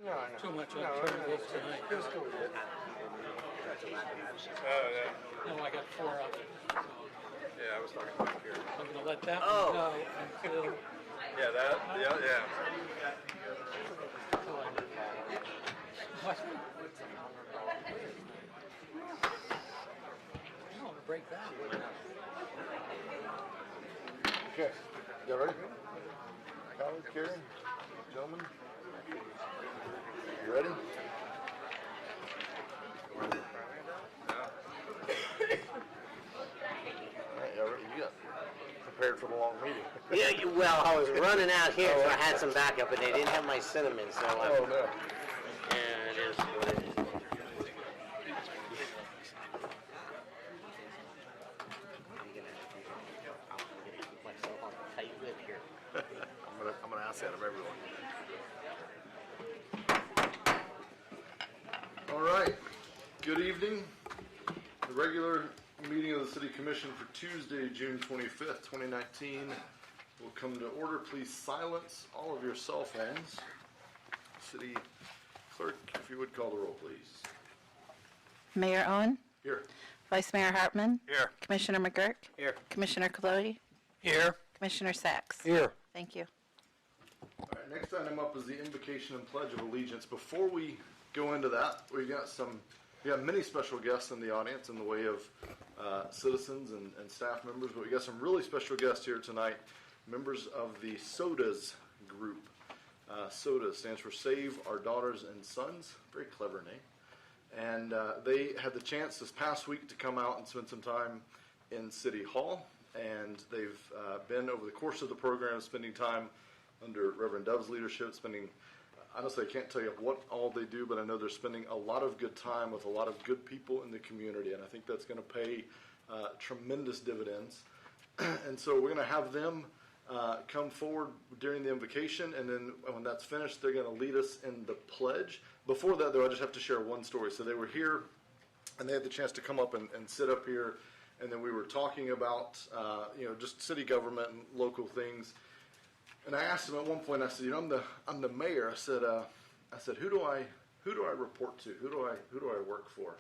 No. Too much alternatives tonight. Just go with it. Oh, yeah. No, I got 4 of them. Yeah, I was talking about here. I'm gonna let that one go until Yeah, that, yeah. what? I want to break that. Okay. You ready? Colin, Karen, gentlemen. You ready? All right, you ready? You got prepared for the long meeting. Yeah, well, I was running out here, so I had some backup, but they didn't have my cinnamon, so Oh, no. yeah, it is what it is. I'm gonna keep myself on a tight lip here. I'm gonna ask that of everyone. All right. Good evening. The regular meeting of the City Commission for Tuesday, June 25th, 2019 will come to order. Please silence all of your cell phones. City Clerk, if you would call the roll, please. Mayor Owen, Here. Vice Mayor Hartman, Here. Commissioner McGurk, Here. Commissioner Colodi, Here. Commissioner Sachs. Here. Thank you. All right, next item up is the invocation and pledge of allegiance. Before we go into that, we got many special guests in the audience in the way of citizens and staff members, but we got some really special guests here tonight, members of the SODAS group. SODAS stands for Save Our Daughters and Sons. Very clever name. And they had the chance this past week to come out and spend some time in City Hall, and they've been over the course of the program spending time under Reverend Dove's leadership, honestly, I can't tell you what all they do, but I know they're spending a lot of good time with a lot of good people in the community, and I think that's going to pay tremendous dividends. And so we're going to have them come forward during the invocation, and then when that's finished, they're going to lead us in the pledge. Before that, though, I just have to share one story. So they were here, and they had the chance to come up and sit up here, and then we were talking about just city government and local things. And I asked him at one point. I said, I'm the mayor. I said, who do I report to? Who do I work for?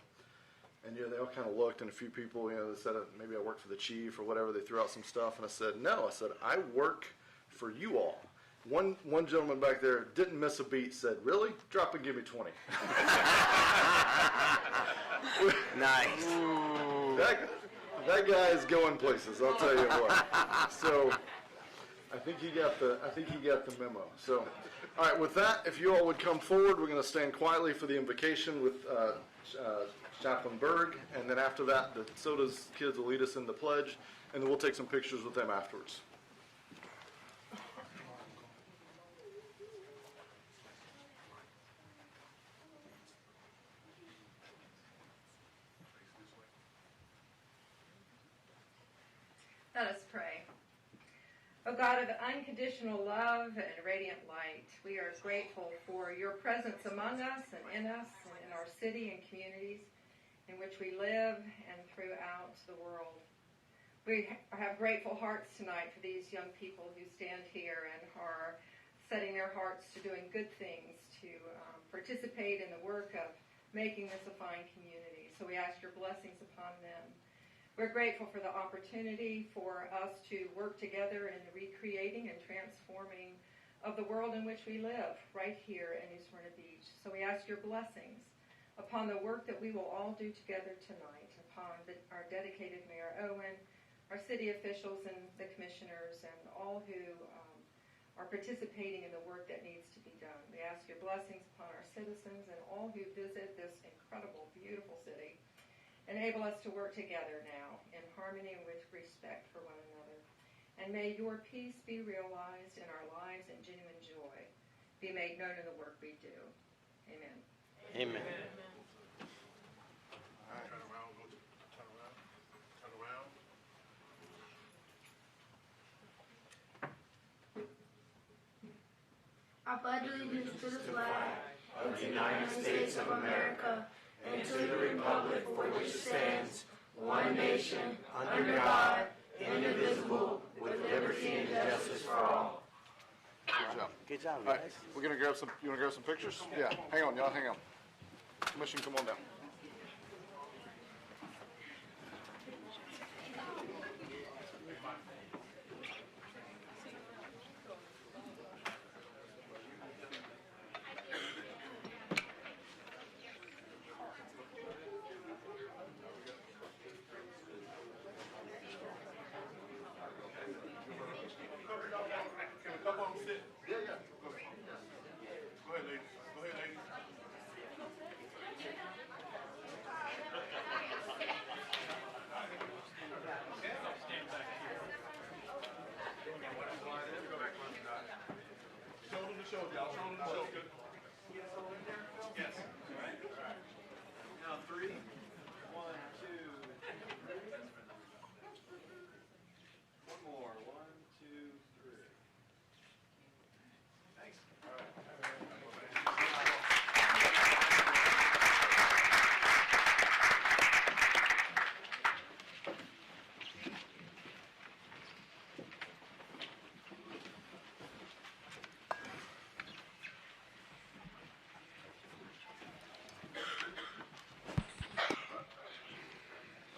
And they all kind of looked, and a few people, they said maybe I work for the chief or whatever. They threw out some stuff, and I said, no. I said, I work for you all. One gentleman back there didn't miss a beat. Said, really? Drop and give me 20. Nice. That guy is going places. I'll tell you what. So. I think he got the memo. So, all right. With that, if you all would come forward, we're going to stand quietly for the invocation with Chaplain Berg, and then after that, the SODAS kids will lead us in the pledge, and then we'll take some pictures with them afterwards. Let us pray. O God of unconditional love and radiant light, we are grateful for your presence among us and in our city and communities in which we live and throughout the world. We have grateful hearts tonight for these young people who stand here and are setting their hearts to doing good things, to participate in the work of making this a fine community. So we ask your blessings upon them. We're grateful for the opportunity for us to work together in the recreating and transforming of the world in which we live, right here in New Smyrna Beach. So we ask your blessings upon the work that we will all do together tonight, upon our dedicated Mayor Owen, our city officials and the commissioners, and all who are participating in the work that needs to be done. We ask your blessings upon our citizens and all who visit this incredible, beautiful city. Enable us to work together now in harmony and with respect for one another. And may your peace be realized in our lives and genuine joy be made known in the work we do. Amen. Amen. All right. Turn around. I pledge allegiance to the flag of the United States of America and to the republic for which it stands, one nation, under God, indivisible, with liberty and justice for all. Good job. Good job, All right, guys. we're gonna grab some. You wanna grab some pictures? Yeah. Hang on, y'all. Hang on. Commission, come on down.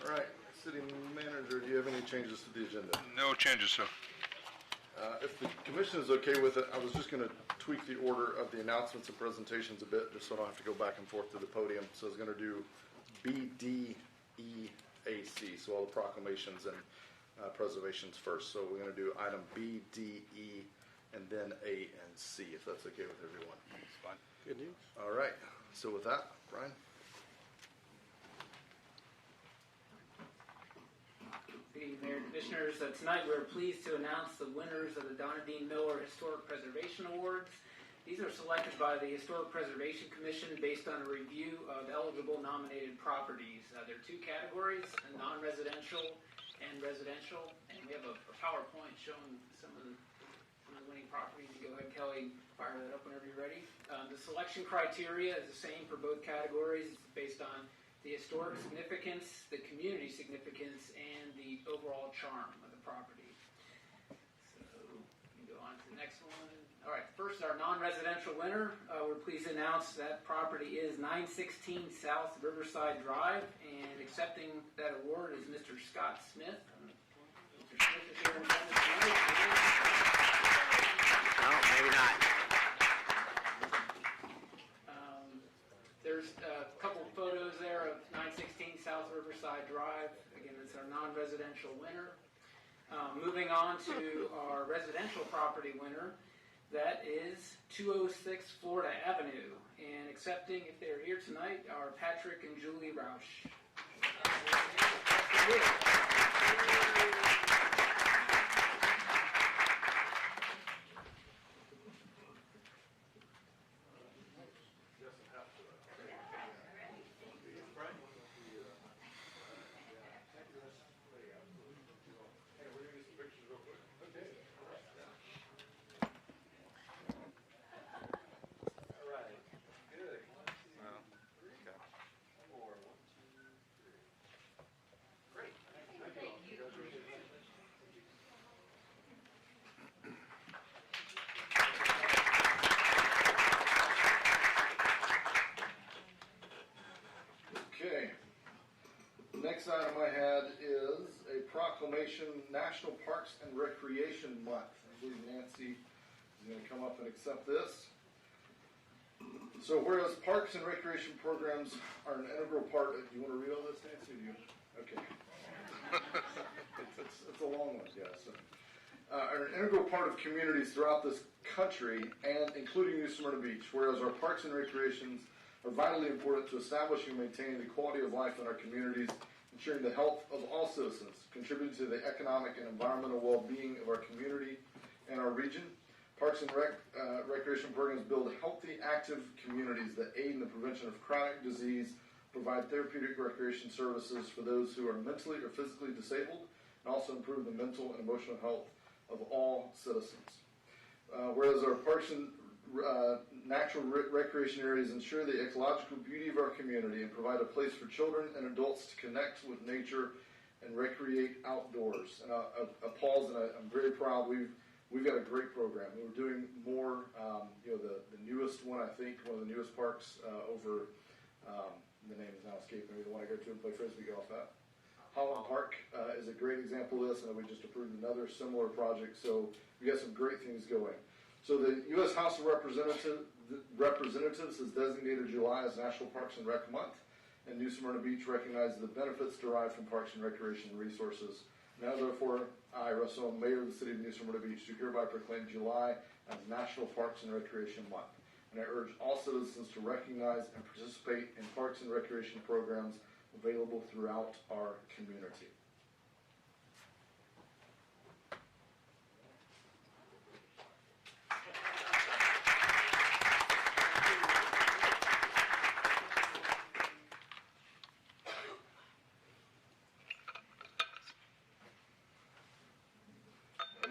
All right, City Manager, do you have any changes to the agenda? No changes, sir. If the commission is okay with it, I was just gonna tweak the order of the announcements and presentations a bit, just so I don't have to go back and forth to the podium. So I was gonna do B, D, E, A, C, so all the proclamations and preservations first. So we're gonna do item B, D, E, and then A and C, if that's okay with everyone. It's fine. Good news. All right, so with that, Brian? Good evening, Mayor and Commissioners. Tonight we're pleased to announce the winners of the Donna Dean Miller Historic Preservation Awards. These are selected by the Historic Preservation Commission based on a review of eligible nominated properties. There are two categories, non-residential and residential, and we have a PowerPoint showing some of the winning properties. You go ahead, Kelly, fire that up whenever you're ready. The selection criteria is the same for both categories. It's based on the historic significance, the community significance, and the overall charm of the property. So we can go on to the next one. All right, first our non-residential winner. We're pleased to announce that property is 916 South Riverside Drive, and accepting that award is Mr. Scott Smith. Mr. Smith is here in front of us tonight. No, maybe not. There's a couple photos there of 916 South Riverside Drive. Again, it's our non-residential winner. Moving on to our residential property winner, that is 206 Florida Avenue. And accepting, if they're here tonight, are Patrick and Julie Roush. Okay. The next item I had is a proclamation, National Parks and Recreation Month. I believe Nancy is going to come up and accept this. So whereas parks and recreation programs are an integral part of, do you want to read all this, Nancy? Or do you? Okay. it's a long one, yeah. So, are an integral part of communities throughout this country, and including New Smyrna Beach, whereas our parks and recreations are vitally important to establishing and maintaining the quality of life in our communities, ensuring the health of all citizens, contributing to the economic and environmental well-being of our community and our region. Parks and recreation programs build healthy, active communities that aid in the prevention of chronic disease, provide therapeutic recreation services for those who are mentally or physically disabled, and also improve the mental and emotional health of all citizens. Whereas our parks and natural recreation areas ensure the ecological beauty of our community and provide a place for children and adults to connect with nature and recreate outdoors. And I pause, and I'm very proud. We've we've got a great program. We're doing more, the newest one, I think, one of the newest parks over, the name is now escaping me, the one I go to and play Frisbee golf at. Holland Park is a great example of this, and we just approved another similar project, so we got some great things going. So the U.S. House of Representatives has designated July as National Parks and Rec Month, and New Smyrna Beach recognizes the benefits derived from parks and recreation resources. Now, therefore, I, Russ Owen, Mayor of the City of New Smyrna Beach, do hereby proclaim July as National Parks and Recreation Month. And I urge all citizens to recognize and participate in parks and recreation programs available throughout our community.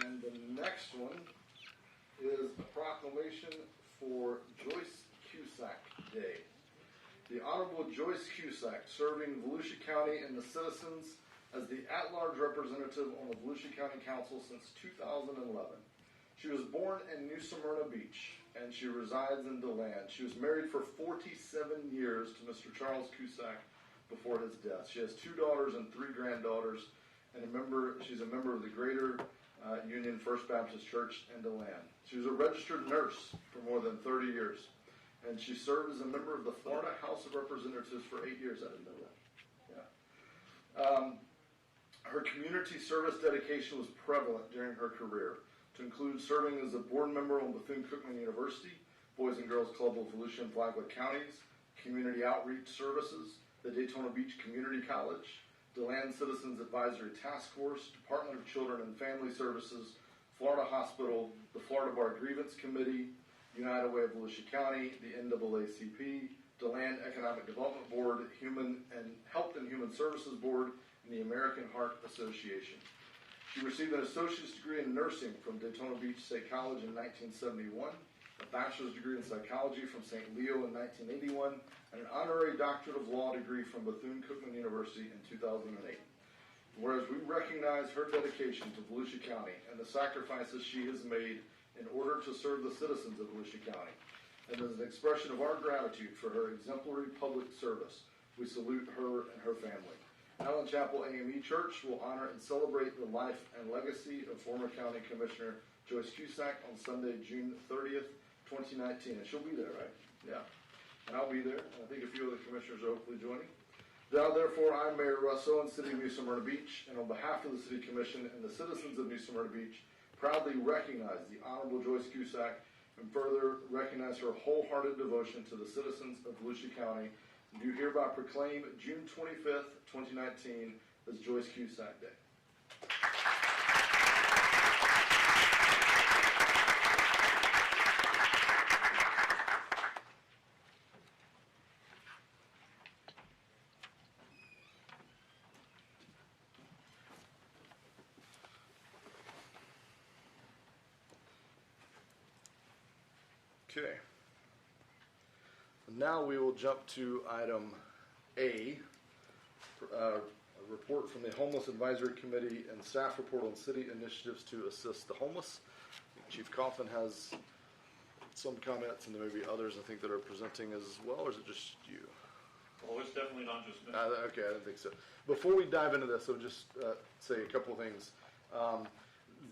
And the next one is a proclamation for Joyce Cusack Day. The Honorable Joyce Cusack, serving Volusia County and the citizens as the at-large representative on the Volusia County Council since 2011. She was born in New Smyrna Beach, and she resides in DeLand. She was married for 47 years to Mr. Charles Cusack before his death. She has 2 daughters and 3 granddaughters, and she's a member of the Greater Union First Baptist Church in DeLand. She was a registered nurse for more than 30 years. And she served as a member of the Florida House of Representatives for 8 years. I didn't know that. Yeah. Her community service dedication was prevalent during her career, to include serving as a board member on Bethune-Cookman University, Boys and Girls Club of Volusia and Flagler Counties, Community Outreach Services, the Daytona Beach Community College, DeLand Citizens Advisory Task Force, Department of Children and Family Services, Florida Hospital, the Florida Bar Grievance Committee, United Way of Volusia County, the NAACP, DeLand Economic Development Board, Health and Human Services Board, and the American Heart Association. She received an associate's degree in nursing from Daytona Beach State College in 1971, a bachelor's degree in psychology from St. Leo in 1981, and an honorary doctorate of law degree from Bethune-Cookman University in 2008. Whereas we recognize her dedication to Volusia County and the sacrifices she has made in order to serve the citizens of Volusia County. And as an expression of our gratitude for her exemplary public service, we salute her and her family. Allen Chapel AME Church will honor and celebrate the life and legacy of former County Commissioner Joyce Cusack on Sunday, June 30th, 2019. And she'll be there, right? Yeah. And I'll be there. And I think a few of the commissioners are hopefully joining. Now, therefore, I, Mayor Russ Owen, City of New Smyrna Beach, and on behalf of the City Commission and the citizens of New Smyrna Beach, proudly recognize the Honorable Joyce Cusack and further recognize her wholehearted devotion to the citizens of Volusia County. And do hereby proclaim June 25th, 2019 as Joyce Cusack Day. Okay. Now we will jump to item A, a report from the Homeless Advisory Committee and staff report on city initiatives to assist the homeless. Chief Coffin has some comments, and there may be others I think that are presenting as well, or is it just you? Well, it's definitely not just me. Okay, I didn't think so. Before we dive into this, I'll just say a couple of things.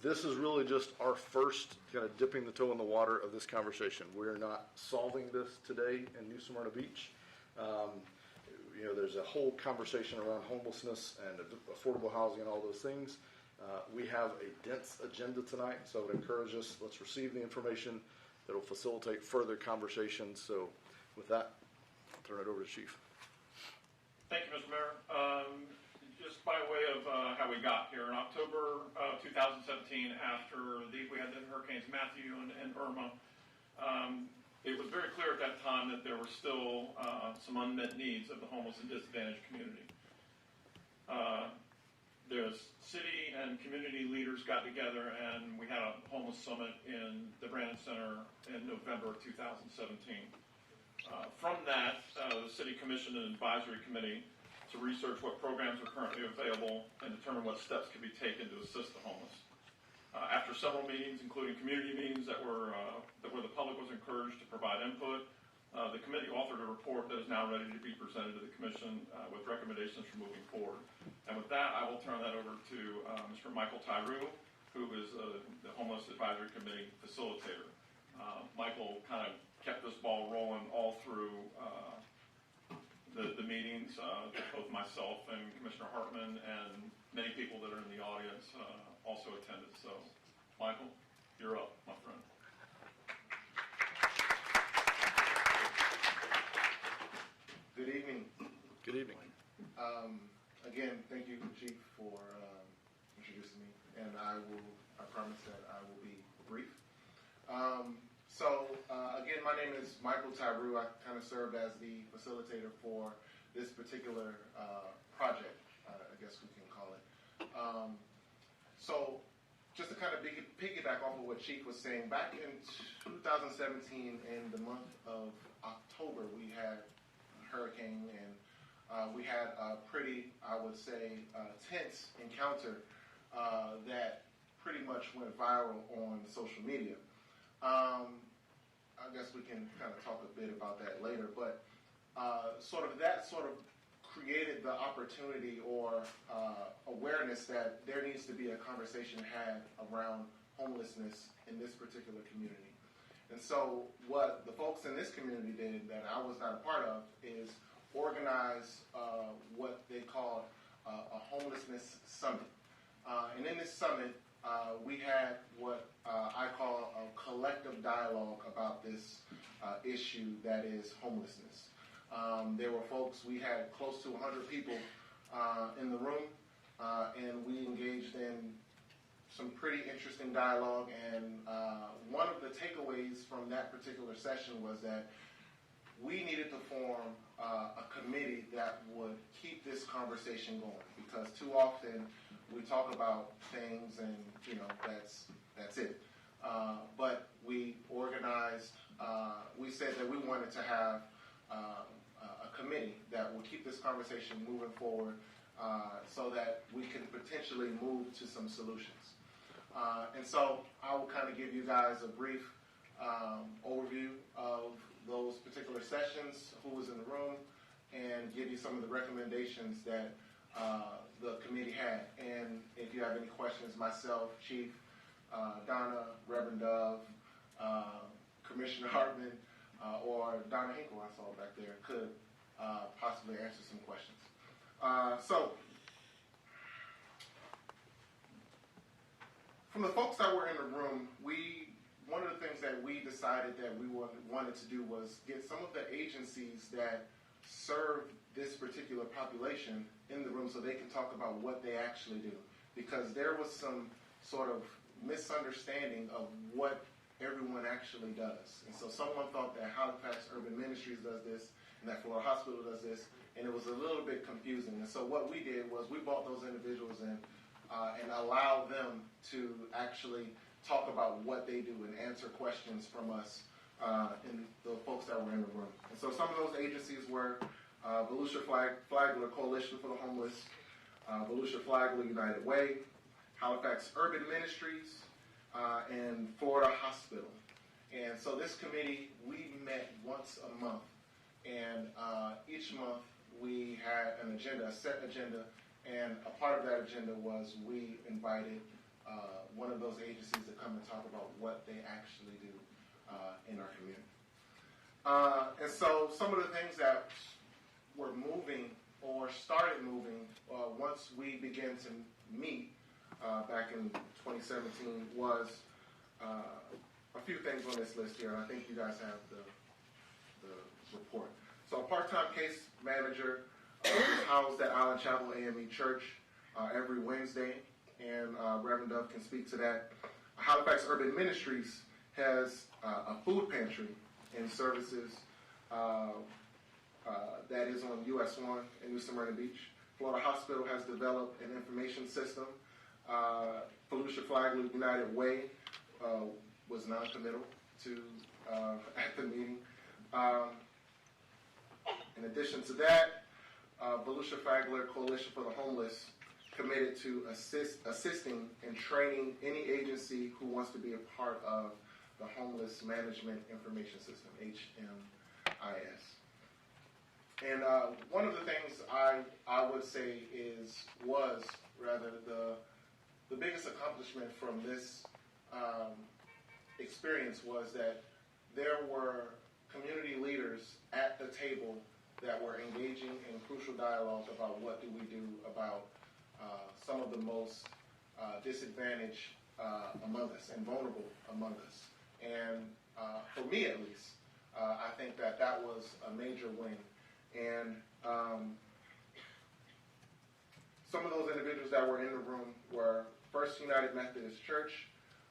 This is really just our first kind of dipping the toe in the water of this conversation. We're not solving this today in New Smyrna Beach. There's a whole conversation around homelessness and affordable housing and all those things. We have a dense agenda tonight, so I would encourage us, let's receive the information that will facilitate further conversations. So with that, I'll turn it over to Chief. Thank you, Mr. Mayor. Just by way of how we got here, in October of 2017, after we had the Hurricanes Matthew and Irma, it was very clear at that time that there were still some unmet needs of the homeless and disadvantaged community. There's city and community leaders got together, and we had a homeless summit in the Brandon Center in November of 2017. From that, the City commissioned an advisory committee to research what programs are currently available and determine what steps can be taken to assist the homeless. After several meetings, including community meetings where the public was encouraged to provide input, the committee authored a report that is now ready to be presented to the commission with recommendations for moving forward. And with that, I will turn that over to Mr. Michael Tyree, who is the Homeless Advisory Committee facilitator. Michael kind of kept this ball rolling all through the meetings. Both myself and Commissioner Hartman and many people that are in the audience also attended. So, Michael, you're up, my friend. Good evening. Good evening. Again, thank you, Chief, for introducing me, and I promise that I will be brief. Again, my name is Michael Tyree. I kind of served as the facilitator for this particular project, I guess we can call it. Just to kind of piggyback off of what Chief was saying, back in 2017, in the month of October, we had hurricane, and we had a pretty, I would say, tense encounter that pretty much went viral on social media. I guess we can kind of talk a bit about that later, but sort of created the opportunity or awareness that there needs to be a conversation had around homelessness in this particular community. And so what the folks in this community did that I was not a part of is organize what they called a homelessness summit. And in this summit, we had what I call a collective dialogue about this issue that is homelessness. There were folks, we had close to 100 people in the room, and we engaged in some pretty interesting dialogue, and one of the takeaways from that particular session was that we needed to form a committee that would keep this conversation going, because too often we talk about things and, that's it. But we organized, we said that we wanted to have a committee that would keep this conversation moving forward so that we can potentially move to some solutions. And so I will kind of give you guys a brief overview of those particular sessions, who was in the room, and give you some of the recommendations that the committee had. And if you have any questions, myself, Chief, Donna, Reverend Dove, Commissioner Hartman, or Donna Hinkle, I saw back there, could possibly answer some questions. From the folks that were in the room, one of the things that we decided that we wanted to do was get some of the agencies that serve this particular population in the room so they can talk about what they actually do. Because there was some sort of misunderstanding of what everyone actually does. And so someone thought that Halifax Urban Ministries does this and that Florida Hospital does this, and it was a little bit confusing. And so what we did was we brought those individuals in and allowed them to actually talk about what they do and answer questions from us and the folks that were in the room. And so some of those agencies were Volusia Flagler Coalition for the Homeless, Volusia Flagler United Way, Halifax Urban Ministries, and Florida Hospital. And so this committee, we met once a month. And each month we had an agenda, a set agenda, and a part of that agenda was we invited one of those agencies to come and talk about what they actually do in our community. And so some of the things that were moving or started moving once we began to meet back in 2017 was a few things on this list here, and I think you guys have the report. So a part-time case manager is housed at Island Chapel AME Church every Wednesday, and Reverend Dove can speak to that. Halifax Urban Ministries has a food pantry and services that is on US 1 in New Smyrna Beach. Florida Hospital has developed an information system. Volusia Flagler United Way was non-committal to at the meeting. In addition to that, Volusia Flagler Coalition for the Homeless committed to assisting and training any agency who wants to be a part of the Homeless Management Information System, HMIS. And one of the things I would say was the biggest accomplishment from this experience was that there were community leaders at the table that were engaging in crucial dialogue about what do we do about some of the most disadvantaged among us and vulnerable among us. And for me at least, I think that was a major win. And some of those individuals that were in the room were First United Methodist Church,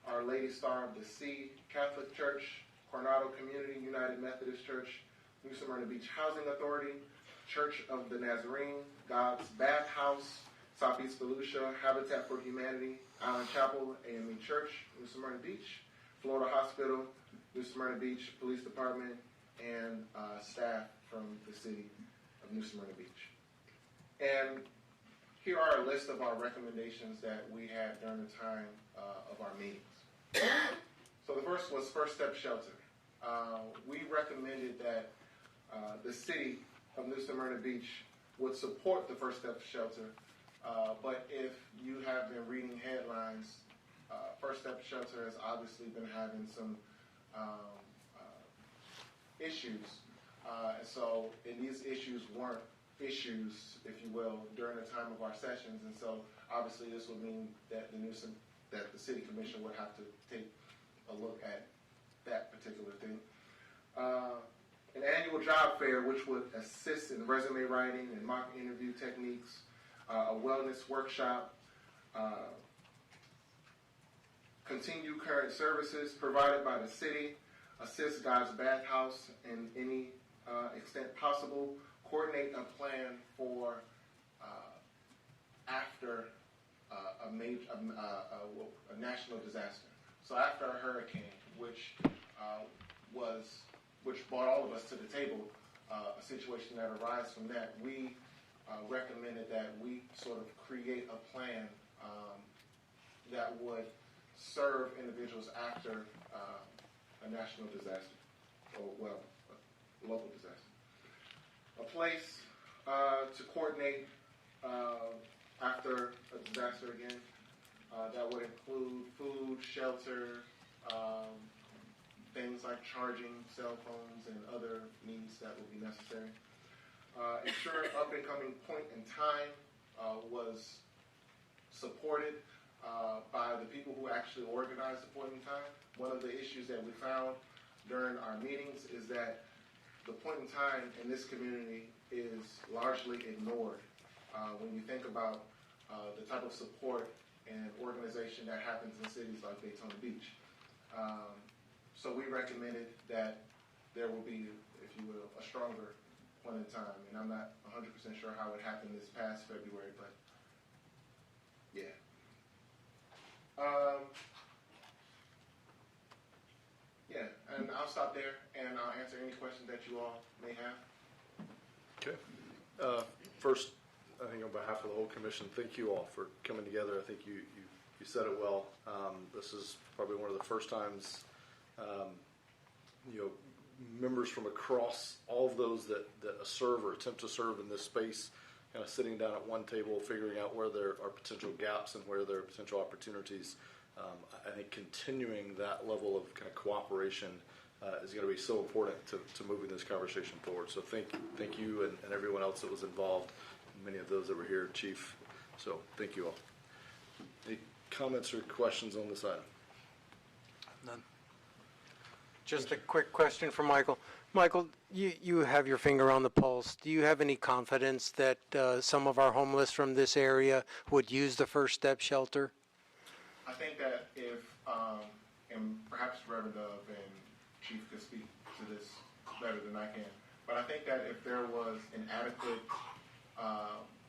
Our Lady Star of the Sea Catholic Church, Coronado Community United Methodist Church, New Smyrna Beach Housing Authority, Church of the Nazarene, God's Bath House, Southeast Volusia, Habitat for Humanity, Island Chapel, AME Church, New Smyrna Beach, Florida Hospital, New Smyrna Beach Police Department, and staff from the city of New Smyrna Beach. And here are a list of our recommendations that we had during the time of our meetings. So the first was First Step Shelter. We recommended that the city of New Smyrna Beach would support the First Step Shelter, but if you have been reading headlines, First Step Shelter has obviously been having some issues. And these issues weren't issues, if you will, during the time of our sessions. And so obviously this would mean that the City Commission would have to take a look at that particular thing. An annual job fair which would assist in resume writing and mock interview techniques, a wellness workshop, continue current services provided by the city, assist God's Bath House in any extent possible, coordinate a plan for after a national disaster. So after a hurricane, which brought all of us to the table, a situation that arises from that, we recommended that we sort of create a plan that would serve individuals after a national disaster, or a local disaster. A place to coordinate after a disaster again. That would include food, shelter, things like charging cell phones and other needs that would be necessary. Ensure up and coming point in time was supported by the people who actually organized the point in time. One of the issues that we found during our meetings is that the point in time in this community is largely ignored when you think about the type of support and organization that happens in cities like Daytona Beach. So we recommended that there will be, if you will, a stronger point in time. And I'm not 100% sure how it happened this past February, but yeah. And I'll stop there, and I'll answer any questions that you all may have. Okay. First, I think on behalf of the whole commission, thank you all for coming together. I think you said it well. This is probably one of the first times, members from across all of those that serve or attempt to serve in this space, kind of sitting down at one table, figuring out where there are potential gaps and where there are potential opportunities. I think continuing that level of kind of cooperation is going to be so important to moving this conversation forward. So thank you and everyone else that was involved, many of those that were here, Chief. So thank you all. Any comments or questions on this item? None. Just a quick question for Michael. Michael, you have your finger on the pulse. Do you have any confidence that some of our homeless from this area would use the First Step Shelter? I think that if, and perhaps Reverend Dove and Chief could speak to this better than I can, but I think that if there was an adequate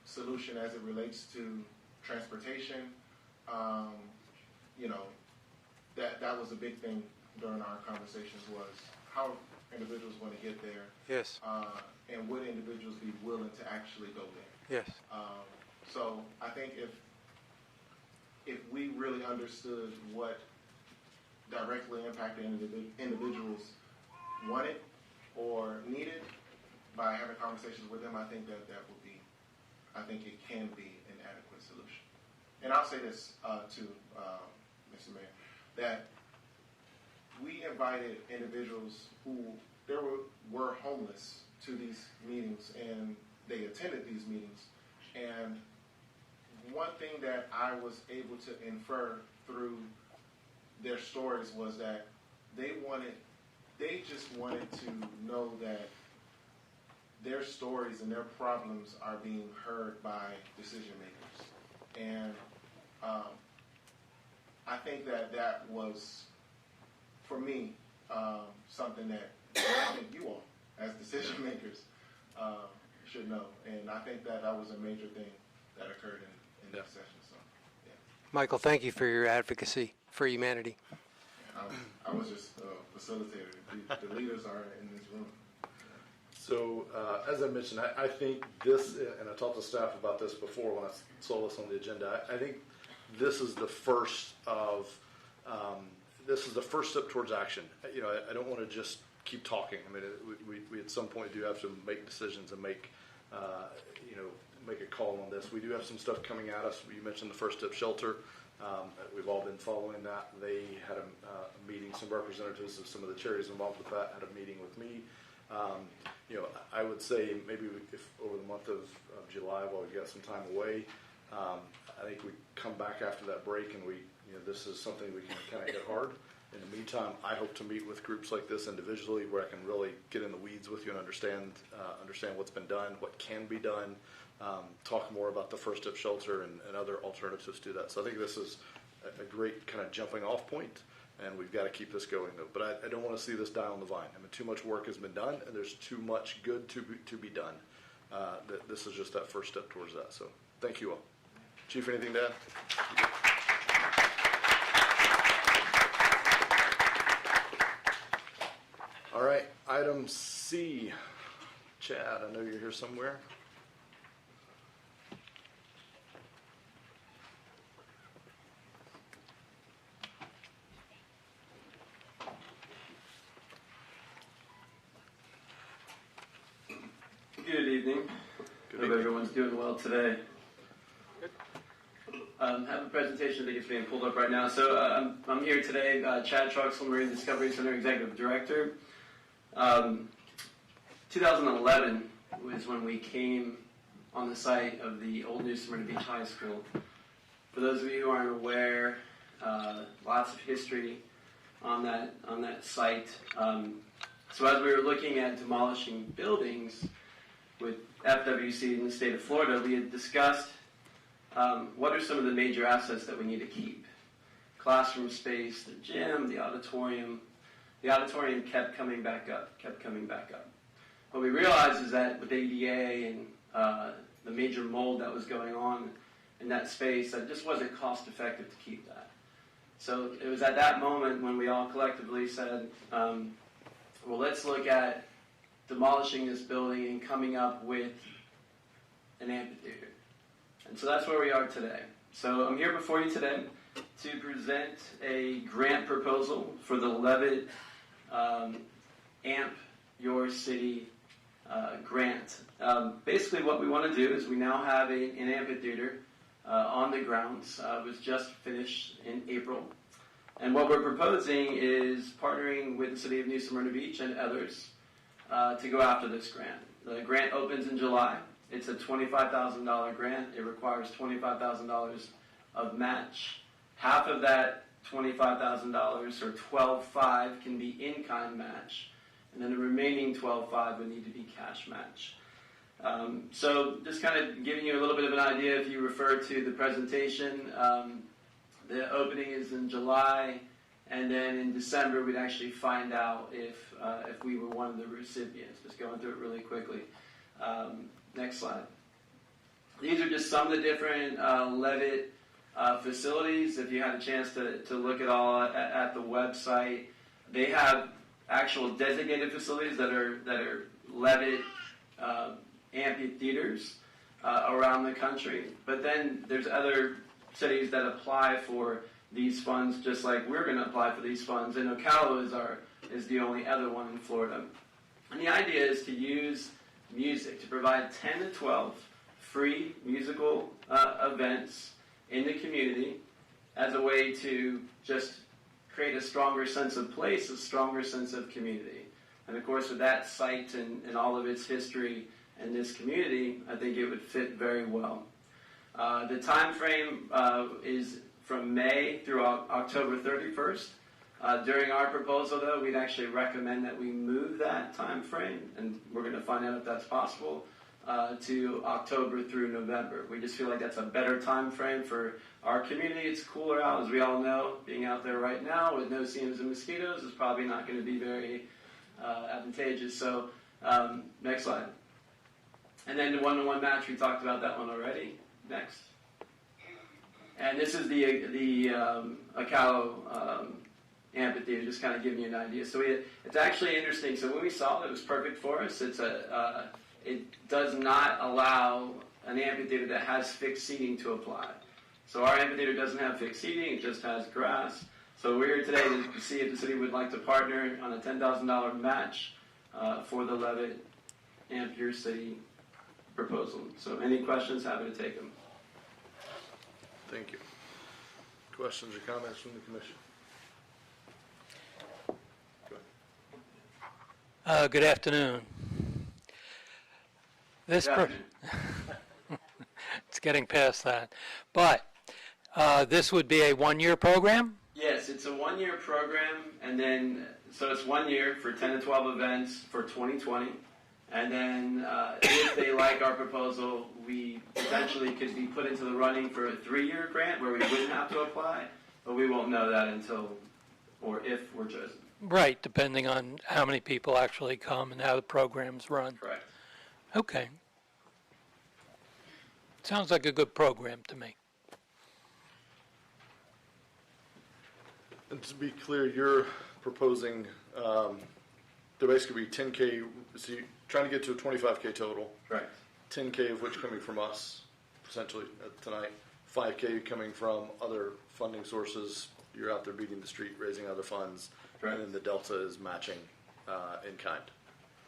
solution as it relates to transportation, that was a big thing during our conversations, was how individuals want to get there. Yes. And would individuals be willing to actually go there? Yes. So I think if we really understood what directly impacted individuals wanted or needed by having conversations with them, I think that I think it can be an adequate solution. And I'll say this to Mr. Mayor, that we invited individuals who were homeless to these meetings, and they attended these meetings. And one thing that I was able to infer through their stories was that they just wanted to know that their stories and their problems are being heard by decision makers. And I think that was, for me, something that I think you all, as decision makers, should know. And I think that was a major thing that occurred in this session. So, yeah. Michael, thank you for your advocacy for humanity. I was just a facilitator. The leaders are in this room. So, as I mentioned, I think this, and I talked to staff about this before when I saw this on the agenda, I think this is the first of, this is the first step towards action. You know, I don't want to just keep talking. I mean, we at some point do have to make decisions and make, make a call on this. We do have some stuff coming at us. You mentioned the First Step Shelter. We've all been following that. They had a meeting, some representatives of some of the charities involved with that had a meeting with me. I would say maybe if over the month of July, while we've got some time away, I think we come back after that break and this is something we can kind of hit hard. In the meantime, I hope to meet with groups like this individually where I can really get in the weeds with you and understand what's been done, what can be done, talk more about the First Step Shelter and other alternatives to that. So I think this is a great kind of jumping off point. And we've got to keep this going, though. But I don't want to see this die on the vine. I mean, too much work has been done, and there's too much good to be done. This is just that first step towards that. So thank you all. Chief, anything to add? All right, item C. Chad, I know you're here somewhere. Good evening. Hope everyone's doing well today. Have a presentation that is being pulled up right now. So I'm here today, Chad Truxell, Marine Discovery Center Executive Director. 2011 was when we came on the site of the old New Smyrna Beach High School. For those of you who aren't aware, lots of history on that site. So as we were looking at demolishing buildings with FWC in the state of Florida, we had discussed what are some of the major assets that we need to keep. Classroom space, the gym, the auditorium. The auditorium kept coming back up. What we realized is that with ADA and the major mold that was going on in that space, that it just wasn't cost effective to keep that. So it was at that moment when we all collectively said, well, let's look at demolishing this building and coming up with an amphitheater. And so that's where we are today. So I'm here before you today to present a grant proposal for the Levitt AMP Your City grant. Basically what we want to do is we now have an amphitheater on the grounds. It was just finished in April. And what we're proposing is partnering with the City of New Smyrna Beach and others to go after this grant. The grant opens in July. It's a $25,000 grant. It requires $25,000 of match. Half of that $25,000, or $12,500, can be in-kind match, and then the remaining $12,500 would need to be cash match. So just kind of giving you a little bit of an idea, if you refer to the presentation, the opening is in July, and then in December we'd actually find out if we were one of the recipients. Just going through it really quickly. Next slide. These are just some of the different Levitt facilities. If you had a chance to look at all at the website, they have actual designated facilities that are Levitt amphitheaters. around the country. But then there's other cities that apply for these funds, just like we're going to apply for these funds. And Ocala is the only other one in Florida. And the idea is to use music to provide 10 to 12 free musical events in the community as a way to just create a stronger sense of place, a stronger sense of community. And of course, with that site and all of its history and this community, I think it would fit very well. The time frame is from May through October 31st. During our proposal, though, we'd actually recommend that we move that time frame, and we're going to find out if that's possible, to October through November. We just feel like that's a better time frame for our community. It's cooler out, as we all know. Being out there right now with no CMs and mosquitoes is probably not going to be very advantageous. So, next slide. And then the one-to-one match, we talked about that one already. Next. And this is the Ocala amphitheater, just kind of giving you an idea. So it's actually interesting. So when we saw it, it was perfect for us. It does not allow an amphitheater that has fixed seating to apply. So our amphitheater doesn't have fixed seating, it just has grass. So we're here today to see if the city would like to partner on a $10,000 match for the Levitt Ampere City proposal. So any questions, happy to take them. Thank you. Questions or comments from the commission? Good afternoon. This it's getting past that, but this would be a one-year program. Yes, it's a one-year program, and then so it's 1 year for 10 to 12 events for 2020, and then if they like our proposal, we potentially could be put into the running for a 3-year grant where we wouldn't have to apply, but we won't know that until or if we're chosen. Right, depending on how many people actually come and how the program's run. Correct. Okay. Sounds like a good program to me. And to be clear, you're proposing to basically be 10K, so you're trying to get to a 25K total. Right. 10K of which coming from us, essentially, tonight. 5K coming from other funding sources. You're out there beating the street, raising other funds. Right. And then the delta is matching in kind.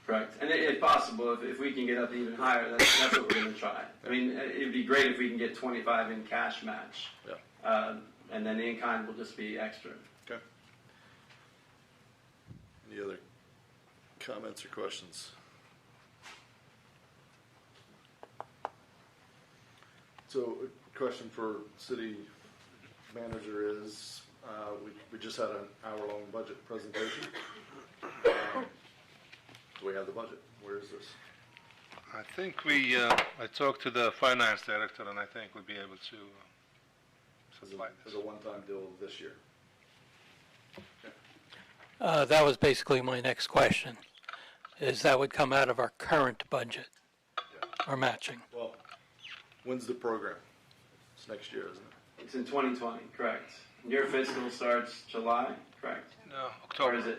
Correct. And if possible, if we can get up even higher, that's what we're going to try. I mean, it would be great if we can get 25 in cash match. Yeah. And then the in-kind will just be extra. Okay. Any other comments or questions? So, a question for city manager is, we just had an hour-long budget presentation. Do we have the budget? Where is this? I think I talked to the finance director, and I think we'll be able to supply this. As a one-time deal this year. That was basically my next question, is that would come out of our current budget, or matching. Well, when's the program? It's next year, isn't it? It's in 2020, correct. Your fiscal starts July, correct? No, October. Or is it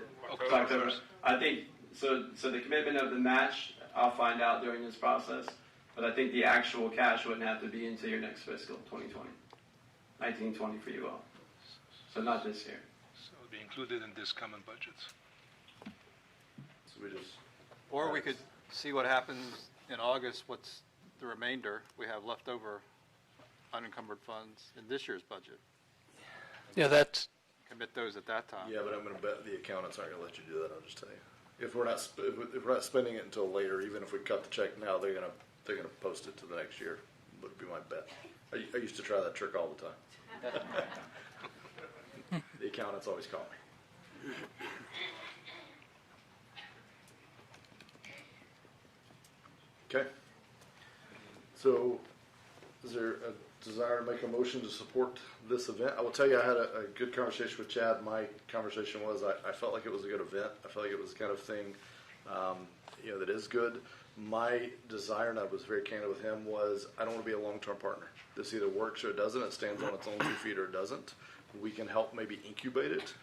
October. I think, so the commitment of the match, I'll find out during this process, but I think the actual cash wouldn't have to be until your next fiscal, 2020. 1920 for you all. So not this year. So it'll be included in this common budget. So we just... Or we could see what happens in August, what's the remainder we have left over unencumbered funds in this year's budget. Yeah, that's... Commit those at that time. Yeah, but I'm going to bet the accountants aren't going to let you do that. I'll just tell you. If we're not spending it until later, even if we cut the check now, they're gonna post it to the next year. Would be my bet. I used to try that trick all the time. The accountants always call me. Okay. So, is there a desire to make a motion to support this event? I will tell you, I had a good conversation with Chad. My conversation was I felt like it was a good event. I felt like it was the kind of thing that is good. My desire, and I was very candid with him, was I don't want to be a long-term partner. This either works or it doesn't. It stands on its own 2 feet or it doesn't. We can help maybe incubate it,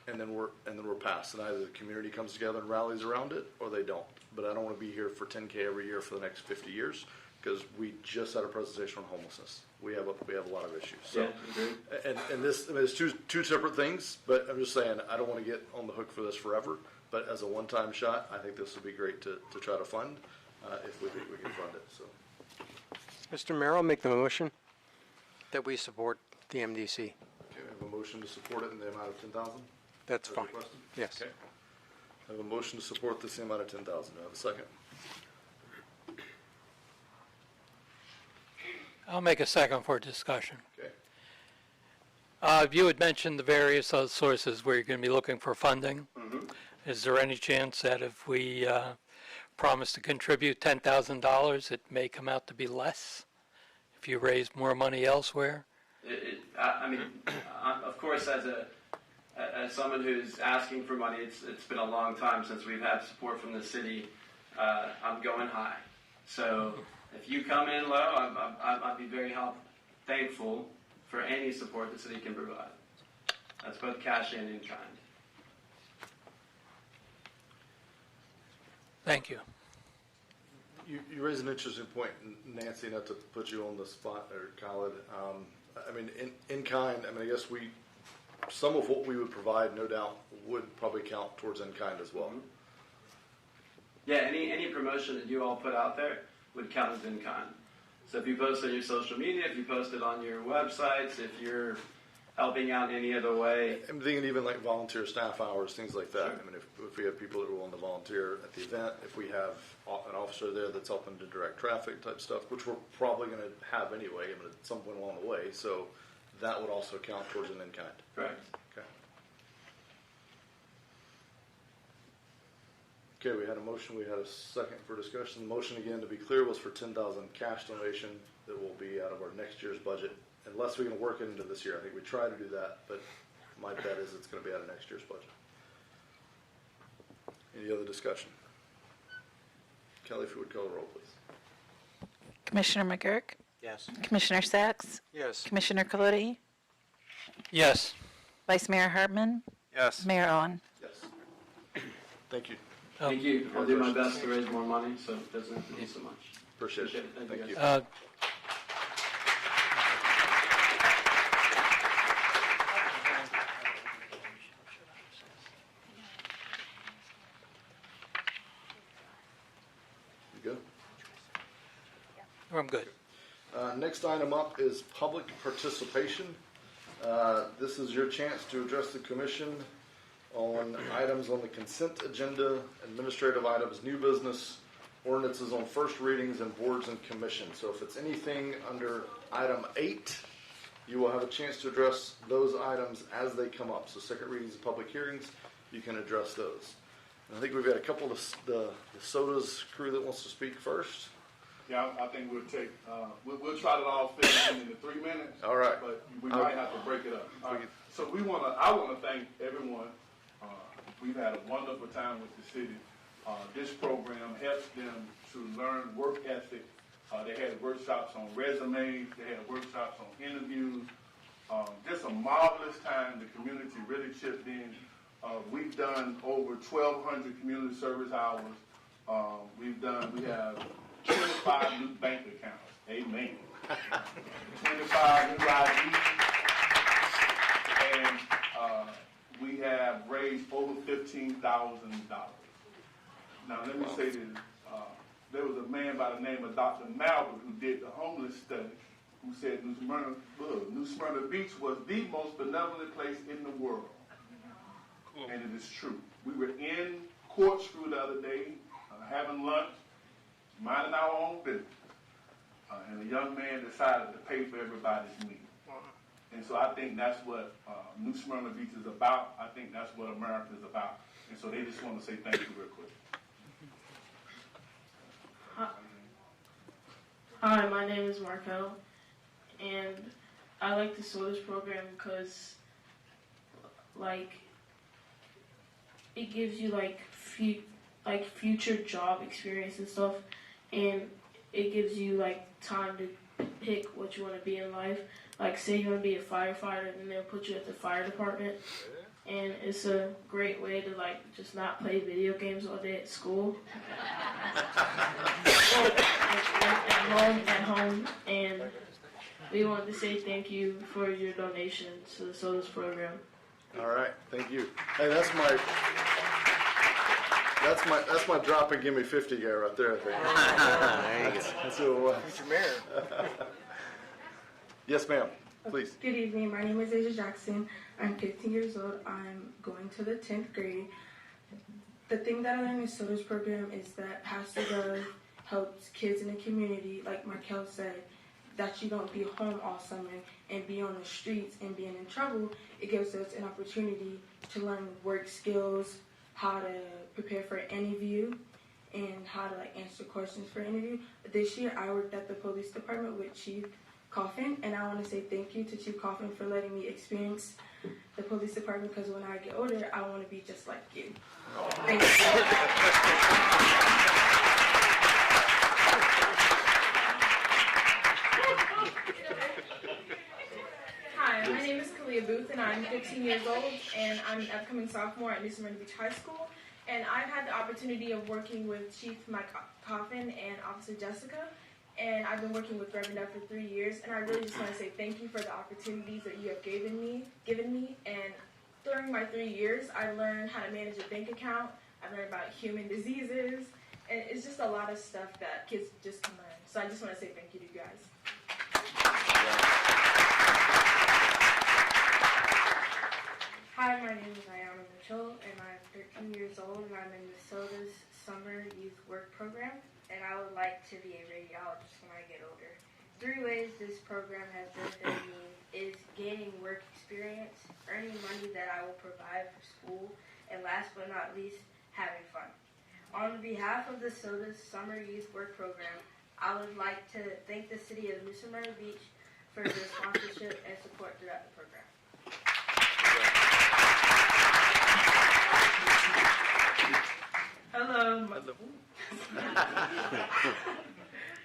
and then we're past. And either the community comes together and rallies around it, or they don't. But I don't want to be here for 10K every year for the next 50 years. because we just had a presentation on homelessness. We have a lot of issues. So, Yeah, agreed. and this, I mean, it's two separate things, but I'm just saying, I don't want to get on the hook for this forever, but as a one-time shot, I think this would be great to try to fund, if we can fund it, so. Mr. Mayor, I'll make the motion that we support the MDC. Okay, we have a motion to support it in the amount of 10,000? That's fine. Requested? Yes. Okay. I have a motion to support this in the amount of 10,000. Do I have a second? I'll make a second for discussion. Okay. You had mentioned the various other sources where you're going to be looking for funding. Is there any chance that if we promise to contribute $10,000, it may come out to be less if you raise more money elsewhere? I mean, of course, as someone who's asking for money, it's been a long time since we've had support from the city. I'm going high. So if you come in low, I'd be very thankful for any support the city can provide. That's both cash and in kind. Thank you. You raise an interesting point, Nancy, not to put you on the spot, or Khalid. I mean, in kind, I mean, I guess some of what we would provide, no doubt, would probably count towards in kind as well. Yeah, any promotion that you all put out there would count as in kind. So if you post on your social media, if you post it on your websites, if you're helping out in any other way. I'm thinking even like volunteer staff hours, things like that. Sure. I mean, if we have people that are willing to volunteer at the event, if we have an officer there that's helping to direct traffic type stuff, which we're probably going to have anyway, I mean, at some point along the way, so that would also count towards an in-kind. Correct. Okay. Okay, we had a motion, we had a second for discussion. The motion, again, to be clear, was for 10,000 cash donation that will be out of our next year's budget, unless we can work it into this year. I think we try to do that, but my bet is it's going to be out of next year's budget. Any other discussion? Kelly, if you would call the roll, please. Commissioner McGurk? Yes. Commissioner Sacks? Yes. Commissioner Colodi? Yes. Vice Mayor Hartman? Yes. Mayor Owen? Yes. Thank you. Thank you. I'll do my best to raise more money, so it doesn't have to be so much. Appreciate it. Thank Thank you. you. You good? I'm good. Next item up is public participation. This is your chance to address the commission on items on the consent agenda, administrative items, new business, ordinances on first readings, and boards and commissions. So if it's anything under item 8, you will have a chance to address those items as they come up. So second readings and public hearings, you can address those. And I think we've got a couple of the sodas crew that wants to speak first. Yeah, I think we'll take, we'll try to all fit in the 3 minutes. All right. But we might have to break it up. So I want to thank everyone. We've had a wonderful time with the city. This program helps them to learn work ethic. They had workshops on resumes. They had workshops on interviews. Just a marvelous time. The community really chipped in. We've done over 1,200 community service hours. We have 25 new bank accounts. Amen. 25 new IDs. And we have raised over $15,000. Now, let me say this. There was a man by the name of Dr. Malvern who did the homeless study who said New Smyrna Beach was the most benevolent place in the world. Cool. And it is true. We were in Corkscrew the other day having lunch, minding our own business. And a young man decided to pay for everybody's meal. And so I think that's what New Smyrna Beach is about. I think that's what America is about. And so they just want to say thank you real quick. Hi, my name is Markel, and I like the SOTUS program because, it gives you, future job experience and stuff, and it gives you, time to pick what you want to be in life. Like, say you want to be a firefighter, and they'll put you at the fire department. and it's a great way to like just not play video games all day at school. at home, and we want to say thank you for your donation to the SOTUS program. All right, thank you. Hey, that's my drop and give me 50 guy right there, I think. There you go. That's who it was. Mr. Mayor. Yes, ma'am. Please. Good evening. My name is Asia Jackson. I'm 15 years old. I'm going to the 10th grade. The thing that I learned in the SOTUS program is that Pastor Love helps kids in the community, like Markel said, that you don't be home all summer and be on the streets and being in trouble. It gives us an opportunity to learn work skills, how to prepare for an interview, and how to answer questions for an interview. This year, I worked at the police department with Chief Coffin, and I want to say thank you to Chief Coffin for letting me experience the police department, because when I get older, I want to be just like you. Thank you. Hi, my name is Kalia Booth, and I'm 15 years old, and I'm an upcoming sophomore at New Smyrna Beach High School. And I've had the opportunity of working with Chief Mike Coffin and Officer Jessica, and I've been working with Reverend Dove for 3 years, and I really just want to say thank you for the opportunities that you have given me. And during my 3 years, I learned how to manage a bank account. I learned about human diseases, and it's just a lot of stuff that kids just can learn. So I just want to say thank you to you guys. Hi, my name is Ayana Mitchell, and I'm 13 years old, and I'm in the SOTUS Summer Youth Work Program, and I would like to be a radiologist when I get older. 3 ways this program has benefited me is gaining work experience, earning money that I will provide for school, and last but not least, having fun. On behalf of the SOTUS Summer Youth Work Program, I would like to thank the city of New Smyrna Beach for their sponsorship and support throughout the program. Hello.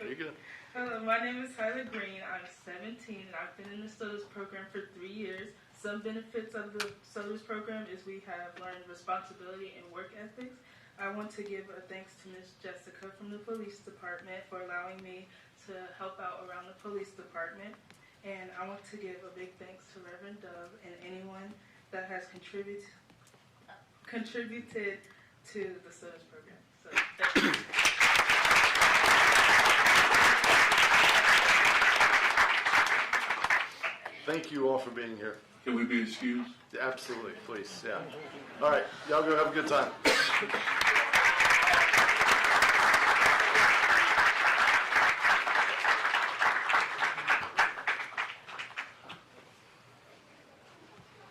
You good? Hello, my name is Tyler Green. I'm 17 and I've been in the SOTUS program for 3 years. Some benefits of the SOTUS program is we have learned responsibility and work ethics. I want to give a thanks to Ms. Jessica from the police department for allowing me to help out around the police department. And I want to give a big thanks to Reverend Dove and anyone that has contributed to the SOTUS program. So thank you. Thank you all for being here. Can we be excused? Absolutely, please, yeah. All right, y'all go have a good time.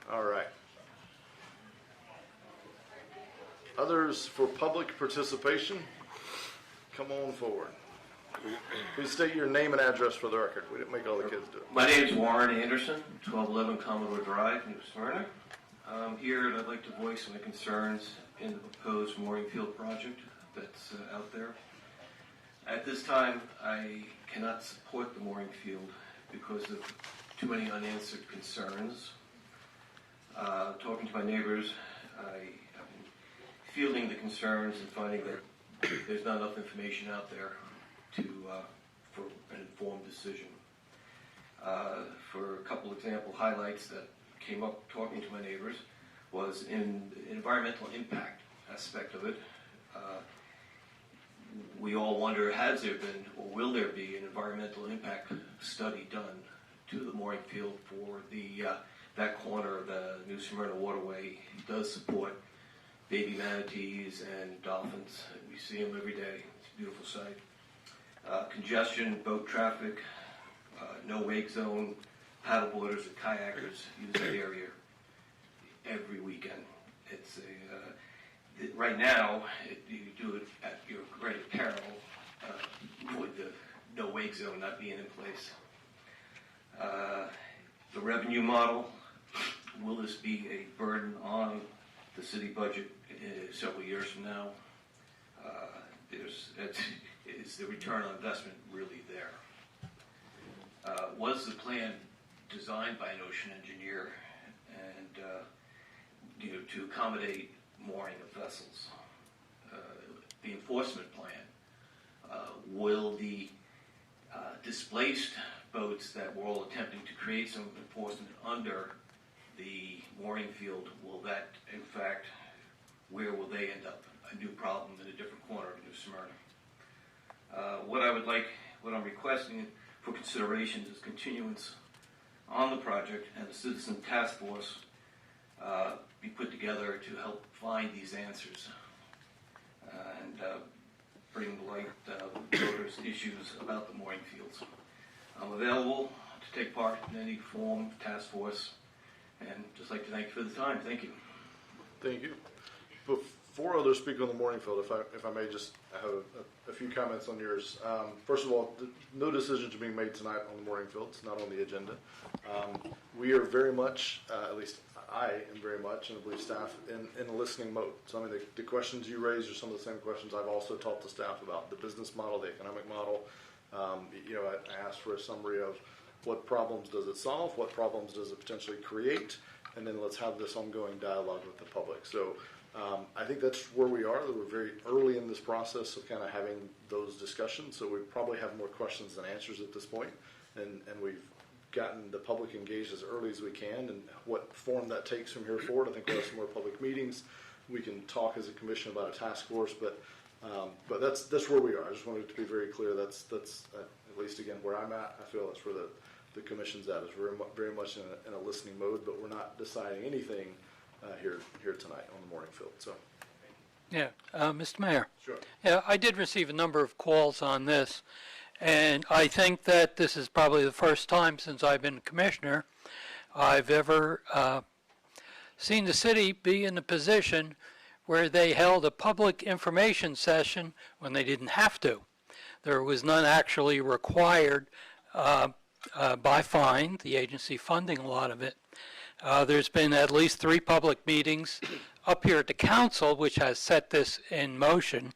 All right. Others for public participation, come on forward. Please state your name and address for the record. We didn't make all the kids do it. My name is Warren Anderson, 1211 Commodore Drive, New Smyrna. I'm here and I'd like to voice my concerns in the proposed mooring field project that's out there. At this time, I cannot support the mooring field because of too many unanswered concerns. Talking to my neighbors, I have been fielding the concerns and finding that there's not enough information out there for an informed decision. For a couple example highlights that came up talking to my neighbors was in the environmental impact aspect of it. We all wonder, has there been or will there be an environmental impact study done to the mooring field for that corner of the New Smyrna waterway? It does support baby manatees and dolphins. We see them every day. It's a beautiful sight. Congestion, boat traffic, no wake zone, paddleboarders and kayakers use that area every weekend. It's right now, you do it at your great peril with the no wake zone not being in place. The revenue model, will this be a burden on the city budget several years from now? Is the return on investment really there? Was the plan designed by an ocean engineer? And to accommodate mooring of vessels. The enforcement plan, will the displaced boats that we're all attempting to create some enforcement under the mooring field, will that, in fact, where will they end up? A new problem in a different corner of New Smyrna. What I'm requesting for consideration is continuance on the project and a citizen task force be put together to help find these answers and bring to light voters' issues about the mooring fields. I'm available to take part in any form of task force, and just like to thank you for the time. Thank you. Thank you. Before others speak on the mooring field, if I may just have a few comments on yours. First of all, no decisions are being made tonight on the mooring field. It's not on the agenda. We are very much, at least I am very much, and I believe staff, in a listening mode. So I mean, the questions you raised are some of the same questions I've also talked to staff about. The business model, the economic model. I asked for a summary of what problems does it solve, what problems does it potentially create, and then let's have this ongoing dialogue with the public. So I think that's where we are. We're very early in this process of kind of having those discussions, so we probably have more questions than answers at this point, and we've gotten the public engaged as early as we can, and what form that takes from here forward. I think we'll have some more public meetings. We can talk as a commission about a task force, but that's where we are. I just wanted to be very clear. That's at least again where I'm at. I feel that's where the commission's at. Is very much in a listening mode, but we're not deciding anything here tonight on the mooring field. So. Yeah, Mr. Mayor. Sure. Yeah, I did receive a number of calls on this, and I think that this is probably the first time since I've been commissioner I've ever seen the city be in a position where they held a public information session when they didn't have to. There was none actually required by fine, the agency funding a lot of it. There's been at least 3 public meetings up here at the council which has set this in motion,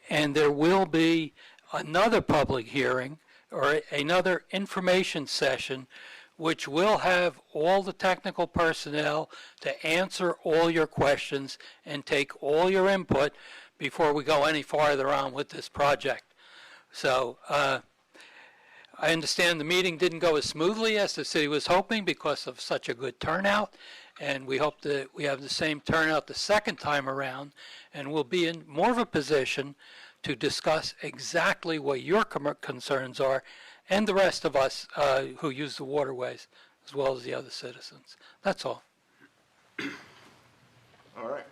and there will be another public hearing or another information session which will have all the technical personnel to answer all your questions and take all your input before we go any farther on with this project. So I understand the meeting didn't go as smoothly as the city was hoping because of such a good turnout, and we hope that we have the same turnout the second time around, and we'll be in more of a position to discuss exactly what your concerns are and the rest of us who use the waterways, as well as the other citizens. That's all. All right.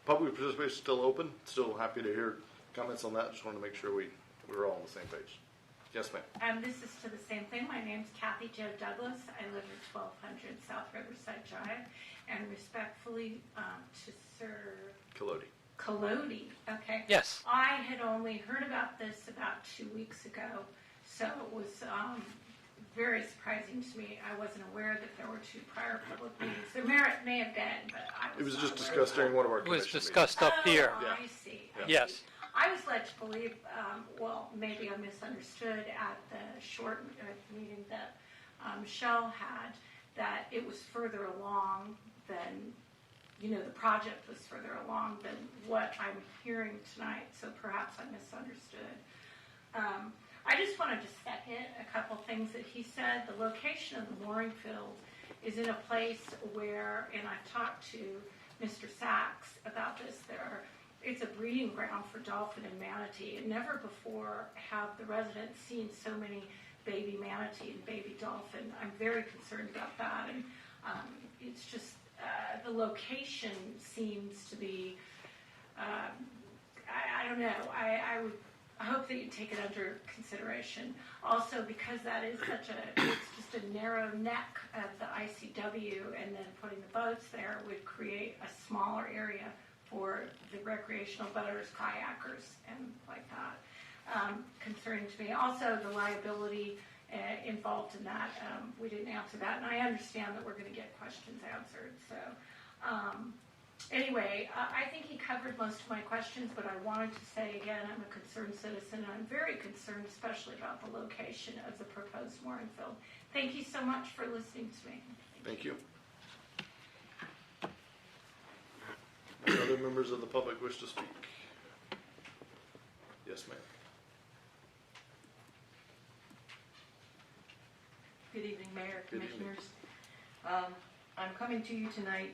Public participation is still open. Still happy to hear comments on that. Just wanted to make sure we're all on the same page. Yes, ma'am. This is to the same thing. My name's Kathy Jo Douglas. I live at 1200 South Riverside Drive, and respectfully to Sir Colodi. Okay. Yes. I had only heard about this about 2 weeks ago, so it was very surprising to me. I wasn't aware that there were 2 prior public meetings. There may have been, but I was It was not just aware. discussed during one of our It was commission discussed meetings. up here. Oh, I see. Yeah. Yes. I was led to believe, well, maybe I misunderstood at the short meeting that Shell had, that it was further along than, the project was further along than what I'm hearing tonight, so perhaps I misunderstood. I just wanted to second a couple things that he said. The location of the mooring field is in a place where, and I've talked to Mr. Sachs about this, it's a breeding ground for dolphin and manatee, and never before have the residents seen so many baby manatee and baby dolphin. I'm very concerned about that, and it's just the location seems to be, I don't know, I hope that you take it under consideration. Also, because that is it's just a narrow neck of the ICW, and then putting the boats there would create a smaller area for the recreational boaters, kayakers, and like that. Concerning to me. Also, the liability involved in that, we didn't answer that, and I understand that we're going to get questions answered. So, anyway, I think he covered most of my questions, but I wanted to say again, I'm a concerned citizen, and I'm very concerned, especially about the location of the proposed mooring field. Thank you so much for listening to me. Thank you. Any other members of the public wish to speak? Yes, ma'am. Good evening, Mayor, Good evening. Commissioners. I'm coming to you tonight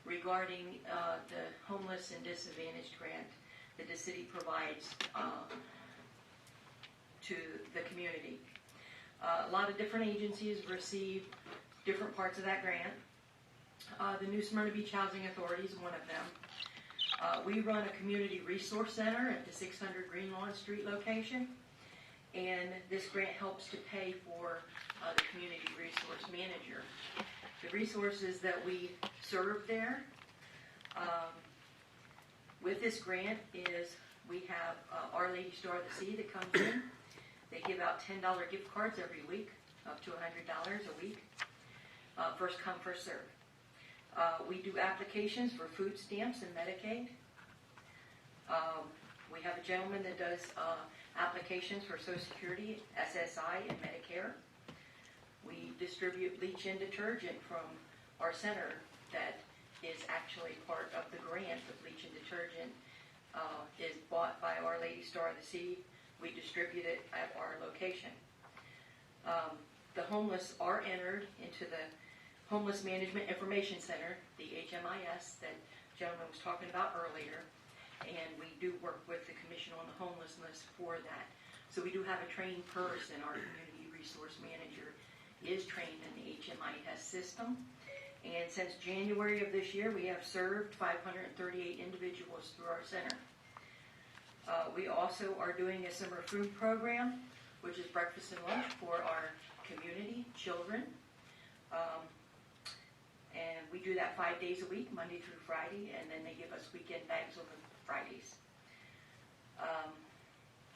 regarding the homeless and disadvantaged grant that the city provides to the community. A lot of different agencies receive different parts of that grant. The New Smyrna Beach Housing Authority is one of them. We run a community resource center at the 600 Green Lawn Street location, and this grant helps to pay for the community resource manager. The resources that we serve there with this grant is we have Our Lady Star of the Sea that comes in. They give out $10 gift cards every week, up to $100 a week. First come, first serve. We do applications for food stamps and Medicaid. We have a gentleman that does applications for Social Security, SSI, and Medicare. We distribute leach-in detergent from our center that is actually part of the grant. The leach-in detergent is bought by Our Lady Star of the Sea. We distribute it at our location. The homeless are entered into the Homeless Management Information Center, the HMIS, that the gentleman was talking about earlier, and we do work with the Commission on the Homelessness for that. So we do have a trained person. Our community resource manager is trained in the HMIS system, and since January of this year, we have served 538 individuals through our center. We also are doing a summer food program, which is breakfast and lunch for our community children. And we do that 5 days a week, Monday through Friday, and then they give us weekend bags on Fridays.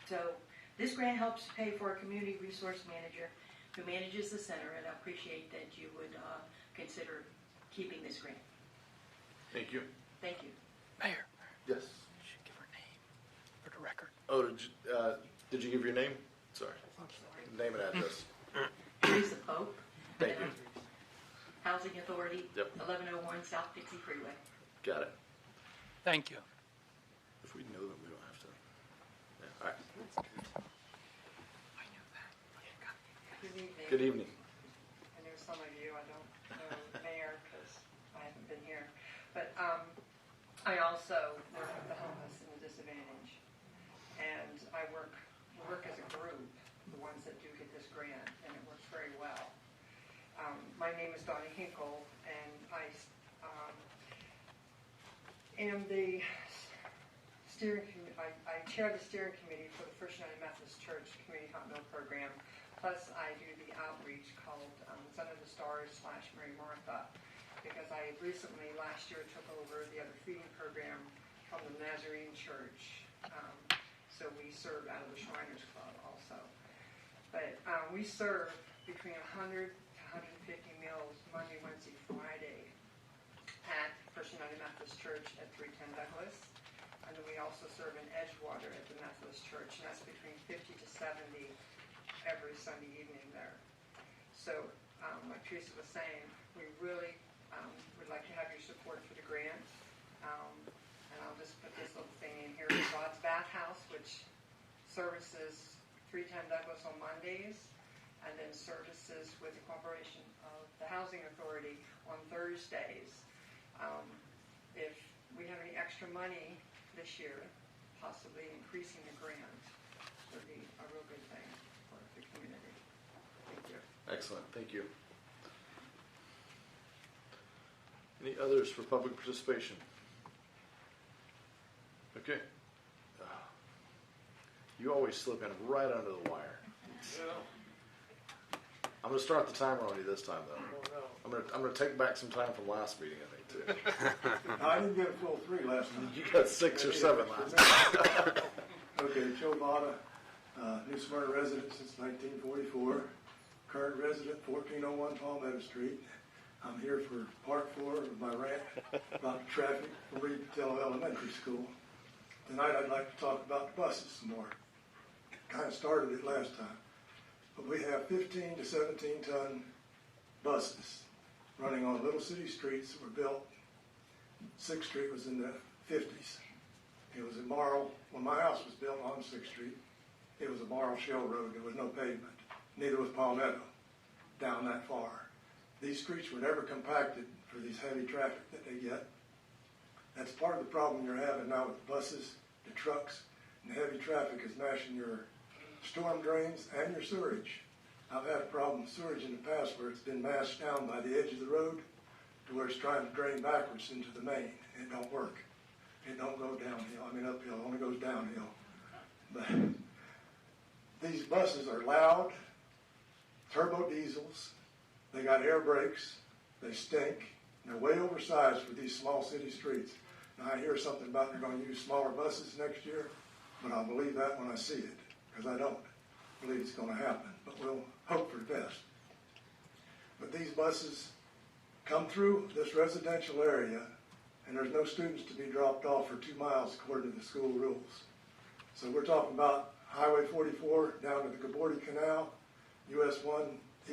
So this grant helps pay for a community resource manager who manages the center, and I appreciate that you would consider keeping this grant. Thank you. Thank you. Mayor, Yes. you should give her name for the record. Oh, did you give your name? Sorry. Name and address. Teresa Pope. Thank you. Housing Authority, Yep. 1101 South Dixie Freeway. Got it. Thank you. If we know them, we don't have to. Yeah. All right. Good evening. Good evening. I know some of you, I don't know the mayor because I haven't been here. But I also work with the homeless and the disadvantaged. And we work as a group, the ones that do get this grant, and it works very well. My name is Donnie Hinkle, and I am the steering committee. I chair the steering committee for the First United Methodist Church Community Hot Meal Program. Plus, I do the outreach called Son of the Stars / Mary Martha, because I recently, last year, took over the other feeding program from the Nazarene Church. So we serve out of the Shriners Club also. But we serve between 100 to 150 meals Monday, Wednesday, Friday at First United Methodist Church at 310 Douglas. And then we also serve in Edgewater at the Methodist Church, and that's between 50 to 70 every Sunday evening there. So, like Teresa was saying, we really would like to have your support for the grant. And I'll just put this little thing in here, God's Bathhouse, which services 310 Douglas on Mondays, and then services with the cooperation of the Housing Authority on Thursdays. If we have any extra money this year, possibly increasing the grant would be a real good thing for the community. Thank you. Excellent. Thank you. Any others for public participation? Okay. You always slip in right under the wire. I'm going to start the timer on you this time, though. I'm going to take back some time from last meeting, I think, too. I didn't get a full 3 last night. You got 6 or 7 last night. Okay, Joe Vada, New Smyrna resident since 1944. Current resident, 1401 Palmetto Street. I'm here for part 4 of my rant about traffic from Reed Patel Elementary School. Tonight I'd like to talk about the buses some more. Kind of started it last time. But we have 15 to 17 ton buses running on little city streets that were built 6th Street was in the 50s. It was a marl, when my house was built on 6th Street, it was a marl shell road. There was no pavement. Neither was Palmetto down that far. These streets were never compacted for these heavy traffic that they get. That's part of the problem you're having now with the buses, the trucks, and the heavy traffic is mashing your storm drains and your sewage. I've had a problem with sewage in the past where it's been mashed down by the edge of the road to where it's trying to drain backwards into the main. It don't work. It don't go downhill. I mean uphill, it only goes downhill. But these buses are loud, turbo diesels. They got air brakes. They stink. They're way oversized for these small city streets. Now I hear something about they're going to use smaller buses next year, but I'll believe that when I see it, because I don't believe it's going to happen. But we'll hope for the best. But these buses come through this residential area, and there's no students to be dropped off for 2 miles according to the school rules. So we're talking about Highway 44 down to the Gabordi Canal, US 1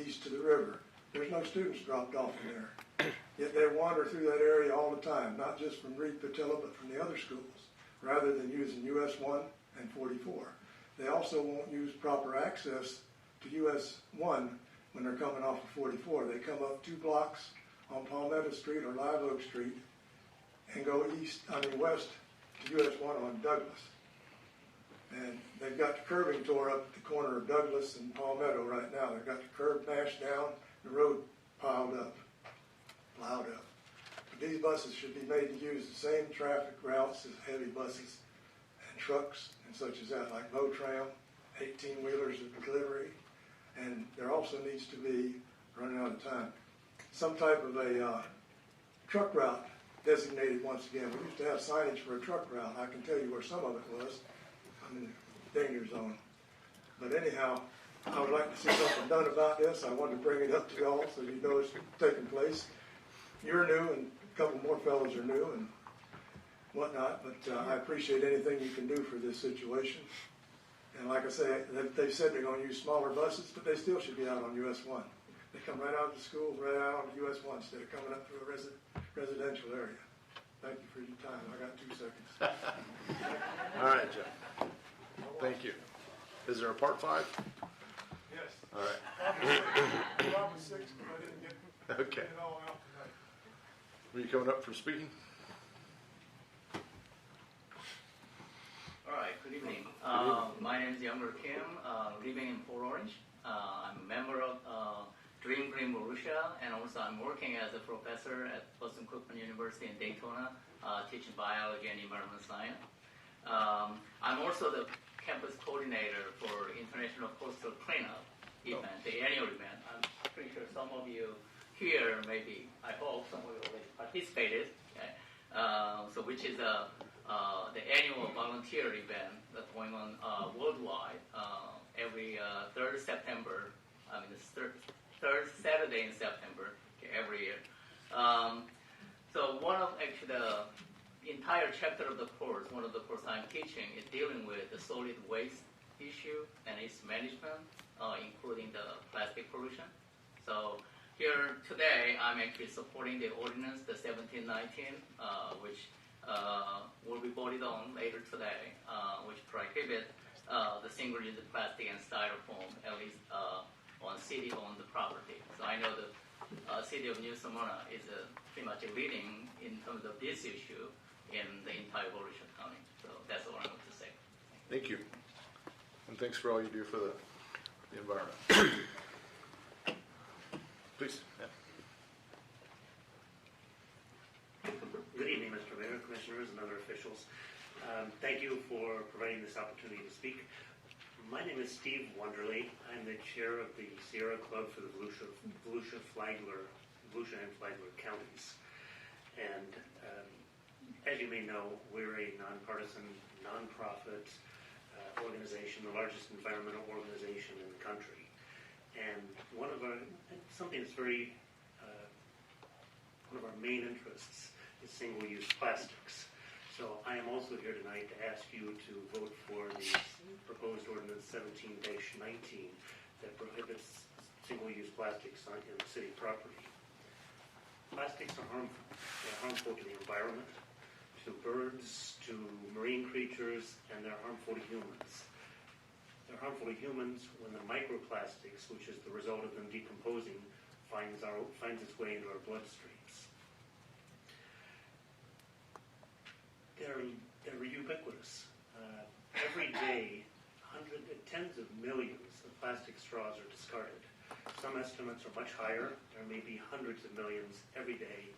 east to the river. There's no students dropped off in there. Yet they wander through that area all the time, not just from Reed Patilla, but from the other schools, rather than using US 1 and 44. They also won't use proper access to US 1 when they're coming off of 44. They come up 2 blocks on Palmetto Street or Live Oak Street and go west to US 1 on Douglas. And they've got the curbing tore up at the corner of Douglas and Palmetto right now. They've got the curb mashed down, the road piled up, plowed up. But these buses should be made to use the same traffic routes as heavy buses and trucks and such as that, like Motram, 18-wheelers of delivery. And there also needs to be, running out of time, some type of a truck route designated once again. We used to have signage for a truck route. I can tell you where some of it was. I'm in the danger zone. But anyhow, I would like to see something done about this. I wanted to bring it up to y'all so you know it's taking place. You're new, and a couple more fellows are new and whatnot, but I appreciate anything you can do for this situation. And like I say, they've said they're going to use smaller buses, but they still should be out on US 1. They come right out of the school, right out on US 1 instead of coming up through a residential area. Thank you for your time. I got 2 seconds. All right, Jeff. Thank you. Is there a part 5? Yes. All right. Probably 6, but I didn't get Okay. it all out tonight. Are you coming up for speaking? All right, good evening. My name is Younger Kim, living in Port Orange. I'm a member of Dream Green Borussia, and also I'm working as a professor at Boston Cookman University in Daytona, teaching biology and environmental science. I'm also the campus coordinator for International Coastal Cleanup event, the annual event. I'm pretty sure some of you here, maybe, I hope some of you already participated. Okay? So which is the annual volunteer event that's going on worldwide every 3rd September. I mean, the third Saturday in September every year. So one of actually the entire chapter of the course, one of the course I'm teaching is dealing with the solid waste issue and its management, including the plastic pollution. So here today, I'm actually supporting the ordinance, the 1719, which will be voted on later today, which prohibit the single-use plastic and styrofoam, at least on city-owned property. So I know the city of New Smyrna is pretty much leading in terms of this issue in the entire Volusia County. So that's all I want to say. Thank you. And thanks for all you do for the environment. Please. Yeah. Good evening, Mr. Mayor, Commissioners, and other officials. Thank you for providing this opportunity to speak. My name is Steve Wonderly. I'm the chair of the Sierra Club for the Volusia and Flagler counties. And as you may know, we're a nonpartisan, nonprofit organization, the largest environmental organization in the country. And something that's very, one of our main interests is single-use plastics. So I am also here tonight to ask you to vote for the proposed ordinance 17-19 that prohibits single-use plastics in city property. Plastics are harmful. They're harmful to the environment, to birds, to marine creatures, and they're harmful to humans. They're harmful to humans when the microplastics, which is the result of them decomposing, finds its way into our bloodstreams. They're ubiquitous. Every day, tens of millions of plastic straws are discarded. Some estimates are much higher. There may be hundreds of millions every day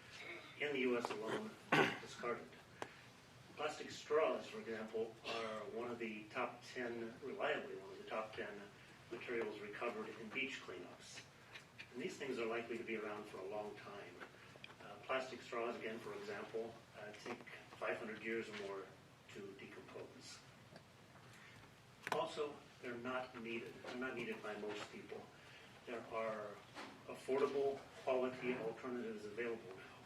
in the U.S. alone discarded. Plastic straws, for example, are one of the top 10, reliably one of the top 10 materials recovered in beach cleanups. And these things are likely to be around for a long time. Plastic straws, again, for example, take 500 years or more to decompose. Also, they're not needed. They're not needed by most people. There are affordable, quality alternatives available now.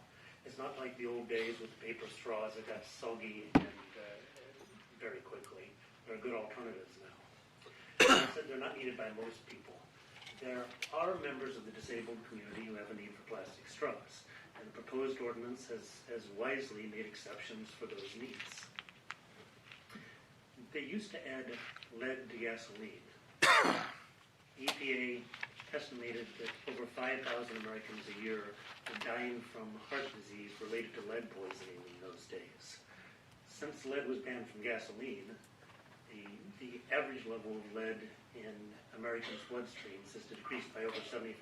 It's not like the old days with paper straws that got soggy and very quickly. There are good alternatives now. As I said, they're not needed by most people. There are members of the disabled community who have a need for plastic straws, and the proposed ordinance has wisely made exceptions for those needs. They used to add lead to gasoline. EPA estimated that over 5,000 Americans a year were dying from heart disease related to lead poisoning in those days. Since lead was banned from gasoline, the average level of lead in Americans' bloodstreams has decreased by over 75%.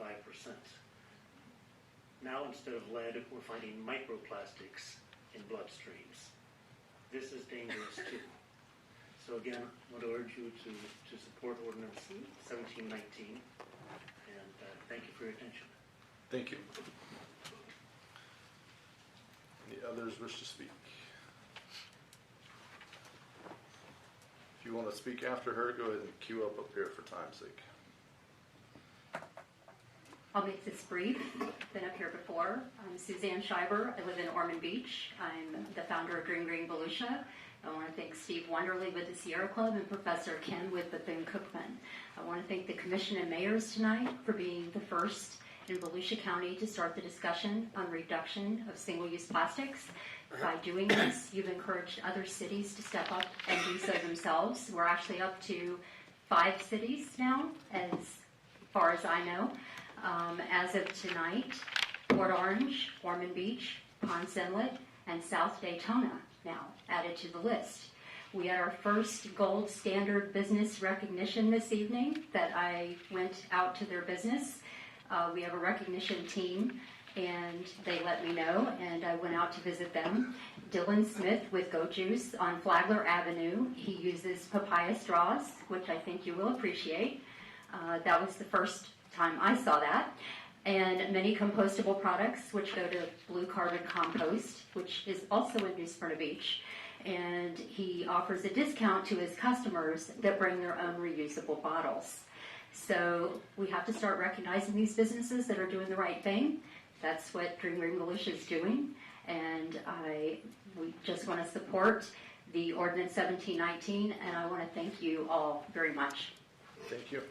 Now, instead of lead, we're finding microplastics in bloodstreams. This is dangerous too. So again, I want to urge you to support Ordinance 1719, and thank you for your attention. Thank you. Any others wish to speak? If you want to speak after her, go ahead and queue up here for time's sake. I'll make this brief. Been up here before. I'm Suzanne Schreiber. I live in Ormond Beach. I'm the founder of Dream Green Volusia. I want to thank Steve Wonderly with the Sierra Club and Professor Ken with Bethune-Cookman. I want to thank the Commission and Mayors tonight for being the first in Volusia County to start the discussion on reduction of single-use plastics. By doing this, you've encouraged other cities to step up and do so themselves. We're actually up to 5 cities now, as far as I know. As of tonight, Port Orange, Ormond Beach, Ponce Inlet, and South Daytona now added to the list. We had our first gold standard business recognition this evening that I went out to their business. We have a recognition team, and they let me know, and I went out to visit them. Dylan Smith with Go Juice on Flagler Avenue. He uses papaya straws, which I think you will appreciate. That was the first time I saw that. And many compostable products, which go to Blue Carbon Compost, which is also in New Smyrna Beach. And he offers a discount to his customers that bring their own reusable bottles. So we have to start recognizing these businesses that are doing the right thing. That's what Dream Green Volusia is doing. And we just want to support the Ordinance 1719, and I want to thank you all very much. Thank you.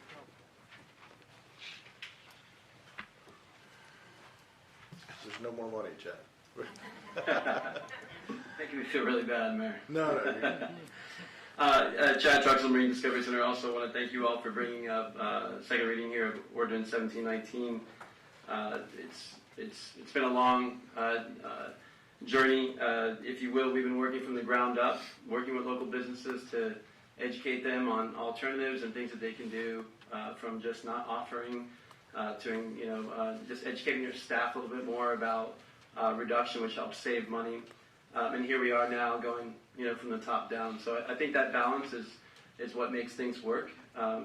There's no more money, Chad. Make me feel really bad, Mayor. No. Chad Truxell, Marine Discovery Center. Also want to thank you all for bringing up second reading here of Ordinance 1719. It's been a long journey, if you will. We've been working from the ground up, working with local businesses to educate them on alternatives and things that they can do, from just not offering to just educating your staff a little bit more about reduction, which helps save money. And here we are now going, from the top down. So I think that balance is what makes things work.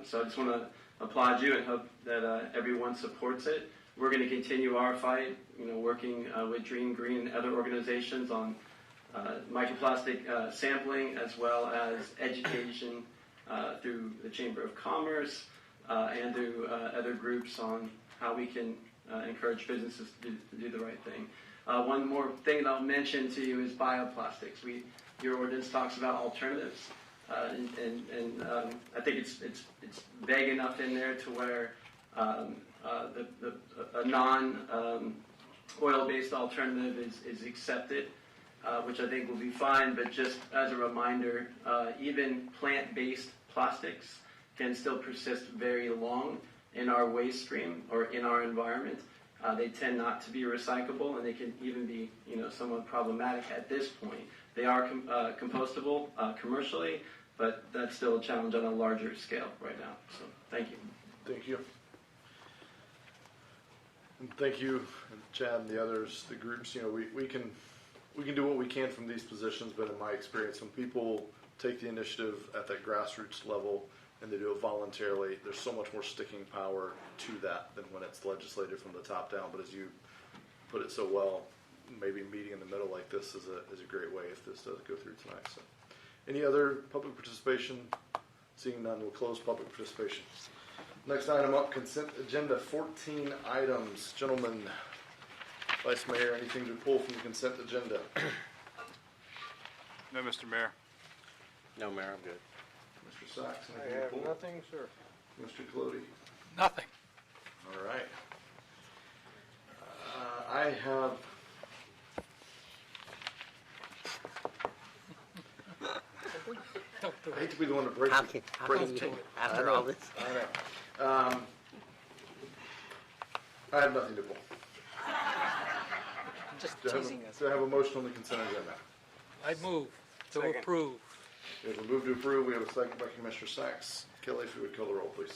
So I just want to applaud you and hope that everyone supports it. We're going to continue our fight, working with Dream Green and other organizations on microplastic sampling, as well as education through the Chamber of Commerce and through other groups on how we can encourage businesses to do the right thing. One more thing that I'll mention to you is bioplastics. Your ordinance talks about alternatives, and I think it's vague enough in there to where a non oil-based alternative is accepted, which I think will be fine, but just as a reminder, even plant-based plastics can still persist very long in our waste stream or in our environment. They tend not to be recyclable, and they can even be, somewhat problematic at this point. They are compostable commercially, but that's still a challenge on a larger scale right now. So, thank you. Thank you. And thank you, Chad and the others, the groups. We can do what we can from these positions, but in my experience, when people take the initiative at that grassroots level and they do it voluntarily, there's so much more sticking power to that than when it's legislated from the top down. But as you put it so well, maybe meeting in the middle like this is a great way if this does go through tonight. So, any other public participation? Seeing none, we'll close public participation. Next item up, consent agenda, 14 items. Gentlemen, Vice Mayor, anything to pull from the consent agenda? No, Mr. Mayor. No, Mayor, I'm good. Mr. Sachs, I anything to have pull? nothing, sir. Mr. Colodi? Nothing. All right. I have... I hate to be the one to break How the can you, after all this? I know. I have nothing to pull. Just Do I have teasing us. do I have a motion on the consent agenda? I move to Second. approve. We have a move to approve. We have a second by Commissioner Sachs. Kelly, if you would call the roll, please.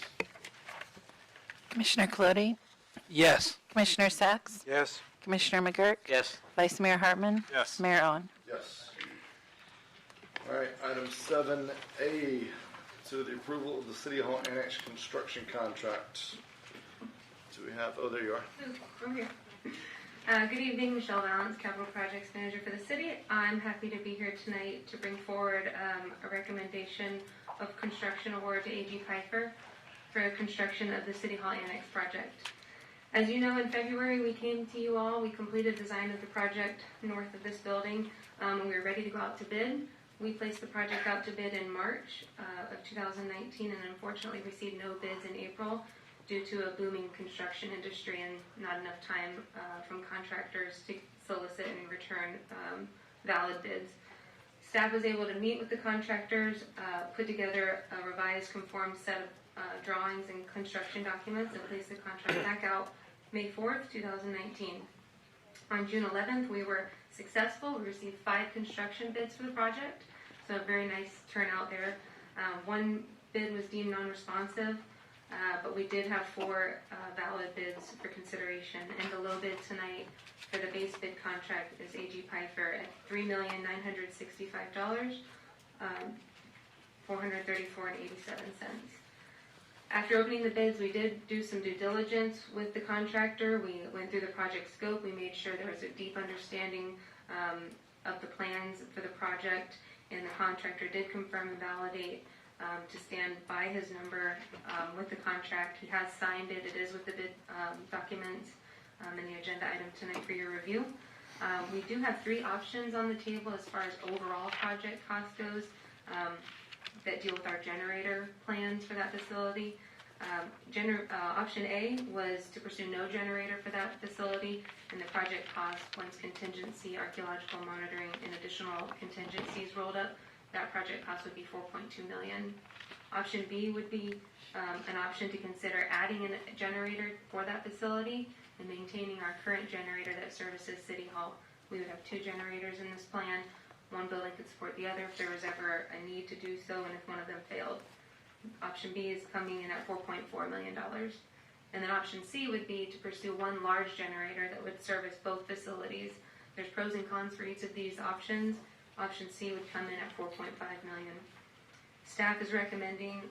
Commissioner Colodi, Yes. Commissioner Sachs, Yes. Commissioner McGurk, Yes. Vice Mayor Hartman, Yes. Mayor Owen. Yes. All right, item 7A, consider the approval of the City Hall Annex construction contract. Do we have, oh, there you are. Over here. Good evening, Michelle Valance, Capital Projects Manager for the city. I'm happy to be here tonight to bring forward a recommendation of construction award to A.G. Pfeiffer for construction of the City Hall Annex project. As you know, in February we came to you all. We completed design of the project north of this building. We were ready to go out to bid. We placed the project out to bid in March of 2019 and unfortunately received no bids in April due to a booming construction industry and not enough time from contractors to solicit and return valid bids. Staff was able to meet with the contractors, put together a revised conformed set of drawings and construction documents and place the contract back out May 4th, 2019. On June 11th, we were successful. We received 5 construction bids for the project, so a very nice turnout there. One bid was deemed non-responsive, but we did have 4 valid bids for consideration, and the low bid tonight for the base bid contract is A.G. Pfeiffer at $3,965, $434.87. After opening the bids, we did do some due diligence with the contractor. We went through the project scope. We made sure there was a deep understanding of the plans for the project, and the contractor did confirm and validate to stand by his number with the contract. He has signed it. It is with the bid documents and the agenda item tonight for your review. We do have 3 options on the table as far as overall project cost goes that deal with our generator plans for that facility. Option A was to pursue no generator for that facility, and the project cost, once contingency, archaeological monitoring, and additional contingencies rolled up, that project cost would be $4.2 million. Option B would be an option to consider adding a generator for that facility and maintaining our current generator that services City Hall. We would have 2 generators in this plan. One building could support the other if there was ever a need to do so, and if one of them failed. Option B is coming in at $4.4 million. And then option C would be to pursue one large generator that would service both facilities. There's pros and cons for each of these options. Option C would come in at $4.5 million. Staff is recommending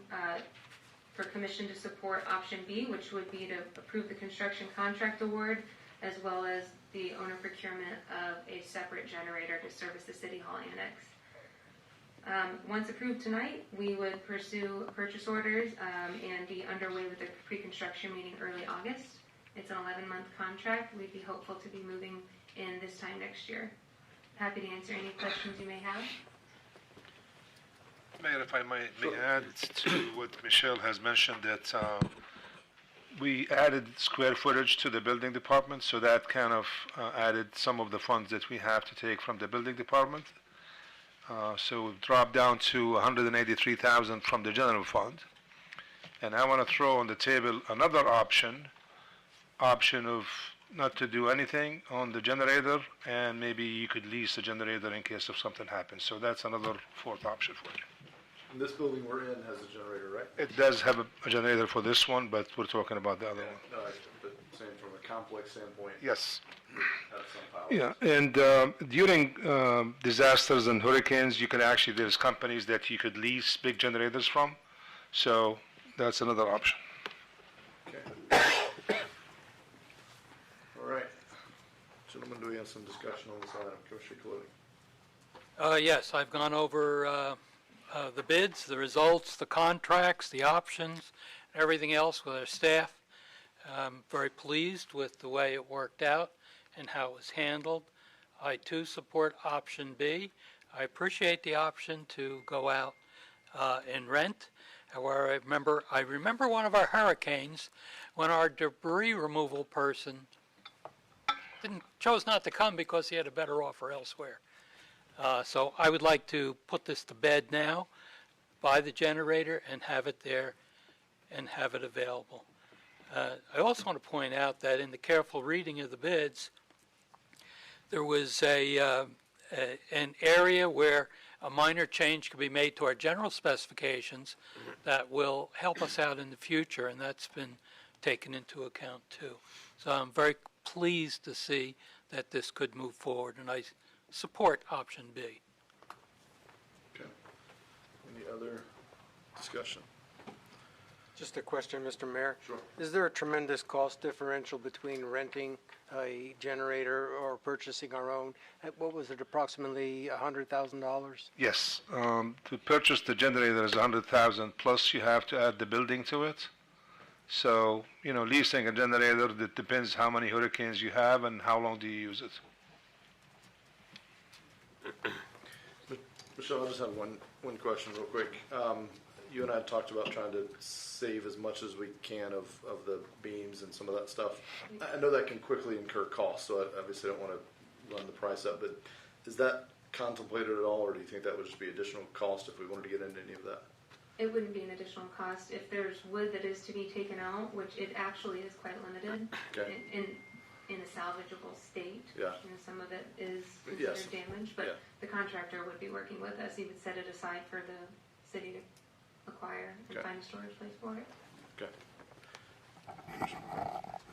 for commission to support option B, which would be to approve the construction contract award, as well as the owner procurement of a separate generator to service the City Hall Annex. Once approved tonight, we would pursue purchase orders and be underway with the pre-construction meeting early August. It's an 11-month contract. We'd be hopeful to be moving in this time next year. Happy to answer any questions you may have. Mayor, if I may add to what Michelle has mentioned, that we added square footage to the building department, so that kind of added some of the funds that we have to take from the building department. So we've dropped down to 183,000 from the general fund. And I want to throw on the table another option of not to do anything on the generator, and maybe you could lease the generator in case if something happens. So that's another fourth option for you. And this building we're in has a generator, right? It does have a generator for this one, but we're talking about the other one. No, but saying from a complex standpoint. Yes. Have some power. Yeah, and during disasters and hurricanes, you can actually, there's companies that you could lease big generators from. So that's another option. Okay. All right. Gentlemen, do we have some discussion on this item? Commissioner Colodi. Yes, I've gone over the bids, the results, the contracts, the options, everything else with our staff. I'm very pleased with the way it worked out and how it was handled. I too support option B. I appreciate the option to go out and rent. However, I remember one of our hurricanes when our debris removal person chose not to come because he had a better offer elsewhere. So I would like to put this to bed now, buy the generator and have it there and have it available. I also want to point out that in the careful reading of the bids, there was an area where a minor change could be made to our general specifications that will help us out in the future, and that's been taken into account too. So I'm very pleased to see that this could move forward, and I support option B. Okay. Any other discussion? Just a question, Mr. Mayor. Sure. Is there a tremendous cost differential between renting a generator or purchasing our own? What was it, approximately $100,000? Yes, to purchase the generator is 100,000 plus you have to add the building to it. So, leasing a generator, that depends how many hurricanes you have and how long do you use it. Michelle, I just have one question real quick. You and I talked about trying to save as much as we can of the beams and some of that stuff. I know that can quickly incur costs, so I obviously don't want to run the price up, but is that contemplated at all, or do you think that would just be additional cost if we wanted to get into any of that? It wouldn't be an additional cost. If there's wood that is to be taken out, which it actually is quite limited Okay. in a salvageable state. Yeah. Some of it is considered Yes. damaged, but Yeah. the contractor would be working with us. He would set it aside for the city to acquire and Okay. find a storage place for it. Okay.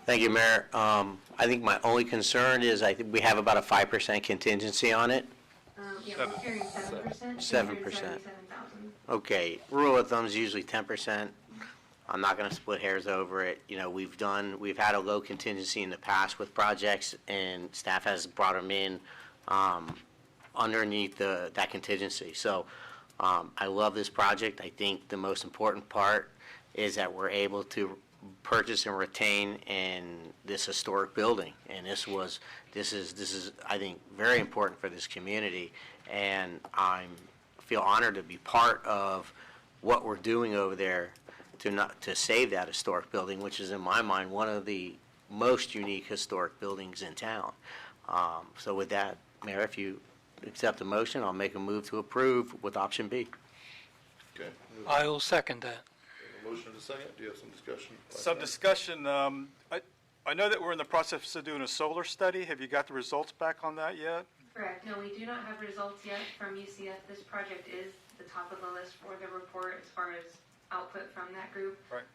Thank you, Mayor. I think my only concern is I think we have about a 5% contingency on it. Yeah, we're carrying 7%. 7%. 7,000. Okay, rule of thumb is usually 10%. I'm not gonna split hairs over it. We've had a low contingency in the past with projects, and staff has brought them in underneath that contingency. So I love this project. I think the most important part is that we're able to purchase and retain this historic building. And this is I think very important for this community, and I feel honored to be part of what we're doing over there to save that historic building, which is in my mind one of the most unique historic buildings in town. So with that, Mayor, if you accept the motion, I'll make a move to approve with option B. Okay. I will second that. A motion and a second. Do you have some discussion? Some discussion, I know that we're in the process of doing a solar study. Have you got the results back on that yet? Correct. No, we do not have results yet from UCF. This project is the top of the list for the report as far as output from that group. Right.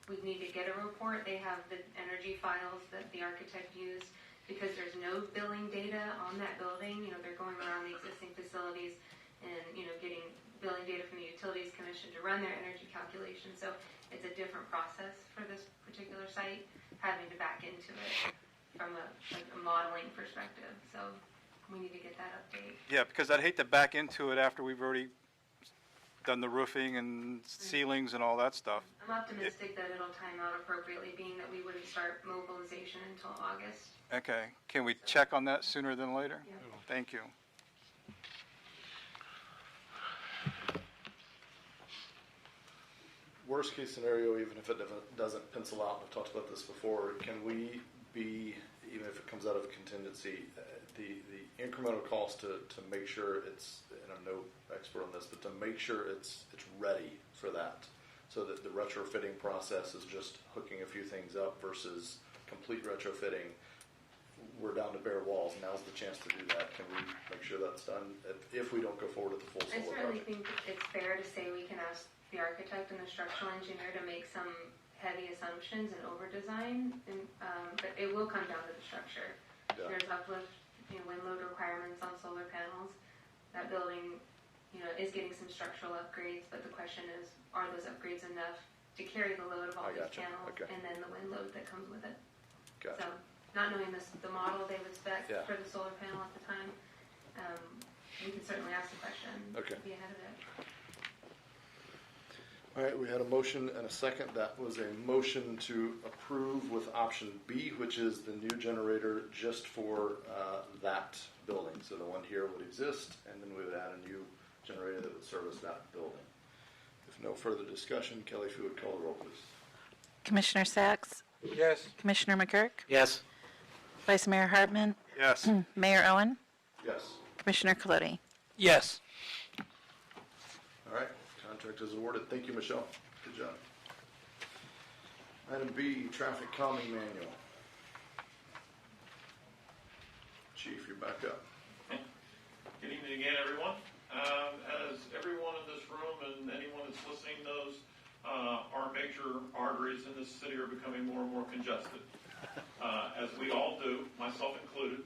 We need to get a report. They have the energy files that the architect used because there's no billing data on that building. They're going around the existing facilities and, getting billing data from the Utilities Commission to run their energy calculations. So it's a different process for this particular site, having to back into it from a modeling perspective. So we need to get that update. Yeah, because I'd hate to back into it after we've already done the roofing and ceilings and all that stuff. I'm optimistic that it'll time out appropriately, being that we wouldn't start mobilization until August. Okay, can we check on that sooner than later? Yeah. Thank you. worst case scenario, even if it doesn't pencil out, I've talked about this before, can we be, even if it comes out of contingency, the incremental cost to make sure it's, and I'm no expert on this, but to make sure it's ready for that, so that the retrofitting process is just hooking a few things up versus complete retrofitting. We're down to bare walls. Now's the chance to do that. Can we make sure that's done if we don't go forward with the full I solar certainly project? think it's fair to say we can ask the architect and the structural engineer to make some heavy assumptions and over-design, but it will come down to the structure. Yeah. There's uplift, wind load requirements on solar panels. That building, is getting some structural upgrades, but the question is, are those upgrades enough to carry the load of all these gotcha. panels Okay. and then the wind load that comes with it? Gotcha. So, not knowing the model they would spec Yeah. for the solar panel at the time, we can certainly ask the question. Okay. Be ahead of it. All right, we had a motion and a second. That was a motion to approve with option B, which is the new generator just for that building. So the one here would exist, and then we would add a new generator that would service that building. If no further discussion, Kelly, if you would call the roll, please. Commissioner Sacks? Yes. Commissioner McGurk? Yes. Vice Mayor Hartman? Yes. Mayor Owen? Yes. Commissioner Colodi? Yes. All right, contract is awarded. Thank you, Michelle. Good job. Item B, traffic calming manual. Chief, you're back up. Good evening again, everyone. As everyone in this room and anyone that's listening knows, our major arteries in this city are becoming more and more congested. As we all do, myself included,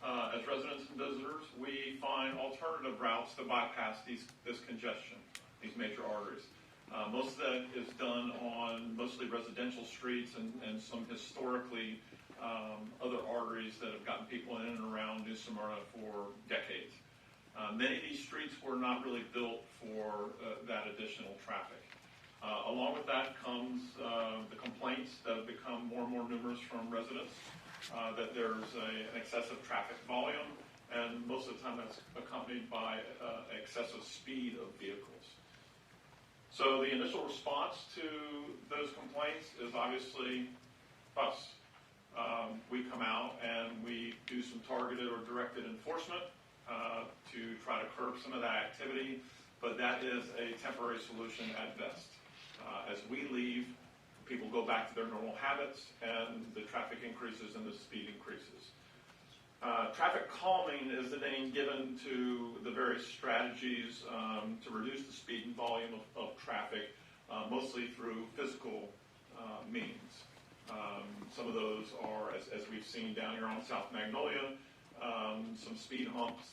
as residents and visitors, we find alternative routes to bypass this congestion, these major arteries. Most of that is done on mostly residential streets and some historically other arteries that have gotten people in and around New Smyrna for decades. Many of these streets were not really built for that additional traffic. Along with that comes the complaints that have become more and more numerous from residents that there's an excessive traffic volume, and most of the time that's accompanied by excessive speed of vehicles. So the initial response to those complaints is obviously us. We come out and we do some targeted or directed enforcement to try to curb some of that activity, but that is a temporary solution at best. As we leave, people go back to their normal habits and the traffic increases and the speed increases. Traffic calming is the name given to the various strategies to reduce the speed and volume of traffic, mostly through physical means. Some of those are, as we've seen down here on South Magnolia, some speed humps,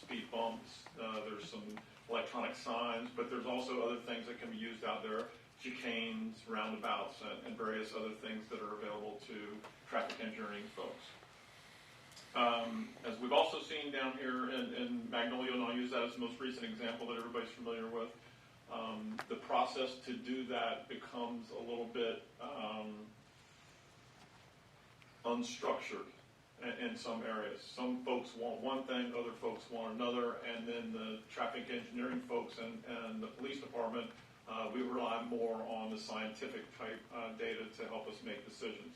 speed bumps, there's some electronic signs, but there's also other things that can be used out there, chicanes, roundabouts, and various other things that are available to traffic engineering folks. As we've also seen down here in Magnolia, and I'll use that as the most recent example that everybody's familiar with, the process to do that becomes a little bit unstructured in some areas. Some folks want one thing, other folks want another, and then the traffic engineering folks and the police department, we rely more on the scientific type data to help us make decisions.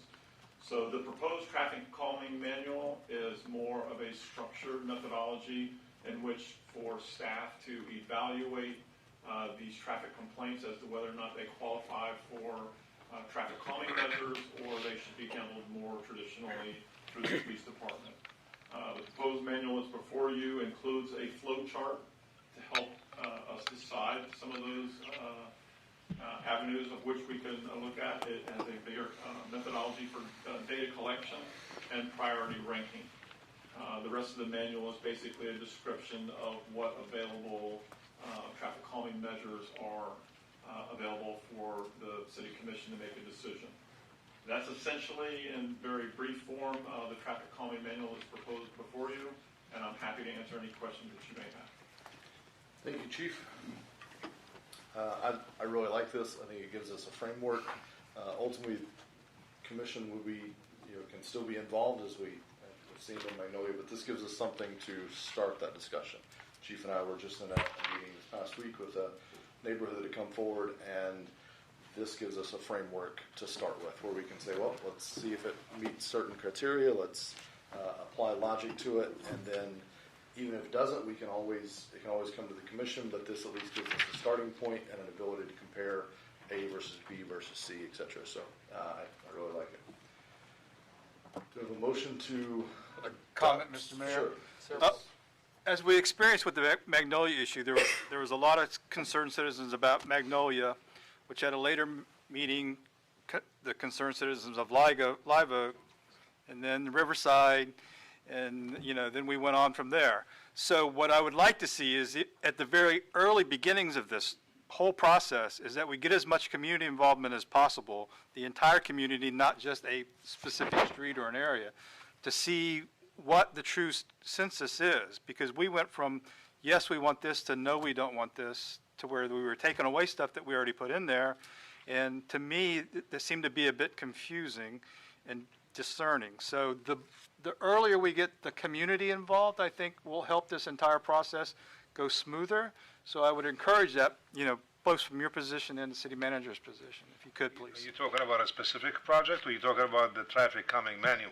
So the proposed traffic calming manual is more of a structured methodology in which for staff to evaluate these traffic complaints as to whether or not they qualify for traffic calming measures or they should be handled more traditionally through the police department. The proposed manual is before you, includes a flow chart to help us decide some of those avenues of which we can look at. It has a bigger methodology for data collection and priority ranking. The rest of the manual is basically a description of what available traffic calming measures are available for the City Commission to make a decision. That's essentially, in very brief form, the traffic calming manual is proposed before you, and I'm happy to answer any questions that you may have. Thank you, Chief. I really like this. I think it gives us a framework. Ultimately, Commission would be, can still be involved as we have seen in Magnolia, but this gives us something to start that discussion. Chief and I were just in a meeting this past week with a neighborhood that had come forward, and this gives us a framework to start with, where we can say, well, let's see if it meets certain criteria, let's apply logic to it, and then even if it doesn't, it can always come to the commission, but this at least gives us a starting point and an ability to compare A versus B versus C, et cetera. So I really like it. Do we have a motion to Comment, Mr. Mayor? Sure. As we experienced with the Magnolia issue, there was a lot of concerned citizens about Magnolia, which at a later meeting, the concerned citizens of Live Oak, and then Riverside, and, then we went on from there. So what I would like to see is, at the very early beginnings of this whole process, is that we get as much community involvement as possible, the entire community, not just a specific street or an area, to see what the true census is. Because we went from, yes, we want this, to no, we don't want this, to where we were taking away stuff that we already put in there. And to me, that seemed to be a bit confusing and discerning. So the earlier we get the community involved, I think will help this entire process go smoother. So I would encourage that, both from your position and the city manager's position, if you could, please. Are you talking about a specific project, or are you talking about the traffic calming manual?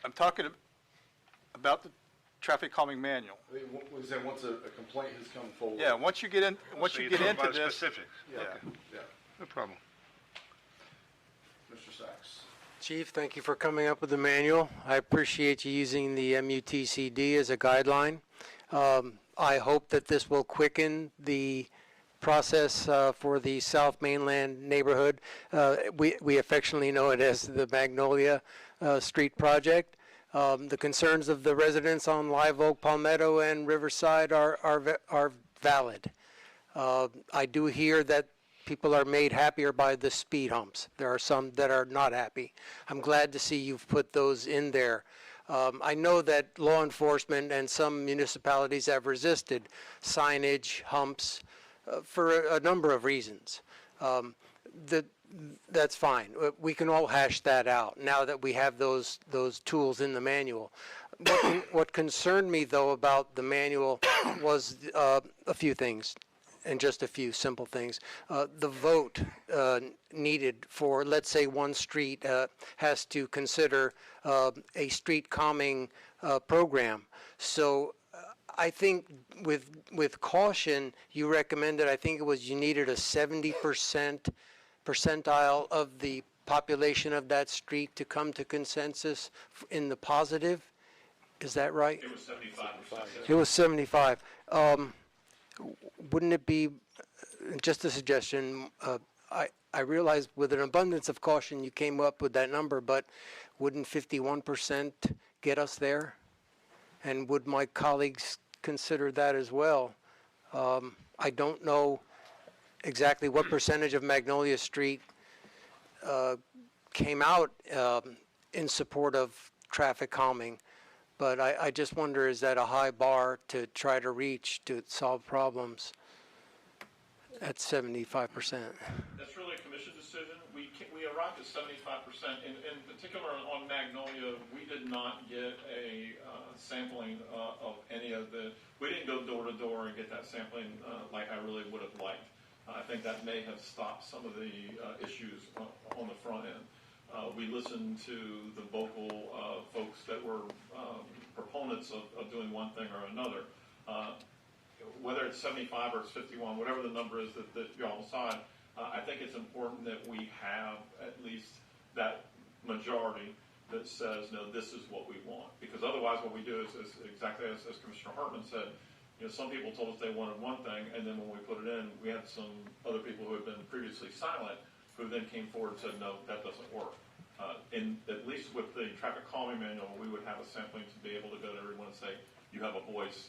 I'm talking about the traffic calming manual. We say once a complaint has come forward. Yeah, once you get into about this. specifics. Yeah. Okay. Yeah. No problem. Mr. Sachs. Chief, thank you for coming up with the manual. I appreciate you using the MUTCD as a guideline. I hope that this will quicken the process for the South Mainland neighborhood. We affectionately know it as the Magnolia Street project. The concerns of the residents on Live Oak, Palmetto, and Riverside are valid. I do hear that people are made happier by the speed humps. There are some that are not happy. I'm glad to see you've put those in there. I know that law enforcement and some municipalities have resisted signage, humps, for a number of reasons. That's fine. We can all hash that out now that we have those tools in the manual. What concerned me, though, about the manual was a few things, and just a few simple things. The vote needed for, let's say, one street has to consider a street calming program. So I think with caution, you recommended, I think it was you needed a 70% percentile of the population of that street to come to consensus in the positive. Is that right? It was 75%. It was 75. Wouldn't it be, just a suggestion, I realize with an abundance of caution you came up with that number, but wouldn't 51% get us there? And would my colleagues consider that as well? I don't know exactly what percentage of Magnolia Street came out in support of traffic calming, but I just wonder, is that a high bar to try to reach to solve problems at 75%? That's really a commission decision. We arrived at 75%. In particular, on Magnolia, we did not get a sampling of any of the. We didn't go door to door and get that sampling like I really would have liked. I think that may have stopped some of the issues on the front end. We listened to the vocal folks that were proponents of doing one thing or another. Whether it's 75 or it's 51, whatever the number is that you all decide, I think it's important that we have at least that majority that says, no, this is what we want. Because otherwise what we do is exactly as Commissioner Hartman said, some people told us they wanted one thing, and then when we put it in, we had some other people who had been previously silent who then came forward and said, no, that doesn't work. At least with the traffic calming manual, we would have a sampling to be able to go to everyone and say, you have a voice,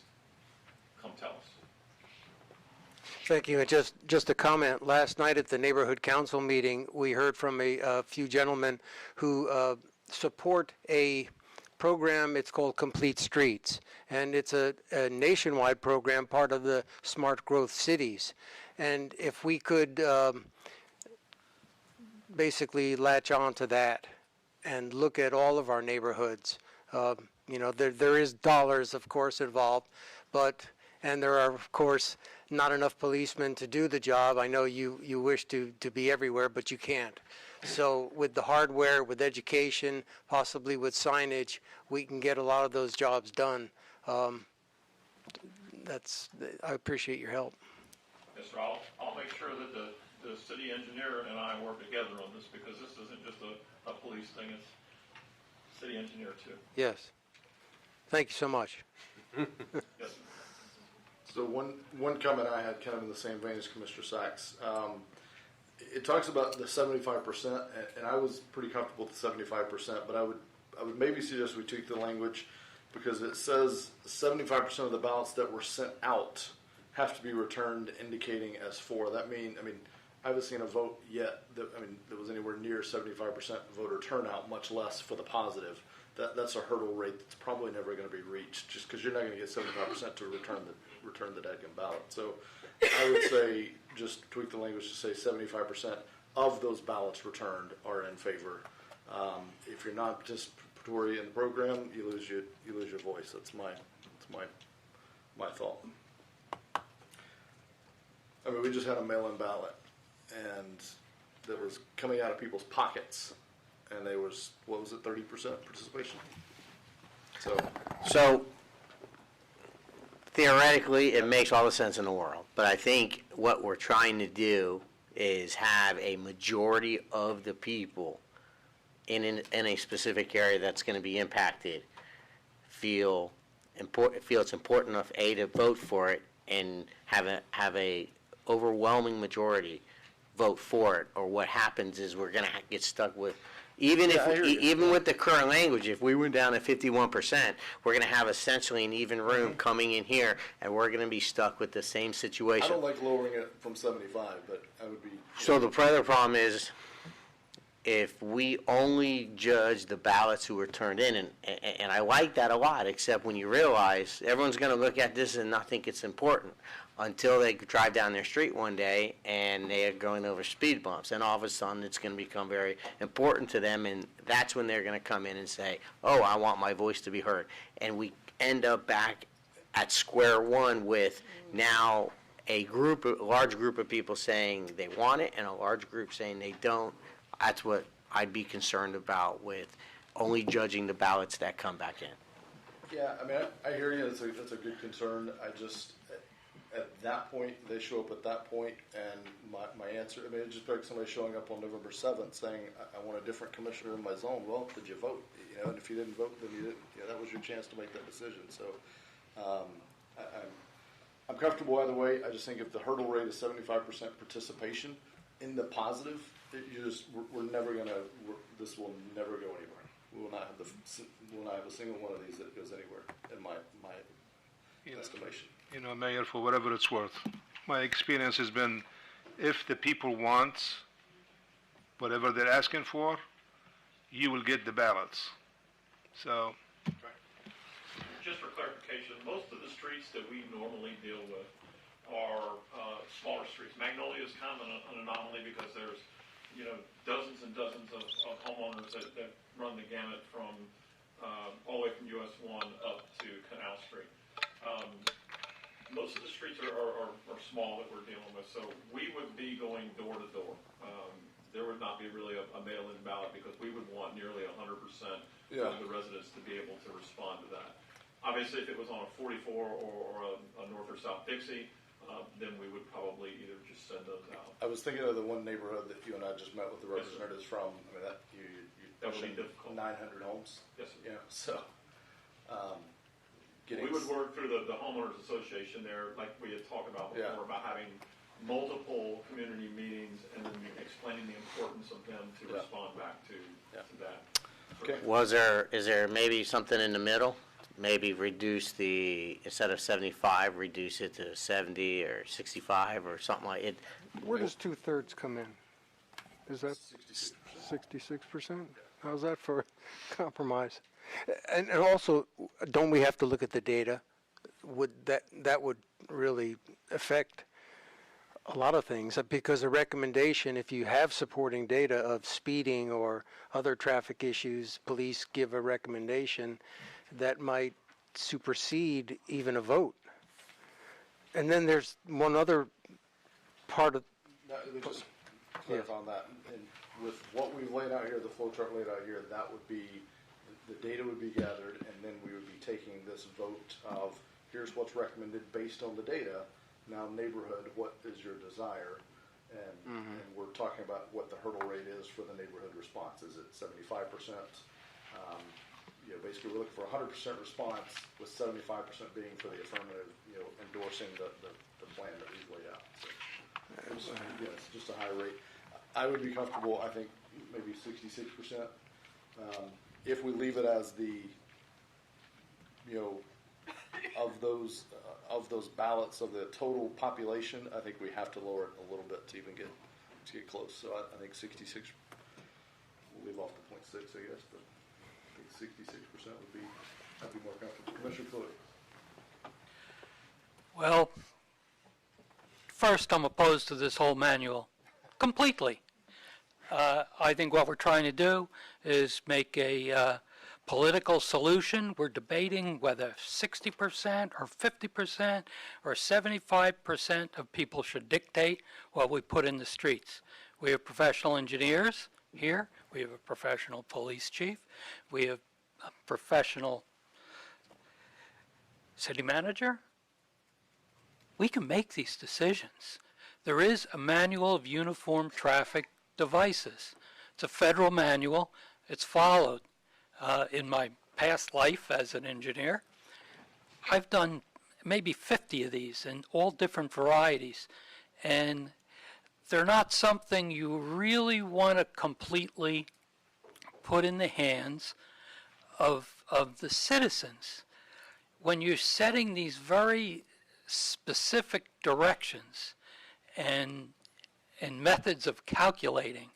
come tell us. Thank you. And just a comment. Last night at the neighborhood council meeting, we heard from a few gentlemen who support a program. It's called Complete Streets, and it's a nationwide program, part of the Smart Growth Cities. And if we could basically latch on to that and look at all of our neighborhoods, there is dollars, of course, involved, and there are, of course, not enough policemen to do the job. I know you wish to be everywhere, but you can't. So with the hardware, with education, possibly with signage, we can get a lot of those jobs done. I appreciate your help. Yes, sir. I'll make sure that the city engineer and I work together on this, because this isn't just a police thing, it's city engineer too. Yes. Thank you so much. Yes, sir. So one comment I had, kind of in the same vein as Commissioner Sachs. It talks about the 75%, and I was pretty comfortable with the 75%, but I would maybe suggest we tweak the language, because it says 75% of the ballots that were sent out have to be returned indicating as for. I haven't seen a vote yet that was anywhere near 75% voter turnout, much less for the positive. That's a hurdle rate that's probably never going to be reached, just because you're not going to get 75% to return the deadgum ballot. So I would say just tweak the language to say 75% of those ballots returned are in favor. If you're not participatory in the program, you lose your voice. That's my thought. We just had a mail-in ballot, and that was coming out of people's pockets, and there was, 30% participation? So theoretically, it makes all the sense in the world, but I think what we're trying to do is have a majority of the people in a specific area that's going to be impacted feel it's important enough, to vote for it, and have a overwhelming majority vote for it. Or what happens is we're going to get stuck with, even with the current language, if we went down to 51%, we're going to have essentially an even room coming in here, and we're going to be stuck with the same situation. I don't like lowering it from 75, but I would be. So the other problem is, if we only judge the ballots who were turned in, and I like that a lot, except when you realize everyone's going to look at this and not think it's important until they drive down their street one day and they are going over speed bumps, and all of a sudden it's going to become very important to them, and that's when they're going to come in and say, oh, I want my voice to be heard. And we end up back at square one with now a large group of people saying they want it and a large group saying they don't. That's what I'd be concerned about with only judging the ballots that come back in. Yeah, I hear you. That's a good concern. I just, at that point, they show up at that point, and my answer, it's just like somebody showing up on November 7th saying, I want a different commissioner in my zone. Well, did you vote? And if you didn't vote, then you didn't. That was your chance to make that decision. So I'm comfortable either way. I just think if the hurdle rate is 75% participation in the positive, this will never go anywhere. We will not have a single one of these that goes anywhere, in my estimation. Mayor, for whatever it's worth, my experience has been, if the people want whatever they're asking for, you will get the ballots. So. Just for clarification, most of the streets that we normally deal with are smaller streets. Magnolia is kind of an anomaly because there's dozens and dozens of homeowners that run the gamut from all the way from US 1 up to Canal Street. Most of the streets are small that we're dealing with, so we would be going door to door. There would not be really a mail-in ballot because we would want nearly 100% of the residents to be able to respond to that. Obviously, if it was on a 44 or a North or South Dixie, then we would probably either just send those out. I was thinking of the one neighborhood that you and I just met with the representatives from. That would be difficult. 900 homes. Yes, sir. So. We would work through the homeowners association there, like we had talked about before, about having multiple community meetings and then explaining the importance of them to respond back to that. Okay. Is there maybe something in the middle? Maybe instead of 75, reduce it to 70 or 65 or something like it. Where does 2/3 come in? Is that 66%? How's that for compromise? And also, don't we have to look at the data? That would really affect a lot of things, because a recommendation, if you have supporting data of speeding or other traffic issues, police give a recommendation that might supersede even a vote. And then there's one other part of, Let me just clarify on that. And with what we've laid out here, the flow chart laid out here, that would be, the data would be gathered, and then we would be taking this vote of, here's what's recommended based on the data. Now, neighborhood, what is your desire? And we're talking about what the hurdle rate is for the neighborhood response. Is it 75%? Basically, we're looking for 100% response, with 75% being for the affirmative, endorsing the plan that we've laid out. So, it's just a high rate. I would be comfortable, I think, maybe 66%. If we leave it as the, of those ballots of the total population, I think we have to lower it a little bit to even get close. So I think 66. We'll leave off the 0.6, I guess, but I think 66% would be. I'd be more comfortable. Commissioner Cluey. Well, first, I'm opposed to this whole manual completely. I think what we're trying to do is make a political solution. We're debating whether 60% or 50% or 75% of people should dictate what we put in the streets. We have professional engineers here. We have a professional police chief. We have a professional city manager. We can make these decisions. There is a manual of uniform traffic devices. It's a federal manual. It's followed. In my past life as an engineer, I've done maybe 50 of these in all different varieties. And they're not something you really want to completely put in the hands of the citizens. When you're setting these very specific directions and methods of calculating,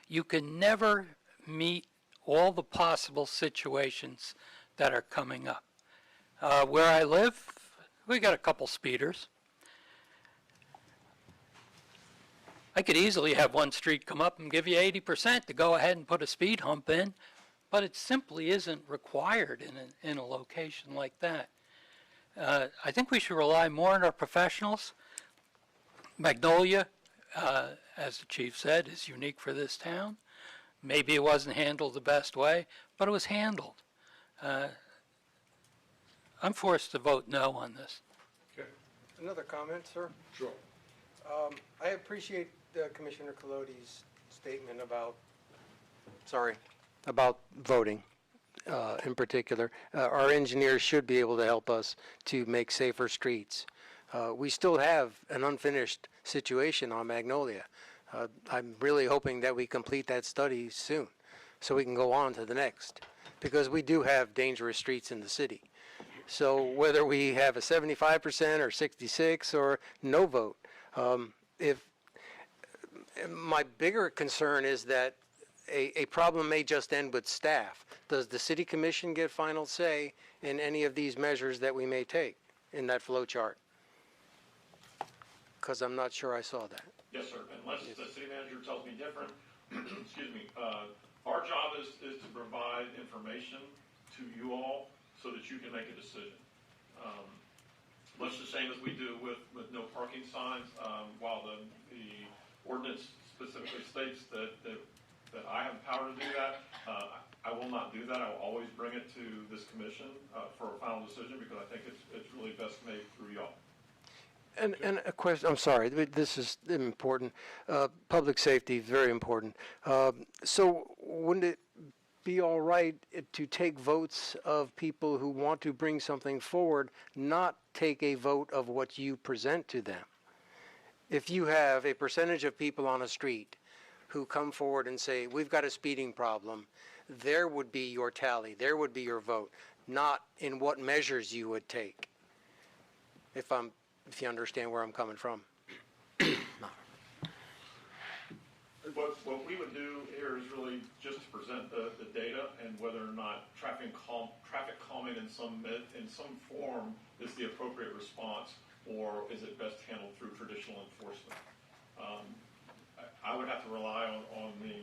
you can never meet all the possible situations that are coming up. Where I live, we got a couple speeders. I could easily have one street come up and give you 80% to go ahead and put a speed hump in, but it simply isn't required in a location like that. I think we should rely more on our professionals. Magnolia, as the chief said, is unique for this town. Maybe it wasn't handled the best way, but it was handled. I'm forced to vote no on this. Okay. Another comment, sir? Sure. I appreciate Commissioner Colodey's statement about voting in particular. Our engineers should be able to help us to make safer streets. We still have an unfinished situation on Magnolia. I'm really hoping that we complete that study soon so we can go on to the next, because we do have dangerous streets in the city. So whether we have a 75% or 66 or no vote, if my bigger concern is that a problem may just end with staff. Does the city commission get final say in any of these measures that we may take in that flow chart? Because I'm not sure I saw that. Yes, sir. Unless the city manager tells me different, excuse me, our job is to provide information to you all so that you can make a decision. Much the same as we do with no parking signs, while the ordinance specifically states that I have the power to do that, I will not do that. I will always bring it to this commission for a final decision, because I think it's really best made through y'all. And a question, I'm sorry, this is important. Public safety, very important. So wouldn't it be all right to take votes of people who want to bring something forward, not take a vote of what you present to them? If you have a percentage of people on a street who come forward and say, we've got a speeding problem, there would be your tally, there would be your vote, not in what measures you would take. If you understand where I'm coming from. What we would do here is really just to present the data, and whether or not traffic calming in some form is the appropriate response, or is it best handled through traditional enforcement. I would have to rely on the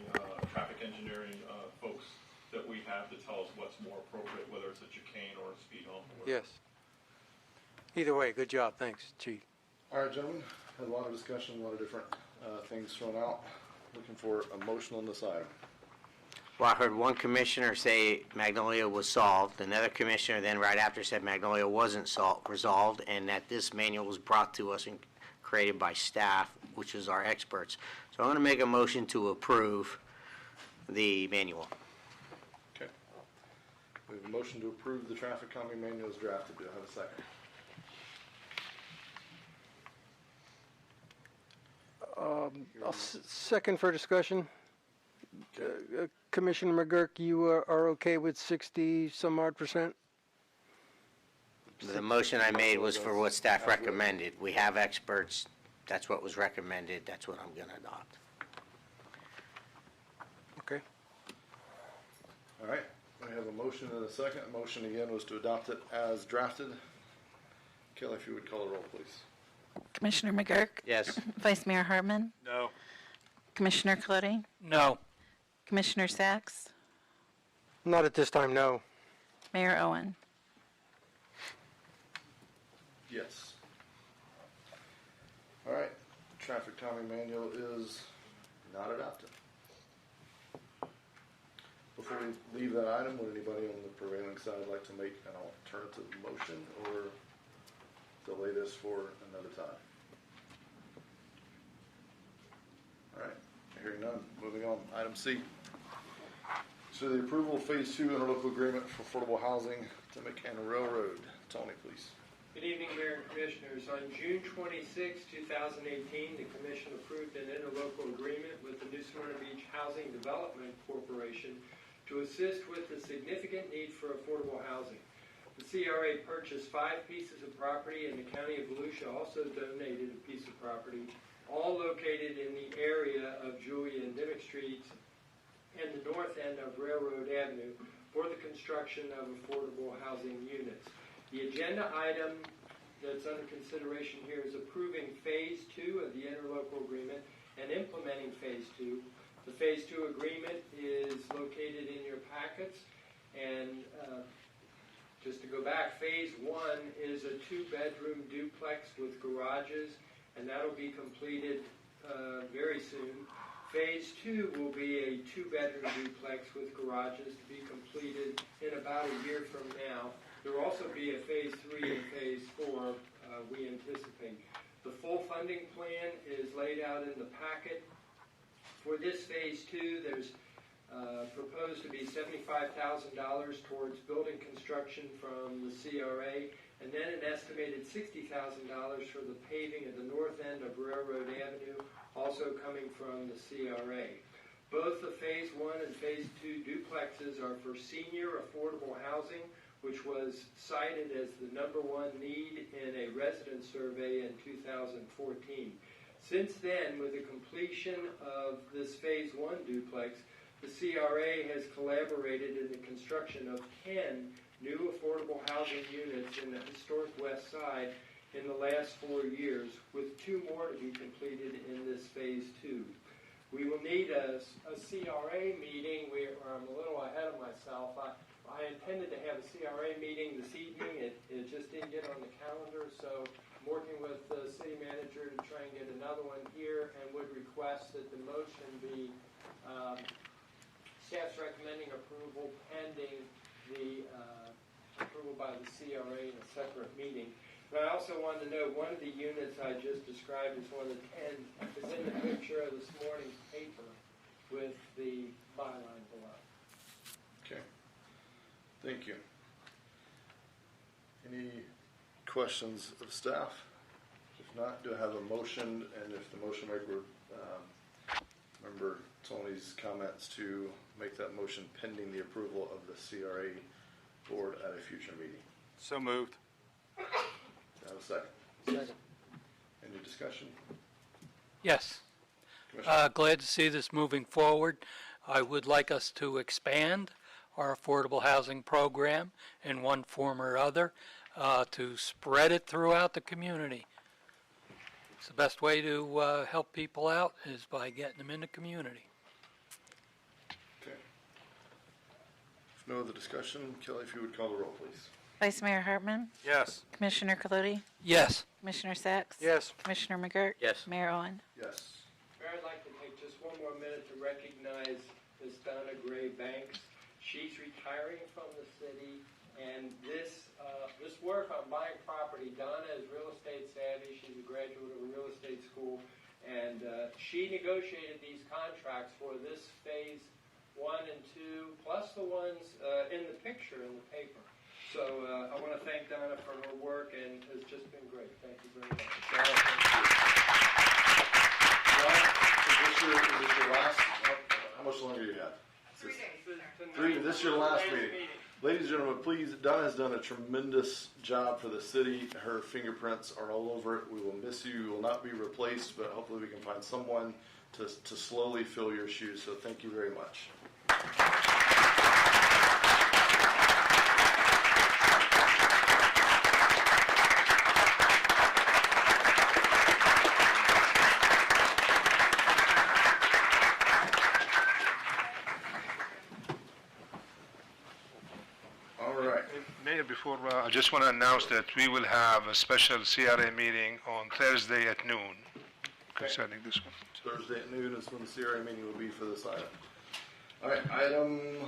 traffic engineering folks that we have to tell us what's more appropriate, whether it's a chicane or a speed hump. Yes. Either way, good job. Thanks, Chief. All right, gentlemen, had a lot of discussion, a lot of different things thrown out. Looking for a motion on this item. Well, I heard one commissioner say Magnolia was solved. Another commissioner then right after said Magnolia wasn't resolved, and that this manual was brought to us and created by staff, which is our experts. So I'm going to make a motion to approve the manual. Okay. We have a motion to approve the traffic calming manual as drafted. Do I have a second? Second for discussion. Commissioner McGurk, you are okay with 60-some odd %? The motion I made was for what staff recommended. We have experts. That's what was recommended. That's what I'm going to adopt. Okay. All right. We have a motion and a second. The motion again was to adopt it as drafted. Kelly, if you would call the roll, please. Commissioner McGurk? Yes. Vice Mayor Hartman? No. Commissioner Clutty? No. Commissioner Sacks? Not at this time, no. Mayor Owen? Yes. All right. Traffic calming manual is not adopted. Before we leave that item, would anybody on the prevailing side like to make an alternative motion or delay this for another time? All right. Hearing none. Moving on. Item C. So the approval of Phase 2 interlocal agreement for affordable housing to McHenry Railroad. Tony, please. Good evening, Mayor and Commissioners. On June 26, 2018, the Commission approved an interlocal agreement with the New Smyrna Beach Housing Development Corporation to assist with the significant need for affordable housing. The CRA purchased 5 pieces of property, and the County of Volusia also donated a piece of property, all located in the area of Julia and Dimmick Streets and the north end of Railroad Avenue for the construction of affordable housing units. The agenda item that's under consideration here is approving Phase 2 of the interlocal agreement and implementing Phase 2. The Phase 2 agreement is located in your packets, and just to go back, Phase 1 is a 2-bedroom duplex with garages, and that'll be completed very soon. Phase 2 will be a 2-bedroom duplex with garages to be completed in about a year from now. There will also be a Phase 3 and Phase 4, we anticipate. The full funding plan is laid out in the packet. For this Phase 2, there's proposed to be $75,000 towards building construction from the CRA, and then an estimated $60,000 for the paving at the north end of Railroad Avenue, also coming from the CRA. Both the Phase 1 and Phase 2 duplexes are for senior affordable housing, which was cited as the #1 need in a resident survey in 2014. Since then, with the completion of this Phase 1 duplex, the CRA has collaborated in the construction of 10 new affordable housing units in the historic West Side in the last 4 years, with 2 more to be completed in this Phase 2. We will need a CRA meeting. I'm a little ahead of myself. I intended to have a CRA meeting this evening. It just didn't get on the calendar, so I'm working with the city manager to try and get another one here, and would request that the motion be staff's recommending approval pending the approval by the CRA in a separate meeting. But I also wanted to note one of the units I just described as one of the 10 is in the picture of this morning's paper with the byline below. Okay. Thank you. Any questions of staff? If not, do I have a motion? And if the motion maker would remember Tony's comments to make that motion pending the approval of the CRA board at a future meeting. So moved. Do I have a second? Second. Any discussion? Yes. Commissioner? Glad to see this moving forward. I would like us to expand our affordable housing program in one form or other, to spread it throughout the community. It's the best way to help people out is by getting them in the community. Okay. If no other discussion, Kelly, if you would call the roll, please. Vice Mayor Hartman, Yes. Commissioner Colodi, Yes. Commissioner Sacks. Yes. Commissioner McGurk. Yes. Mayor Owen. Yes. Mayor, I'd like to take just one more minute to recognize Ms. Donna Gray Banks. She's retiring from the city, and this work on buying property, Donna is real estate savvy. She's a graduate of a real estate school, and she negotiated these contracts for this phase 1 and 2, plus the ones in the picture in the paper. So I want to thank Donna for her work, and it's just been great. Thank you very much. Is this your last? How much longer do you have? 3 days. 3. This is your last meeting. Ladies and gentlemen, please, Donna has done a tremendous job for the city. Her fingerprints are all over it. We will miss you. You will not be replaced, but hopefully we can find someone to slowly fill your shoes. So thank you very much. Mayor, before, I just want to announce that we will have a special CRA meeting on Thursday at noon concerning this one. Thursday at noon is when the CRA meeting will be for this item. All right, item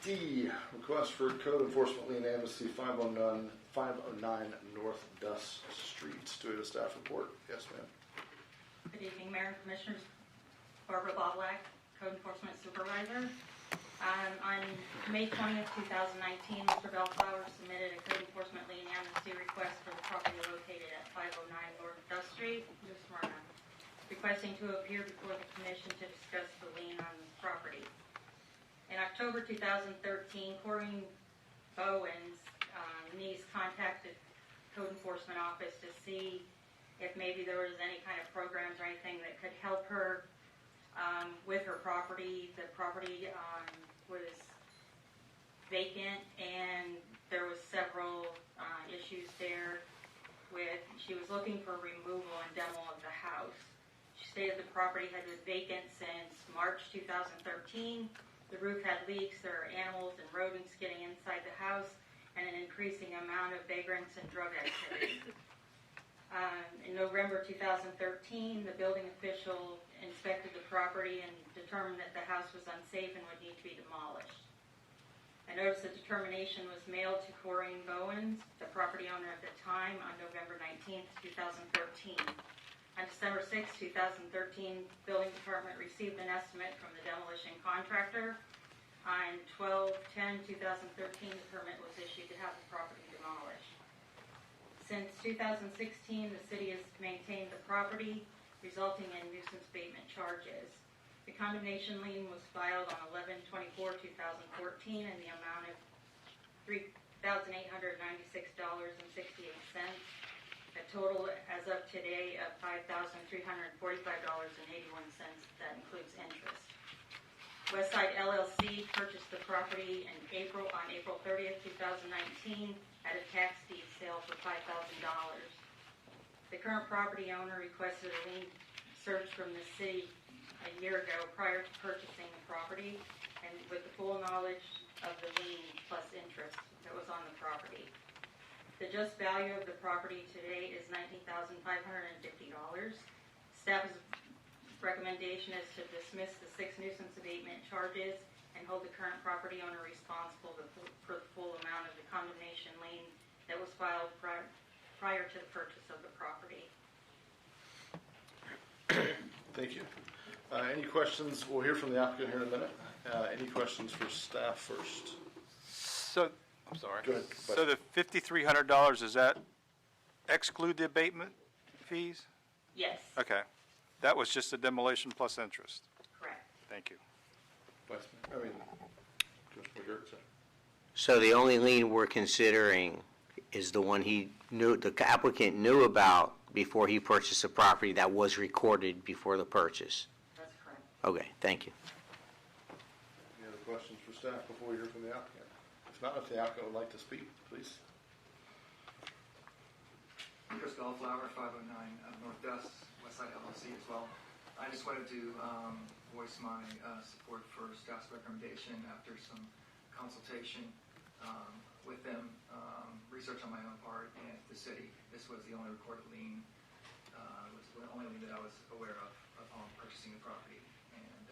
D, request for code enforcement lien amnesty 509 North Dust Street. Do we have a staff report? Yes, ma'am. Good evening, Mayor and Commissioners. Barbara Boblack, Code Enforcement Supervisor. On May 20th, 2019, Mr. Bellflower submitted a code enforcement lien amnesty request for the property located at 509 North Dust Street, New Smyrna, requesting to appear before the Commission to discuss the lien on this property. In October 2013, Corrine Bowens' niece contacted Code Enforcement Office to see if maybe there was any kind of programs or anything that could help her with her property. The property was vacant, and there was several issues there with, she was looking for removal and demo of the house. She stated the property had been vacant since March 2013. The roof had leaks, there are animals and rodents getting inside the house, and an increasing amount of vagrants and drug activity. In November 2013, the building official inspected the property and determined that the house was unsafe and would need to be demolished. A notice of determination was mailed to Corrine Bowens, the property owner at the time, on November 19, 2013. On December 6, 2013, the building department received an estimate from the demolition contractor. On 12/10/2013, the permit was issued to have the property demolished. Since 2016, the city has maintained the property, resulting in nuisance abatement charges. The condemnation lien was filed on 11/24/2014 in the amount of $3,896.68. A total as of today of $5,345.81. That includes interest. Westside LLC purchased the property on April 30th, 2019 at a tax deed sale for $5,000. The current property owner requested a lien search from the city a year ago prior to purchasing the property, and with the full knowledge of the lien plus interest that was on the property. The just value of the property today is $19,550. Staff's recommendation is to dismiss the 6 nuisance abatement charges and hold the current property owner responsible for the full amount of the condemnation lien that was filed prior to the purchase of the property. Thank you. Any questions? We'll hear from the applicant here in a minute. Any questions for staff first? So, I'm sorry. Go ahead. So the $5,300, does that exclude the abatement fees? Yes. Okay. That was just the demolition plus interest. Correct. Thank you. So the only lien we're considering is the one the applicant knew about before he purchased the property that was recorded before the purchase? That's correct. Okay, thank you. Any other questions for staff before we hear from the applicant? If not, if the applicant would like to speak, please. Chris Bellflower, 509 North Dust, Westside LLC as well. I just wanted to voice my support for staff's recommendation after some consultation with them, research on my own part, and the city. This was the only recorded lien, was the only lien that I was aware of upon purchasing the property, and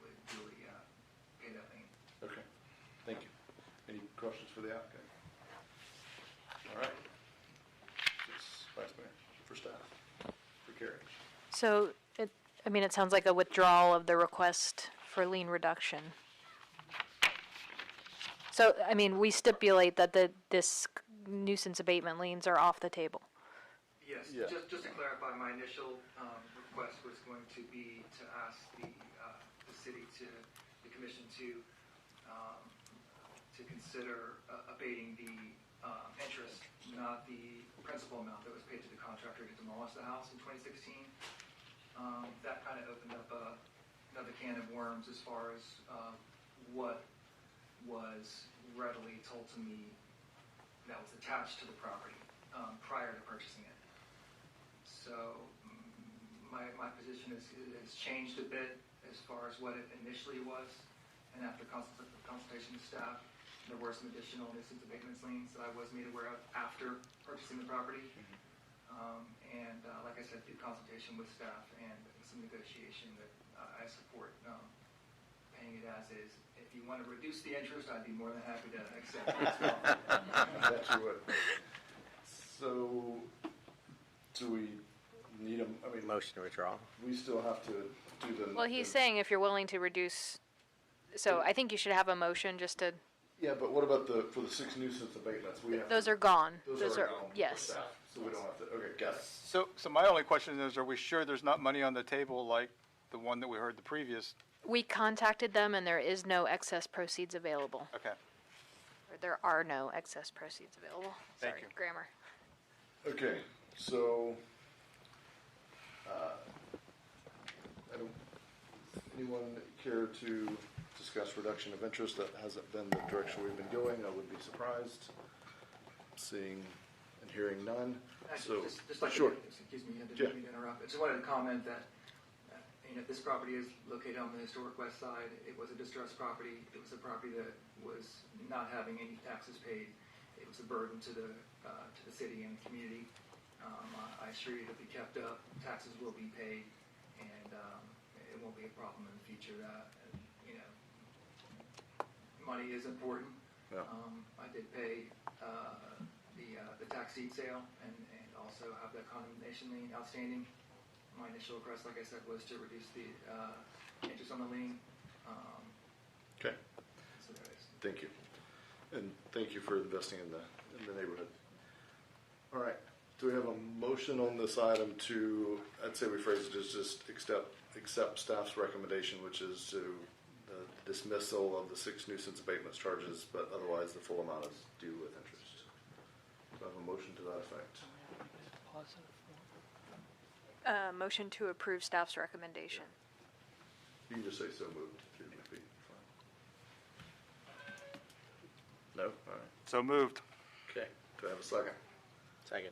would duly pay that lien. Okay, thank you. Any questions for the applicant? All right. Yes, Vice Mayor, for staff, for Carrie. So, it sounds like a withdrawal of the request for lien reduction. So, we stipulate that this nuisance abatement liens are off the table. Yes, Yeah. just to clarify, my initial request was going to be to ask the city, the commission to consider abating the interest, not the principal amount that was paid to the contractor to demolish the house in 2016. That kind of opened up another can of worms as far as what was readily told to me that was attached to the property prior to purchasing it. So my position has changed a bit as far as what it initially was, and after consultation with staff, there were some additional nuisance abatement liens that I was made aware of after purchasing the property. And like I said, through consultation with staff and some negotiation, that I support paying it as is. If you want to reduce the interest, I'd be more than happy to accept it. That you would. So, do we need a, Motion to withdraw. we still have to do the. Well, he's saying if you're willing to reduce, so I think you should have a motion just to, Yeah, but what about for the 6 nuisance abatements? We have those to- are gone. Those are gone for yes. staff, so we don't have to, okay, got it. So my only question is, are we sure there's not money on the table like the one that we heard the previous? We contacted them and there is no excess proceeds available. Okay. Or there are no excess proceeds available. Thank Sorry, you. grammar. Okay, so, anyone care to discuss reduction of interest? That hasn't been the direction we've been going. I would be surprised, seeing and hearing none. So, Actually, just like sure. Excuse me, I Yeah. didn't mean to interrupt. I just wanted to comment that this property is located on the historic west side. It was a distressed property. It was a property that was not having any taxes paid. It was a burden to the city and the community. I assure you it'll be kept up. Taxes will be paid, and it won't be a problem in the future. Money is important. Yeah. I did pay the tax deed sale and also have that condemnation lien outstanding. My initial request, like I said, was to reduce the interest on the lien. Okay, So there it is. thank you. And thank you for investing in the neighborhood. All right, do we have a motion on this item to, I'd say we phrase it as just accept staff's recommendation, which is to the dismissal of the 6 nuisance abatements charges, but otherwise the full amount is due with interest. Do I have a motion to that effect? Motion to approve staff's recommendation. You can just say so moved. If you'd be fine. No? All right. So moved. Okay, do I have a second? Second.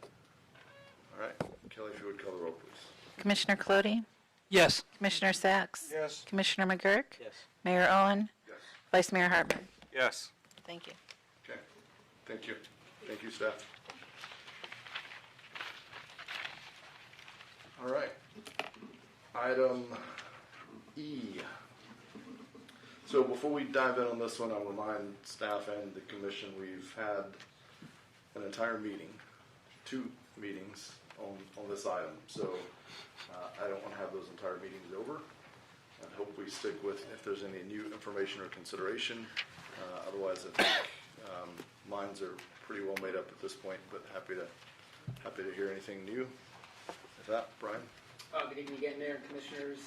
All right, Kelly, if you would call the roll, please. Commissioner Clody? Yes. Commissioner Sacks? Yes. Commissioner McGurk? Yes. Mayor Owen? Yes. Vice Mayor Hartman? Yes. Thank you. Okay, thank you. Thank you, staff. All right. Item E. So before we dive in on this one, I'll remind staff and the commission we've had an entire meeting, 2 meetings on this item. So I don't want to have those entire meetings over. I hope we stick with if there's any new information or consideration. Otherwise, I think minds are pretty well made up at this point, but happy to hear anything new. With that, Brian? Good evening again, Mayor and Commissioners.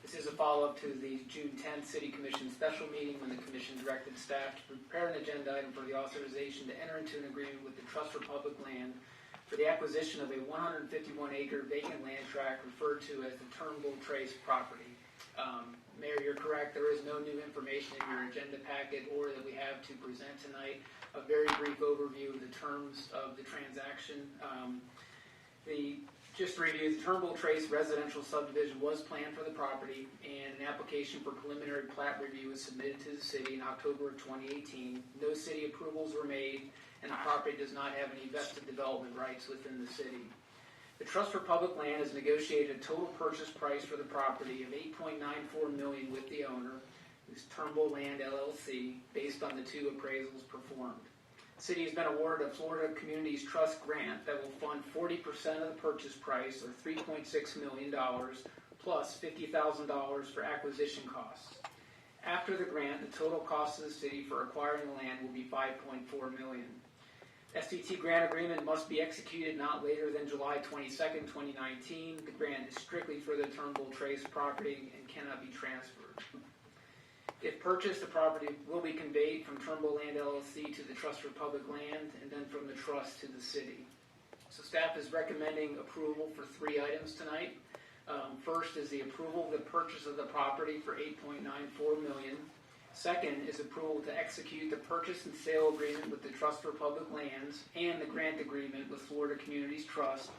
This is a follow-up to the June 10th City Commission special meeting when the Commission directed staff to prepare an agenda item for the authorization to enter into an agreement with the Trust for Public Land for the acquisition of a 151-acre vacant land tract referred to as the Turnbull Trace property. Mayor, you're correct. There is no new information in your agenda packet or that we have to present tonight. A very brief overview of the terms of the transaction. The Just to review, the Turnbull Trace residential subdivision was planned for the property, and an application for preliminary plat review was submitted to the city in October of 2018. No city approvals were made, and the property does not have any vested development rights within the city. The Trust for Public Land has negotiated a total purchase price for the property of $8.94 million with the owner, who's Turnbull Land LLC, based on the 2 appraisals performed. The city has been awarded a Florida Communities Trust grant that will fund 40% of the purchase price, or $3.6 million, plus $50,000 for acquisition costs. After the grant, the total cost of the city for acquiring the land will be $5.4 million. SDT grant agreement must be executed not later than July 22nd, 2019. The grant is strictly for the Turnbull Trace property and cannot be transferred. If purchased, the property will be conveyed from Turnbull Land LLC to the Trust for Public Land and then from the trust to the city. So staff is recommending approval for 3 items tonight. First is the approval of the purchase of the property for $8.94 million. Second is approval to execute the purchase and sale agreement with the Trust for Public Lands and the grant agreement with Florida Communities Trust.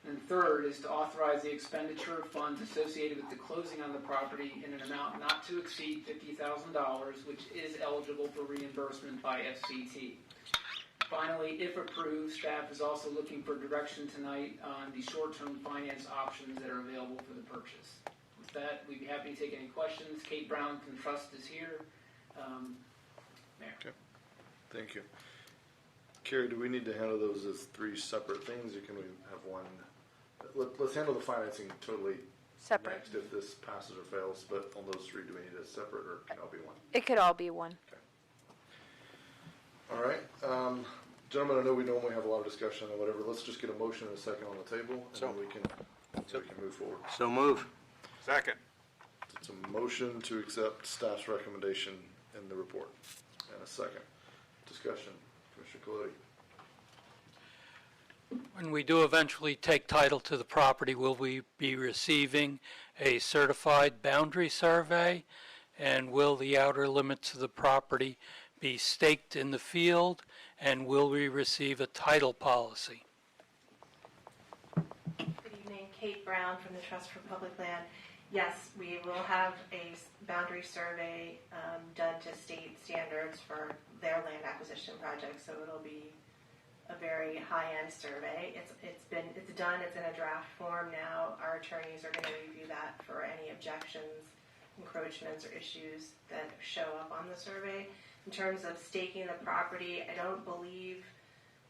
And third is to authorize the expenditure of funds associated with the closing on the property in an amount not to exceed $50,000, which is eligible for reimbursement by FCT. Finally, if approved, staff is also looking for direction tonight on the short-term finance options that are available for the purchase. With that, we'd be happy to take any questions. Kate Brown from Trust is here. Mayor. Okay. Thank you. Carrie, do we need to handle those as 3 separate things, or can we have one? Let's handle the financing totally Separate. next if this passes or fails, but on those 3, do we need a separate, or can it all be one? It could all be one. All right. Gentlemen, I know we normally have a lot of discussion or whatever. Let's just get a motion and a second on the table, and then we can move forward. So move. Second. It's a motion to accept staff's recommendation in the report, and a second. Discussion. Commissioner Colodi. When we do eventually take title to the property, will we be receiving a certified boundary survey? And will the outer limits of the property be staked in the field? And will we receive a title policy? Good evening, Kate Brown from the Trust for Public Land. Yes, we will have a boundary survey done to state standards for their land acquisition project, so it'll be a very high-end survey. It's done. It's in a draft form now. Our attorneys are going to review that for any objections, encroachments, or issues that show up on the survey. In terms of staking the property, I don't believe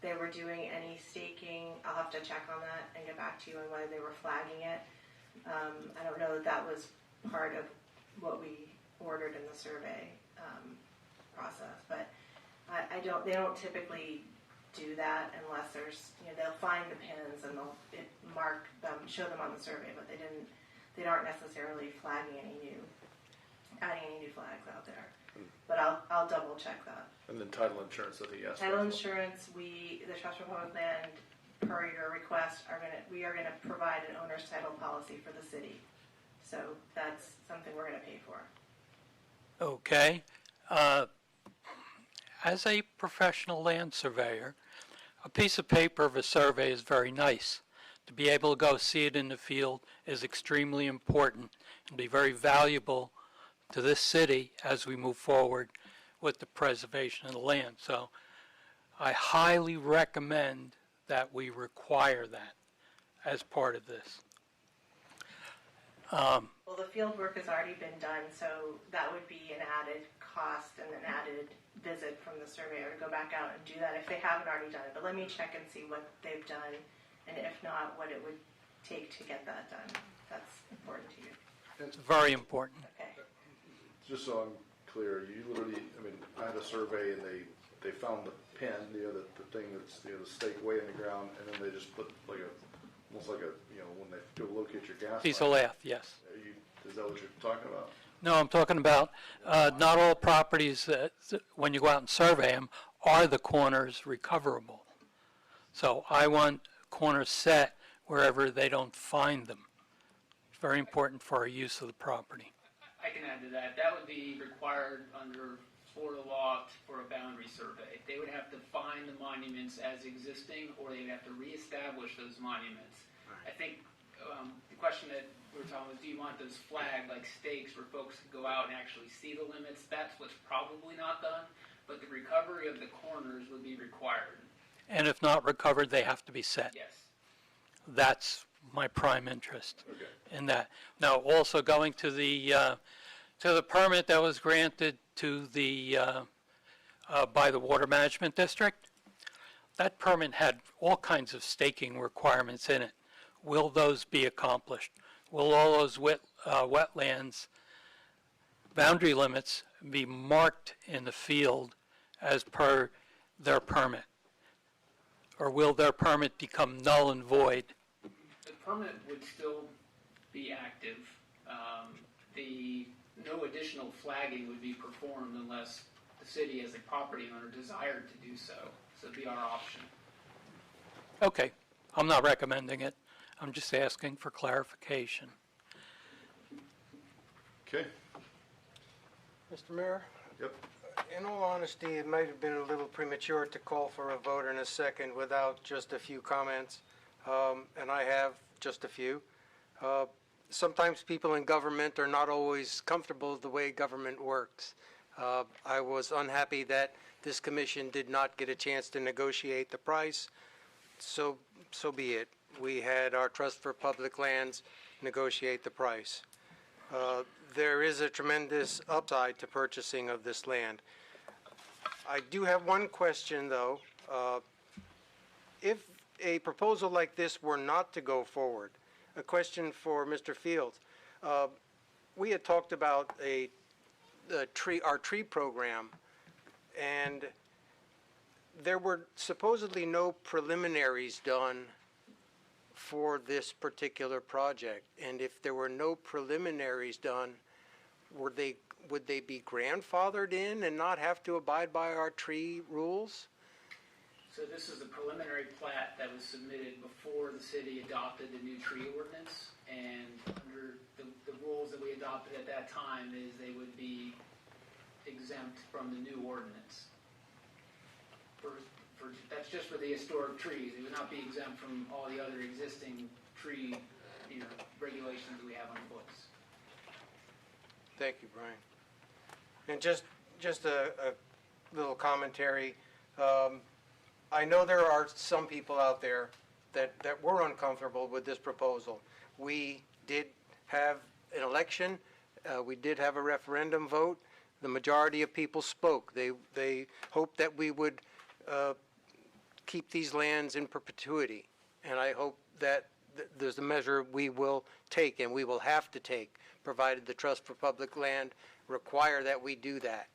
they were doing any staking. I'll have to check on that and get back to you on whether they were flagging it. I don't know that was part of what we ordered in the survey process, but they don't typically do that unless there's, they'll find the pins and they'll mark them, show them on the survey, but they aren't necessarily adding any new flags out there. But I'll double check that. And then title insurance, I think you asked for. Title insurance, the Trust for Public Land, per your request, we are gonna provide an owner's title policy for the city. So that's something we're gonna pay for. Okay. As a professional land surveyor, a piece of paper of a survey is very nice. To be able to go see it in the field is extremely important and be very valuable to this city as we move forward with the preservation of the land. So I highly recommend that we require that as part of this. Well, the field work has already been done, so that would be an added cost and an added visit from the surveyor to go back out and do that if they haven't already done it. But let me check and see what they've done, and if not, what it would take to get that done. That's important to you. It's very important. Okay. Just so I'm clear, you literally, I had a survey and they found the pin, the thing that's, the stake way in the ground, and then they just put almost like a, when they go locate your gas Piece line. of lath, yes. Is that what you're talking about? No, I'm talking about not all properties, when you go out and survey them, are the corners recoverable. So I want corners set wherever they don't find them. It's very important for our use of the property. I can add to that. That would be required under Florida law for a boundary survey. They would have to find the monuments as existing, or they'd have to reestablish those monuments. I think the question that we were talking was, do you want those flagged like stakes where folks can go out and actually see the limits? That's what's probably not done, but the recovery of the corners would be required. And if not recovered, they have to be set. Yes. That's my prime interest Okay. in that. Now, also going to the permit that was granted to the, by the Water Management District, that permit had all kinds of staking requirements in it. Will those be accomplished? Will all those wetlands boundary limits be marked in the field as per their permit? Or will their permit become null and void? The permit would still be active. No additional flagging would be performed unless the city as a property owner desired to do so. So it'd be our option. Okay, I'm not recommending it. I'm just asking for clarification. Okay. Mr. Mayor? Yep. In all honesty, it might have been a little premature to call for a vote in a second without just a few comments, and I have just a few. Sometimes people in government are not always comfortable with the way government works. I was unhappy that this commission did not get a chance to negotiate the price, so be it. We had our Trust for Public Lands negotiate the price. There is a tremendous upside to purchasing of this land. I do have one question, though. If a proposal like this were not to go forward, a question for Mr. Fields. We had talked about our tree program, and there were supposedly no preliminaries done for this particular project. And if there were no preliminaries done, would they be grandfathered in and not have to abide by our tree rules? So this is a preliminary plat that was submitted before the city adopted the new tree ordinance, and under the rules that we adopted at that time is they would be exempt from the new ordinance. That's just for the historic trees. They would not be exempt from all the other existing tree, regulations that we have on the books. Thank you, Brian. And just a little commentary. I know there are some people out there that were uncomfortable with this proposal. We did have an election. We did have a referendum vote. The majority of people spoke. They hoped that we would keep these lands in perpetuity. And I hope that there's a measure we will take and we will have to take, provided the Trust for Public Land require that we do that.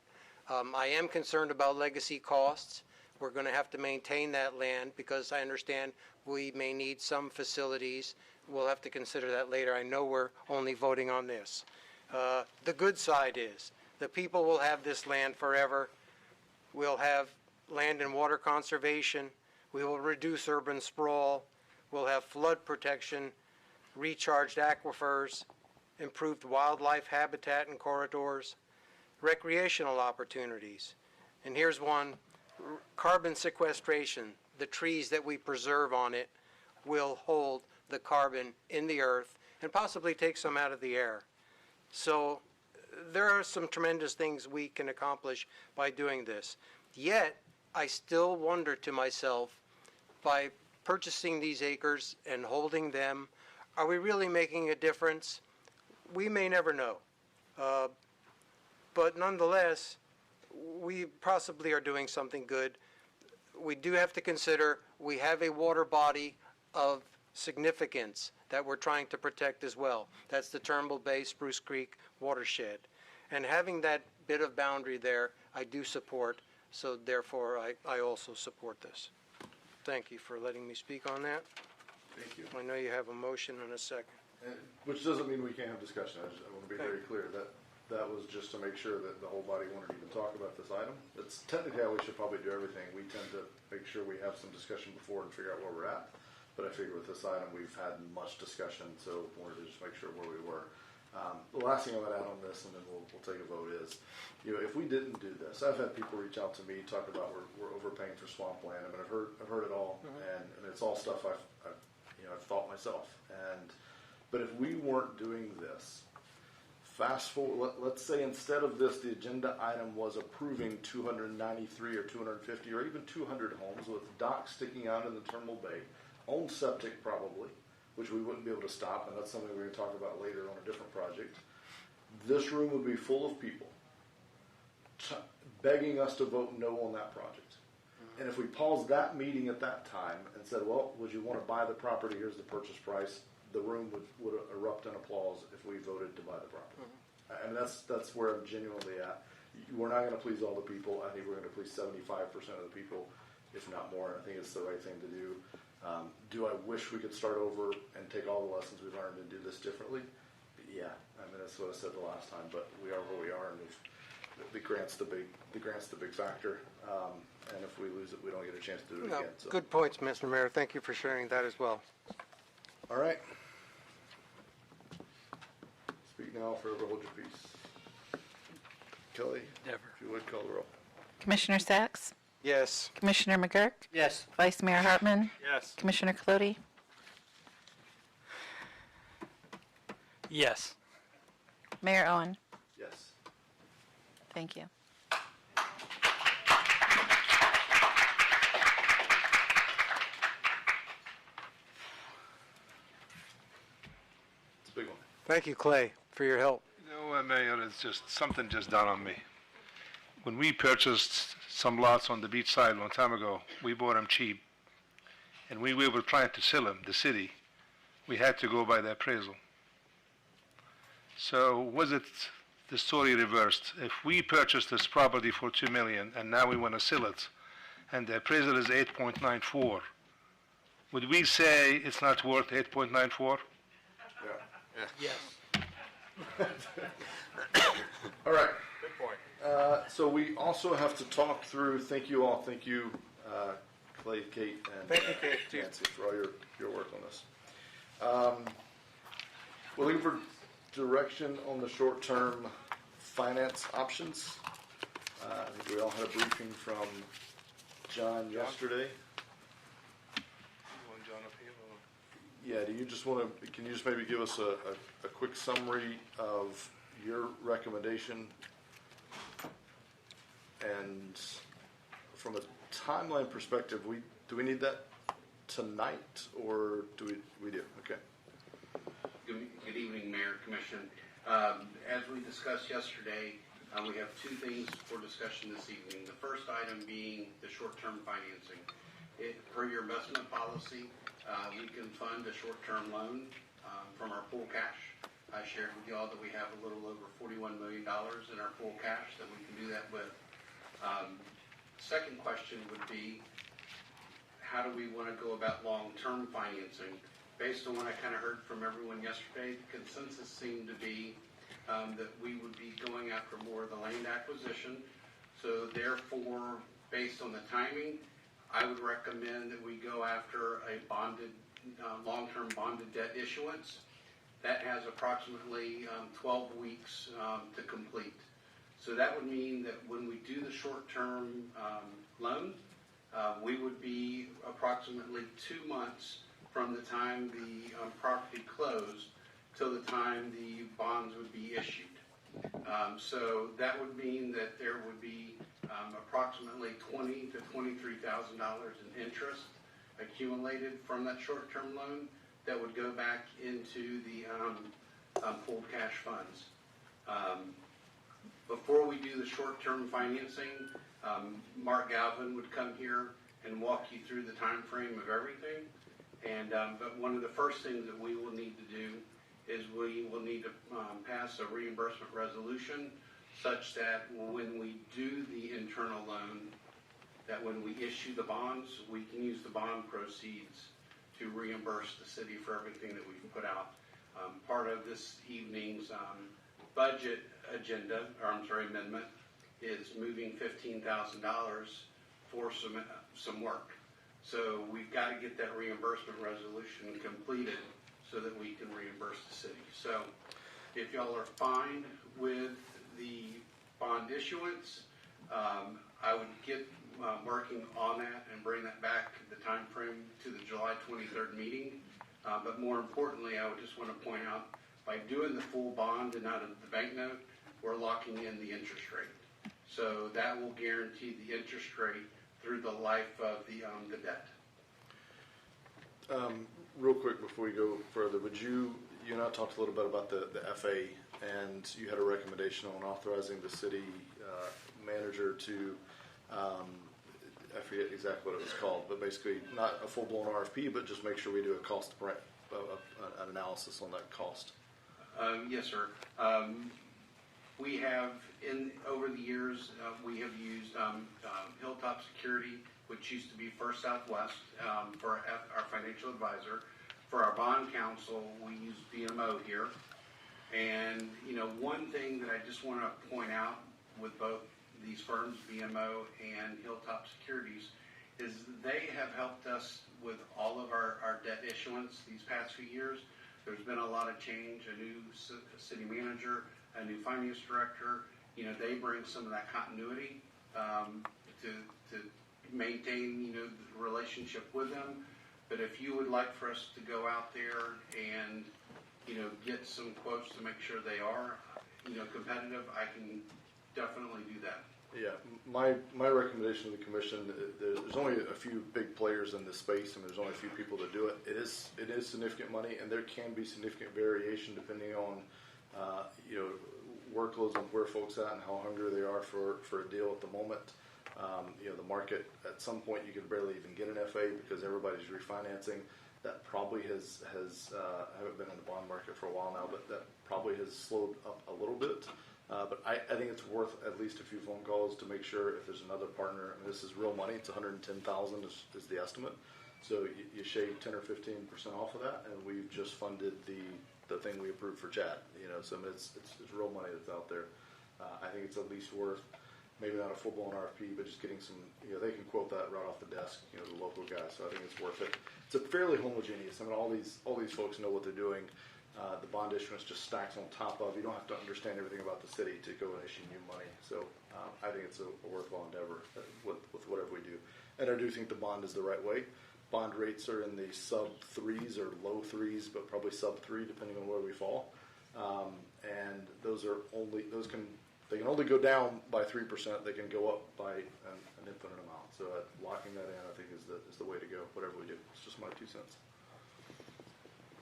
I am concerned about legacy costs. We're going to have to maintain that land because I understand we may need some facilities. We'll have to consider that later. I know we're only voting on this. The good side is the people will have this land forever. We'll have land and water conservation. We will reduce urban sprawl. We'll have flood protection, recharged aquifers, improved wildlife habitat and corridors, recreational opportunities. And here's one. Carbon sequestration. The trees that we preserve on it will hold the carbon in the earth and possibly take some out of the air. So there are some tremendous things we can accomplish by doing this. Yet, I still wonder to myself, by purchasing these acres and holding them, are we really making a difference? We may never know. But nonetheless, we possibly are doing something good. We do have to consider we have a water body of significance that we're trying to protect as well. That's the Turnbull Bay Spruce Creek watershed. And having that bit of boundary there, I do support, so therefore I also support this. Thank you for letting me speak on that. Thank you. I know you have a motion and a second. Which doesn't mean we can't have discussion. I want to be very clear that that was just to make sure that the whole body wanted to even talk about this item. It's technically how we should probably do everything. We tend to make sure we have some discussion before and figure out where we're at. But I figure with this item, we've had much discussion, so wanted to just make sure where we were. The last thing I would add on this, and then we'll take a vote, is, if we didn't do this, I've had people reach out to me, talk about we're overpaying for swampland. I mean, I've heard it all, and it's all stuff I've I've thought myself. But if we weren't doing this, fast forward, let's say instead of this, the agenda item was approving 293 or 250 or even 200 homes with docks sticking out in the terminal bay, own septic probably, which we wouldn't be able to stop, and that's something we're going to talk about later on a different project. This room would be full of people begging us to vote no on that project. And if we paused that meeting at that time and said, well, would you want to buy the property? Here's the purchase price. The room would erupt in applause if we voted to buy the property. And that's where I'm genuinely at. We're not going to please all the people. I think we're going to please 75% of the people, if not more. I think it's the right thing to do. Do I wish we could start over and take all the lessons we learned and do this differently? Yeah, I mean that's what I said the last time. But we are where we are, and the grant's the big factor. And if we lose it, we don't get a chance to do it again. So. Good points, Mr. Mayor. Thank you for sharing that as well. All right. Speak now, forever hold your peace. Kelly, Never. if you would call the roll. Commissioner Sacks? Yes. Commissioner McGurk? Yes. Vice Mayor Hartman? Yes. Commissioner Clute? Yes. Mayor Owen? Yes. Thank you. It's a big one. Thank you, Clay, for your help. Mayor, it's just something just dawned on me. When we purchased some lots on the beach side a long time ago, we bought them cheap. And we were trying to sell them, the city. We had to go by the appraisal. So was it the story reversed? If we purchased this property for $2 million and now we want to sell it, and the appraisal is 8.94, would we say it's not worth 8.94? Yeah. Yes. All right. Good point. So we also have to talk through, thank you all, thank you, Clay, Kate, and Thank you, Kate. Nancy for all your work on this. We're looking for direction on the short-term finance options. I think we all had a briefing from John yesterday. Yeah, do you just want to, can you just maybe give us a quick summary of your recommendation? And from a timeline perspective, do we need that tonight, or do we do? Okay. Good evening, Mayor, Commission. As we discussed yesterday, we have two things for discussion this evening. The first item being the short-term financing. Per your investment policy, we can fund a short-term loan from our pool cash. I shared with y'all that we have a little over $41 million in our pool cash that we can do that with. Second question would be, how do we want to go about long-term financing? Based on what I kind of heard from everyone yesterday, the consensus seemed to be that we would be going after more of the land acquisition. So therefore, based on the timing, I would recommend that we go after a bonded, long-term bonded debt issuance. That has approximately 12 weeks to complete. So that would mean that when we do the short-term loan, we would be approximately 2 months from the time the property closed till the time the bonds would be issued. So that would mean that there would be approximately $20,000 to $23,000 in interest accumulated from that short-term loan that would go back into the pooled cash funds. Before we do the short-term financing, Mark Galvin would come here and walk you through the time frame of everything. And but one of the first things that we will need to do is we will need to pass a reimbursement resolution such that when we do the internal loan, that when we issue the bonds, we can use the bond proceeds to reimburse the city for everything that we've put out. Part of this evening's budget agenda, or I'm sorry, amendment, is moving $15,000 for some work. So we've got to get that reimbursement resolution completed so that we can reimburse the city. So if y'all are fine with the bond issuance, I would get working on that and bring that back the time frame to the July 23rd meeting But more importantly, I would just want to point out, by doing the full bond and not the banknote, we're locking in the interest rate. So that will guarantee the interest rate through the life of the debt. Real quick before we go further, you and I talked a little bit about the FA, and you had a recommendation on authorizing the city manager to, I forget exactly what it was called, but basically not a full-blown RFP, but just make sure we do a cost, an analysis on that cost. Yes, sir. We have, over the years, we have used Hilltop Security, which used to be First Southwest, for our financial advisor. For our bond counsel, we use BMO here. And, one thing that I just want to point out with both these firms, BMO and Hilltop Securities, is they have helped us with all of our debt issuance these past few years. There's been a lot of change, a new city manager, a new finance director. They bring some of that continuity to maintain, the relationship with them. But if you would like for us to go out there and, get some quotes to make sure they are, competitive, I can definitely do that. Yeah, my recommendation to the commission, there's only a few big players in this space, and there's only a few people that do it. It is significant money, and there can be significant variation depending on, workloads and where folks at and how hungry they are for a deal at the moment. The market, at some point, you can barely even get an FA because everybody's refinancing. That probably has I haven't been in the bond market for a while now, but that probably has slowed up a little bit. But I think it's worth at least a few phone calls to make sure if there's another partner. And this is real money. It's $110,000 is the estimate. So you shave 10 or 15% off of that, and we've just funded the thing we approved for Chad. So it's real money that's out there. I think it's at least worth, maybe not a full-blown RFP, but just getting some, they can quote that right off the desk, the local guys. So I think it's worth it. It's a fairly homogeneous. I mean, all these folks know what they're doing. The bond issuance just stacks on top of. You don't have to understand everything about the city to go and issue new money. So I think it's a worthwhile endeavor with whatever we do. And I do think the bond is the right way. Bond rates are in the sub 3s or low 3s, but probably sub 3 depending on where we fall. And they can only go down by 3%. They can go up by an infinite amount. So locking that in, I think, is the way to go. Whatever we do, it's just my 2 cents.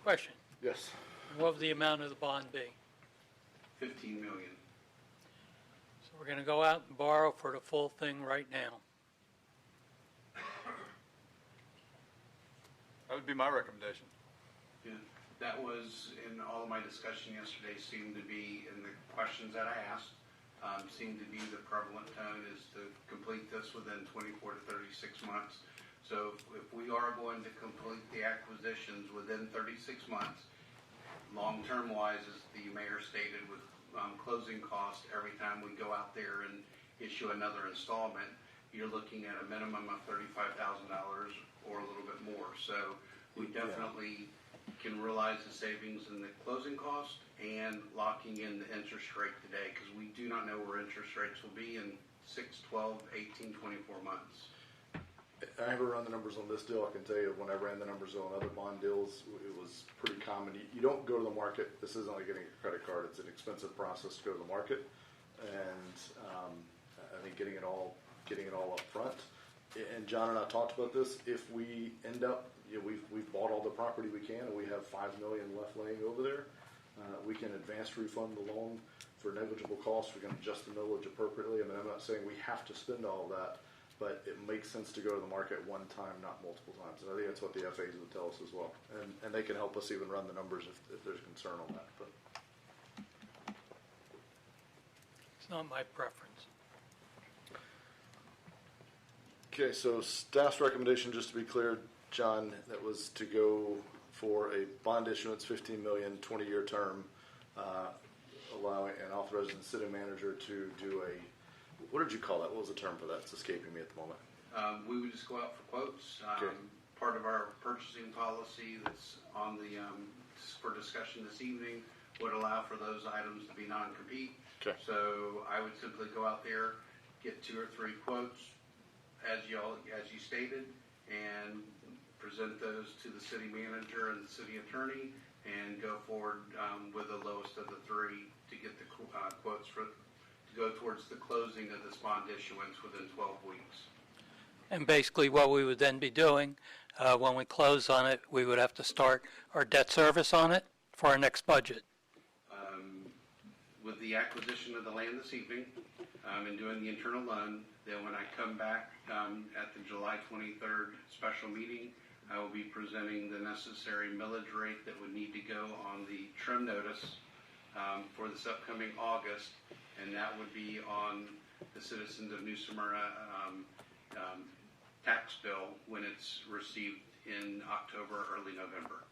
Question. Yes. What would the amount of the bond be? $15 million. So we're going to go out and borrow for the full thing right now. That would be my recommendation. Yeah, that was in all of my discussion yesterday. Seemed to be in the questions that I asked. Seemed to be the prevalent tone is to complete this within 24 to 36 months. So if we are going to complete the acquisitions within 36 months, long-term wise, as the mayor stated, with closing costs every time we go out there and issue another installment, you're looking at a minimum of $35,000 or a little bit more. So we definitely can realize the savings in the closing cost and locking in the interest rate today, because we do not know where interest rates will be in 6, 12, 18, 24 months. I haven't run the numbers on this deal. I can tell you when I ran the numbers on other bond deals, it was pretty common. You don't go to the market. This isn't like getting a credit card. It's an expensive process to go to the market. And I think getting it all up front. And John and I talked about this. If we end up, we've bought all the property we can, and we have $5 million left laying over there, we can advance refund the loan for negligible costs. We can adjust the millage appropriately. I mean, I'm not saying we have to spend all of that, but it makes sense to go to the market one time, not multiple times. And I think that's what the FAs would tell us as well. And they can help us even run the numbers if there's concern on that. But It's not my preference. okay, so staff's recommendation, just to be clear, John, that was to go for a bond issuance, $15 million, 20-year term, allowing and authorizing the city manager to do a, what did you call that? What was the term for that? It's escaping me at the moment. We would just go out for quotes. Okay. Part of our purchasing policy that's on the for discussion this evening would allow for those items to be non-compete. Okay. So I would simply go out there, get 2 or 3 quotes, as you stated, and present those to the city manager and the city attorney, and go forward with the lowest of the three to get the quotes to go towards the closing of this bond issuance within 12 weeks. And basically what we would then be doing, when we close on it, we would have to start our debt service on it for our next budget. With the acquisition of the land this evening and doing the internal loan, then when I come back at the July 23rd special meeting, I will be presenting the necessary millage rate that would need to go on the trim notice for this upcoming August, and that would be on the citizens of New Smyrna tax bill when it's received in October, early November.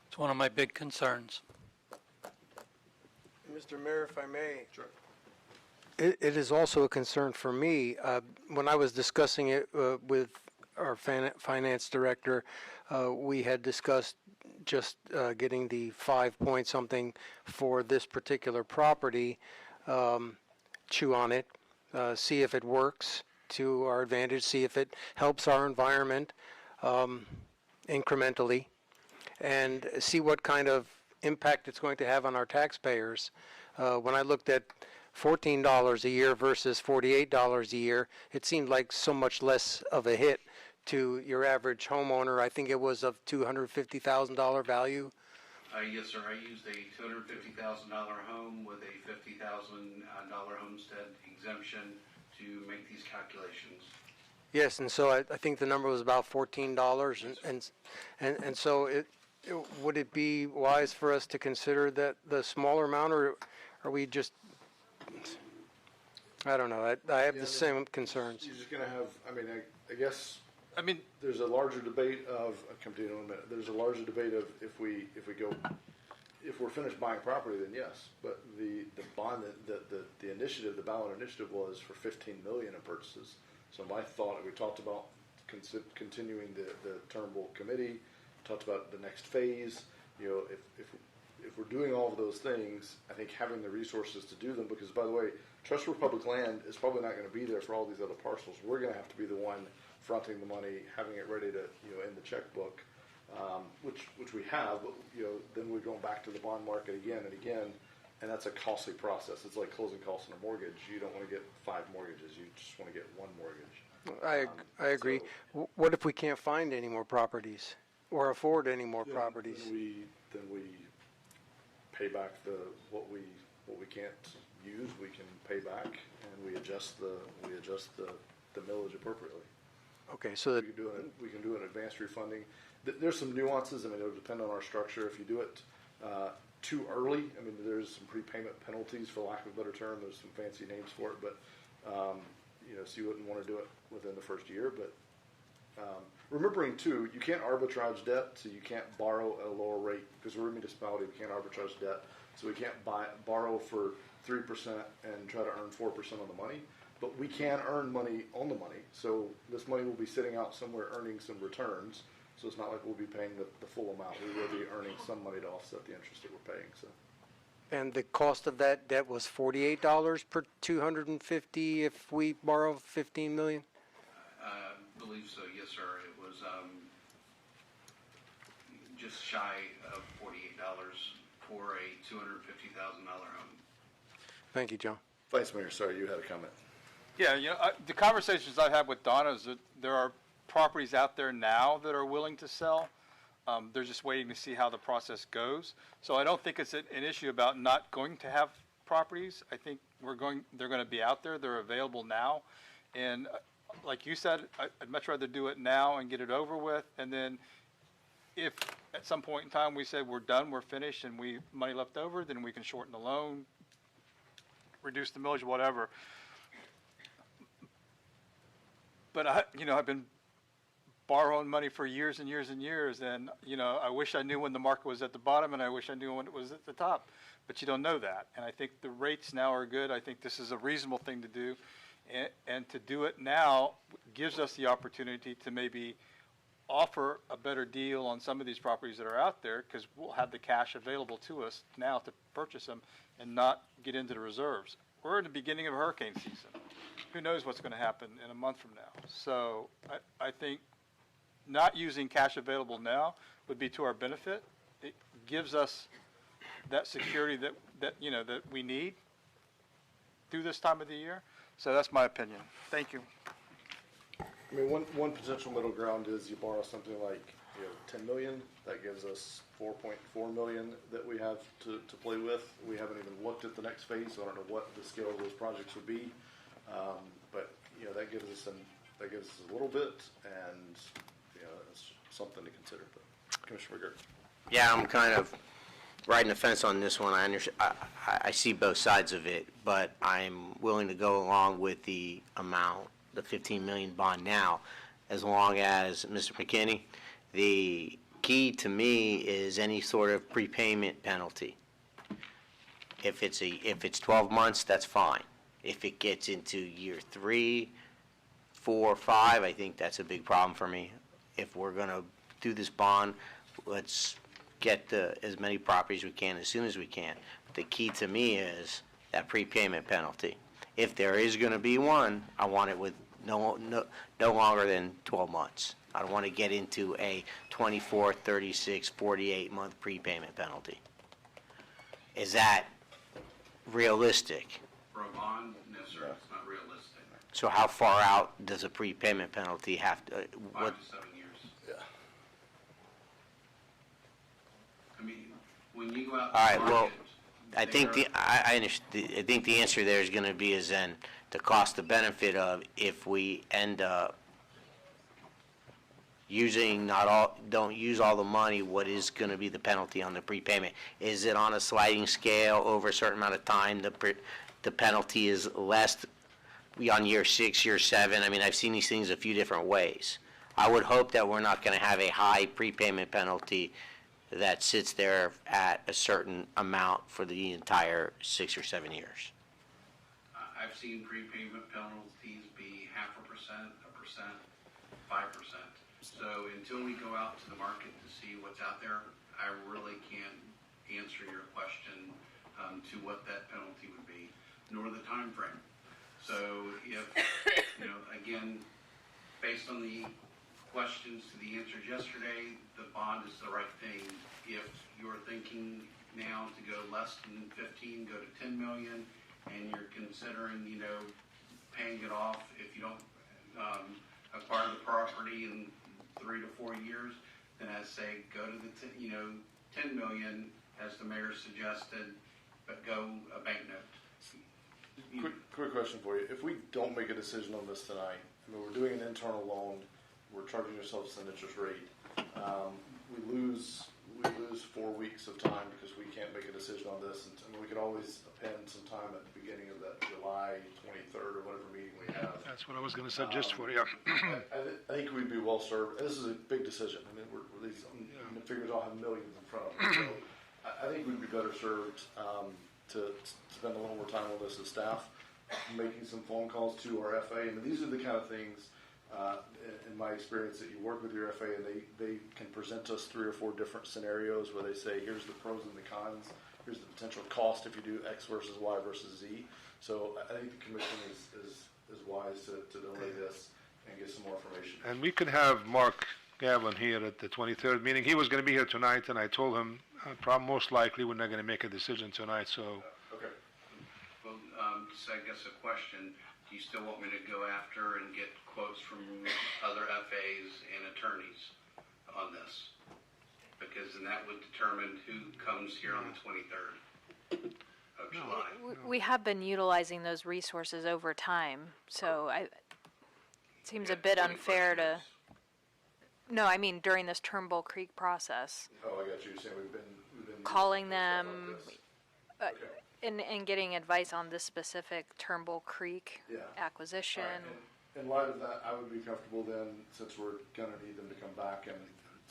It's one of my big concerns. Mr. Mayor, if I may. Sure. It is also a concern for me. When I was discussing it with our finance director, we had discussed just getting the 5 point something for this particular property, chew on it, see if it works to our advantage, see if it helps our environment incrementally, and see what kind of impact it's going to have on our taxpayers. When I looked at $14 a year versus $48 a year, it seemed like so much less of a hit to your average homeowner. I think it was of $250,000 value. Yes, sir. I used a $250,000 home with a $50,000 homestead exemption to make these calculations. Yes, and so I think the number was about $14, and so would it be wise for us to consider that the smaller amount, or are we just? I don't know. I have the same concerns. You're just going to have. I mean, I guess. I mean, there's a larger debate of. I'll come to you in a minute. There's a larger debate of if we go. If we're finished buying property, then yes. But the bond, the initiative, the ballot initiative was for $15 million in purchases. So my thought, we talked about continuing the Turnbull committee, talked about the next phase. You know, if we're doing all of those things, I think having the resources to do them, because by the way, Trust for Public Land is probably not going to be there for all these other parcels. We're going to have to be the one fronting the money, having it ready to, in the checkbook. Which we have, but then we're going back to the bond market again and again, and that's a costly process. It's like closing costs on a mortgage. You don't want to get 5 mortgages. You just want to get 1 mortgage. I agree. So, what if we can't find any more properties or afford any more properties? Then we pay back what we can't use. We can pay back, and we adjust the millage appropriately. Okay, so that we can do an advanced refunding. There's some nuances. I mean, it'll depend on our structure. If you do it too early, I mean, there's some prepayment penalties, for lack of a better term. There's some fancy names for it, but so you wouldn't want to do it within the first year. But remembering too, you can't arbitrage debt, so you can't borrow at a lower rate because we're a municipality. We can't arbitrage debt, so we can't borrow for 3% and try to earn 4% on the money. But we can earn money on the money, so this money will be sitting out somewhere earning some returns. So it's not like we'll be paying the full amount. We will be earning some money to offset the interest that we're paying. So. And the cost of that debt was $48 per 250 if we borrow $15 million? I believe so, yes, sir. It was just shy of $48 for a $250,000 home. Thank you, John. Vice Mayor, sorry, you had a comment. Yeah, the conversations I've had with Donna is that there are properties out there now that are willing to sell. They're just waiting to see how the process goes. So I don't think it's an issue about not going to have properties. I think they're going to be out there. They're available now. And like you said, I'd much rather do it now and get it over with. And then if at some point in time we say we're done, we're finished, and we money left over, then we can shorten the loan, reduce the millage, whatever. But I've been borrowing money for years and years and years, and I wish I knew when the market was at the bottom, and I wish I knew when it was at the top, but you don't know that. And I think the rates now are good. I think this is a reasonable thing to do, and to do it now gives us the opportunity to maybe offer a better deal on some of these properties that are out there, because we'll have the cash available to us now to purchase them and not get into the reserves. We're in the beginning of hurricane season. Who knows what's going to happen in a month from now? So I think not using cash available now would be to our benefit. It gives us that security that we need through this time of the year. So that's my opinion. Thank you. I mean, one potential middle ground is you borrow something like 10 million. That gives us 4.4 million that we have to play with. We haven't even looked at the next phase, so I don't know what the scale of those projects would be. But that gives us a little bit, and it's something to consider. But Commissioner McGirt. Yeah, I'm kind of riding the fence on this one. I see both sides of it, but I'm willing to go along with the amount, the 15 million bond now, as long as, Mr. McKinney, the key to me is any sort of prepayment penalty. If it's 12 months, that's fine. If it gets into year 3, 4, 5, I think that's a big problem for me. If we're going to do this bond, let's get as many properties we can as soon as we can. But the key to me is that prepayment penalty. If there is going to be one, I want it with no longer than 12 months. I don't want to get into a 24, 36, 48-month prepayment penalty. Is that realistic? For a bond, no, sir, it's not realistic. So how far out does a prepayment penalty have to? 5 to 7 years. Yeah. I mean, when you go out. All right. To Well, market, I think I understand. I think the answer there is going to be is then the cost the benefit of if we end up don't use all the money, what is going to be the penalty on the prepayment? Is it on a sliding scale over a certain amount of time? The penalty is less on year 6, year 7. I mean, I've seen these things a few different ways. I would hope that we're not going to have a high prepayment penalty that sits there at a certain amount for the entire 6 or 7 years. I've seen prepayment penalties be 0.5%, 1%, 5%. So until we go out to the market to see what's out there, I really can't answer your question to what that penalty would be, nor the time frame. So if, again, based on the questions to the answers yesterday, the bond is the right thing. If you're thinking now to go less than 15, go to 10 million, and you're considering, paying it off if you don't acquire the property in 3 to 4 years, then I say go to the 10 million as the mayor suggested, but go a bank note. Quick question for you. If we don't make a decision on this tonight, I mean, we're doing an internal loan, we're charging ourselves an interest rate. We lose 4 weeks of time because we can't make a decision on this. And we could always append some time at the beginning of that July 23rd or whatever meeting we have. That's what I was going to suggest for you. I think we'd be well served. This is a big decision. I mean, these figures all have millions in front of them. So I think we'd be better served to spend a little more time on this as staff, making some phone calls to our FA. I mean, these are the kind of things, in my experience, that you work with your FA and they can present us 3 or 4 different scenarios where they say, here's the pros and the cons, here's the potential cost if you do X versus Y versus Z. So I think the commission is wise to delay this and get some more information. And we could have Mark Gavin here at the 23rd meeting. He was going to be here tonight, and I told him most likely we're not going to make a decision tonight. So. Okay. Well, so I guess a question: do you still want me to go after and get quotes from other FAs and attorneys on this? Because then that would determine who comes here on the 23rd of July. We have been utilizing those resources over time, so it seems a bit unfair to. No, I mean during this Turnbull Creek process. Oh, I got you. Saying we've been calling them and getting advice on this specific Turnbull Creek acquisition. Right. In light of that, I would be comfortable then, since we're going to need them to come back, and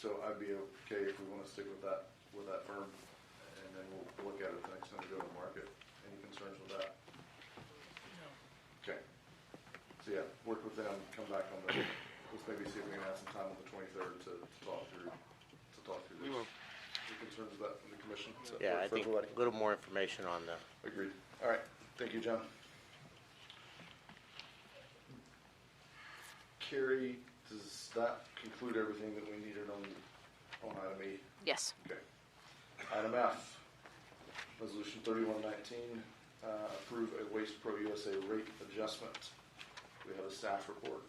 so I'd be okay if we want to stick with that firm, and then we'll look at it the next time we go to the market. Any concerns with that? No. Okay. So yeah, work with them, come back on the. Let's maybe see if we can have some time on the 23rd to talk through this. We will. Any concerns with that from the commission? Yeah, I think a little more information on the. Agreed. All right. Thank you, John. Carrie Does that conclude everything that we needed on item E? Yes. Okay. Item F, Resolution 3119, approve a Waste Pro USA rate adjustment. We have a staff report.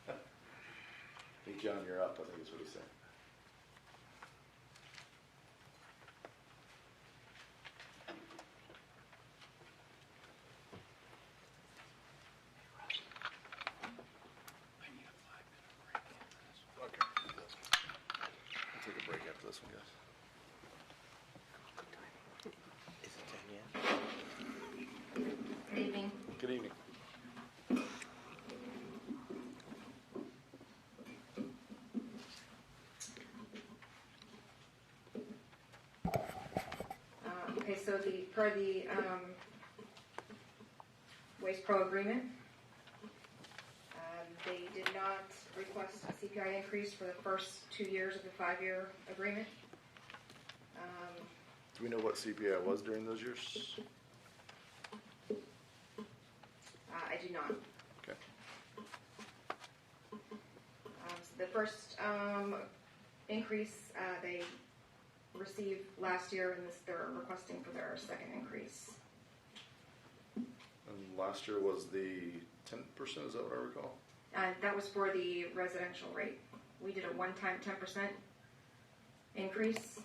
I think, John, you're up, I think is what he's saying. Okay. We'll take a break after this one, guys. Is it 10 yet? Good evening. Good evening. Okay, so per the Waste Pro agreement, they did not request a CPI increase for the first 2 years of the 5-year agreement. Do we know what CPI was during those years? I do not. Okay. So the first increase they received last year, and they're requesting for their second increase. And last year was the 10%, is that what I recall? That was for the residential rate. We did a one-time 10% increase,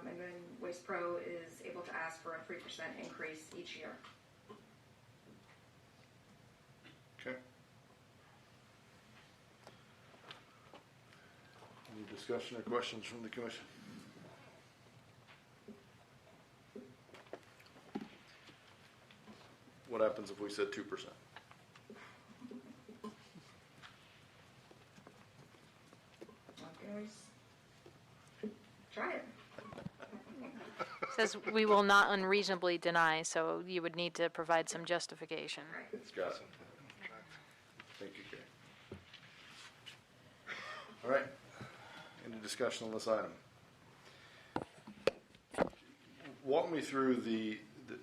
and then Waste Pro is able to ask for a 3% increase each year. Okay. Any discussion or questions from the commission? What happens if we said 2%? Always try it. Says we will not unreasonably deny, so you would need to provide some justification. Got it. Thank you, Kay. All right. Any discussion on this item? Walk me through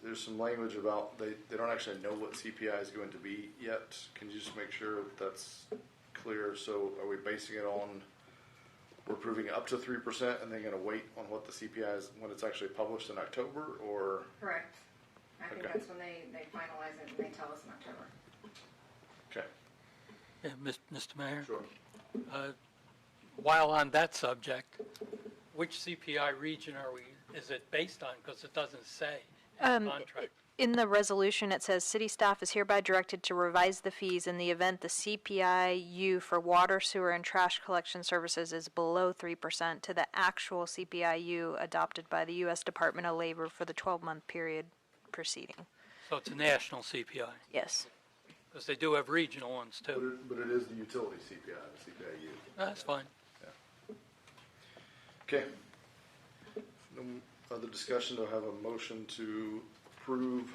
there's some language about they don't actually know what CPI is going to be yet. Can you just make sure that's clear? So are we basing it on we're approving up to 3% and then going to wait on what the CPI is when it's actually published in October, or? Correct. I think Okay. that's when they finalize it and they tell us in October. Okay. Yeah, Mr. Mayor? Sure. While on that subject, which CPI region are we, is it based on? Because it doesn't say in the contract. In the resolution, it says, "City staff is hereby directed to revise the fees in the event the CPIU for water, sewer, and trash collection services is below 3% to the actual CPIU adopted by the U.S. Department of Labor for the 12-month period preceding." So it's a national CPI, Yes. because they do have regional ones too. But it is the utility CPI, the CPIU. That's fine. Okay. No other discussion. Do I have a motion to approve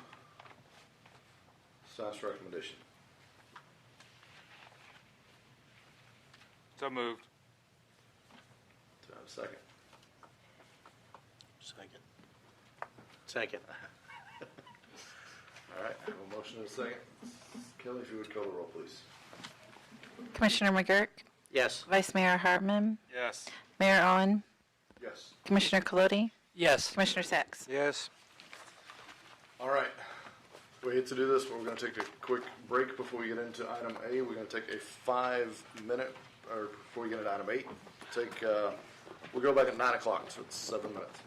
staff's recommendation? So moved. Do I have a second? Second. All right. I have a motion and a second. Kelly, if you would call the roll, please. Commissioner McGurk? Yes. Vice Mayor Hartman? Yes. Mayor Owen? Yes. Commissioner Colodi? Yes. Commissioner Sacks? Yes. All right. We hate to do this, but we're going to take a quick break before we get into item A. We're going to take a 5-minute, or before we get into item 8, we'll go back at 9 o'clock, so it's 7 minutes.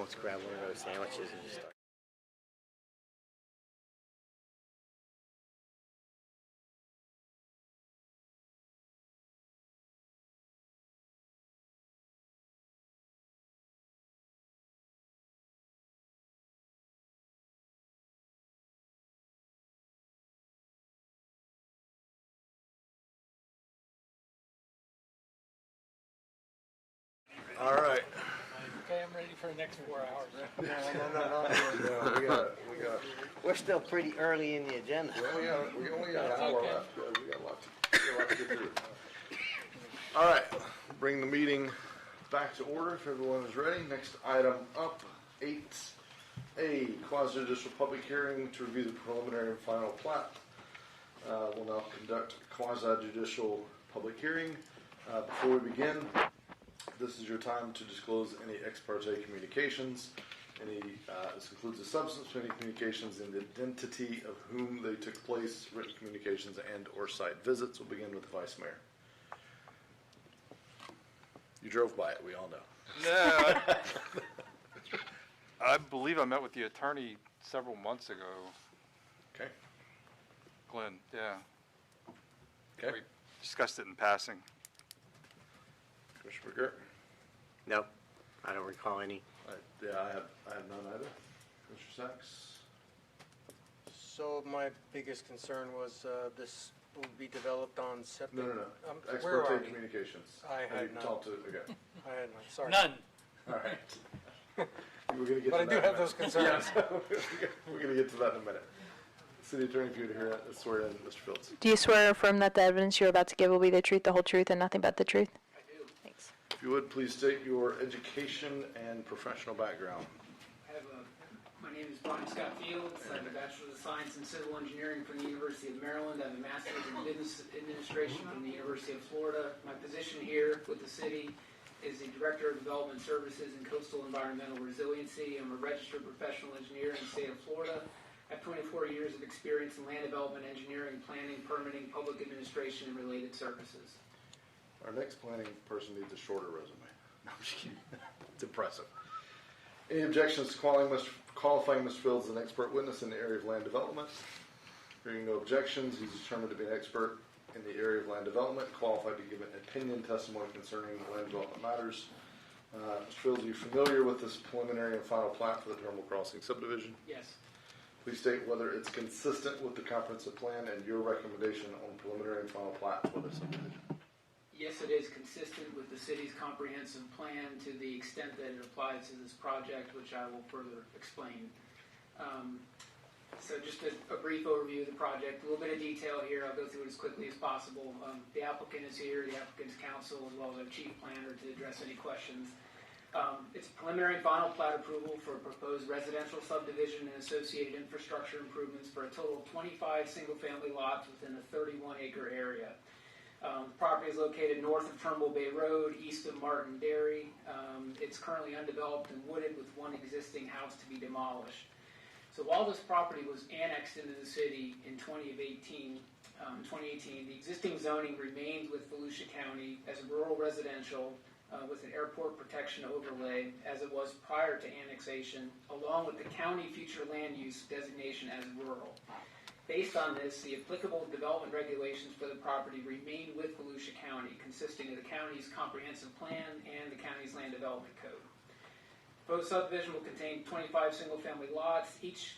Let's grab one of those sandwiches and just start. All right. Okay, I'm ready for the next 4 hours. No, we got. We're still pretty early in the agenda. We only got an That's hour okay. left. We got a lot to get through. All right, bring the meeting back to order if everyone is ready. Next item up, 8A, quasi-judicial public hearing to review the preliminary and final plat. We'll now conduct a quasi-judicial public hearing. Before we begin, this is your time to disclose any ex parte communications. This includes the substance of any communications and the identity of whom they took place, written communications, and/or site visits. We'll begin with the Vice Mayor. You drove by it, we all know. Yeah, I believe I met with the attorney several months ago. Okay. Glenn, yeah. Okay. We discussed it in passing. Commissioner McGirt? Nope, I don't recall any. Yeah, I have none either. Commissioner Sachs? So my biggest concern was this will be developed on septic. No. Ex Where are parte we? communications. I Have had you none. talked to, okay. I had none, sorry. None. All right. We're gonna get But to I do that in have a those minute. concerns. Yeah, we're going to get to that in a minute. City Attorney, if you would hear it, swear in, Mr. Fields. Do you swear or affirm that the evidence you're about to give will be the truth, the whole truth, and nothing but the truth? I do. Thanks. If you would, please state your education and professional background. My name is Brian Scott Fields. I have a Bachelor of Science in Civil Engineering from the University of Maryland. I have a Master's in Business Administration from the University of Florida. My position here with the city is the Director of Development Services and Coastal Environmental Resiliency. I'm a registered professional engineer in the state of Florida. I have 24 years of experience in land development, engineering, planning, permitting, public administration, and related services. Our next planning person needs a shorter resume. No, I'm just kidding. It's impressive. Any objections to qualifying Mr. Fields as an expert witness in the area of land development? Hearing no objections, he's determined to be an expert in the area of land development, qualified to give an opinion testimony concerning land development matters. Mr. Fields, are you familiar with this preliminary and final plat for the Terminal Crossing subdivision? Yes. Please state whether it's consistent with the comprehensive plan and your recommendation on preliminary and final plat for the subdivision. Yes, it is consistent with the city's comprehensive plan to the extent that it applies to this project, which I will further explain. So just a brief overview of the project, a little bit of detail here. I'll go through it as quickly as possible. The applicant is here, the applicant's counsel, as well as our chief planner to address any questions. It's preliminary and final plat approval for a proposed residential subdivision and associated infrastructure improvements for a total of 25 single-family lots within a 31-acre area. The property is located north of Turnbull Bay Road, east of Martin Dairy. It's currently undeveloped and wooded with one existing house to be demolished. So while this property was annexed into the city in 2018, the existing zoning remains with Volusia County as rural residential with an airport protection overlay as it was prior to annexation, along with the county future land use designation as rural. Based on this, the applicable development regulations for the property remain with Volusia County, consisting of the county's comprehensive plan and the county's land development code. The proposed subdivision will contain 25 single-family lots, each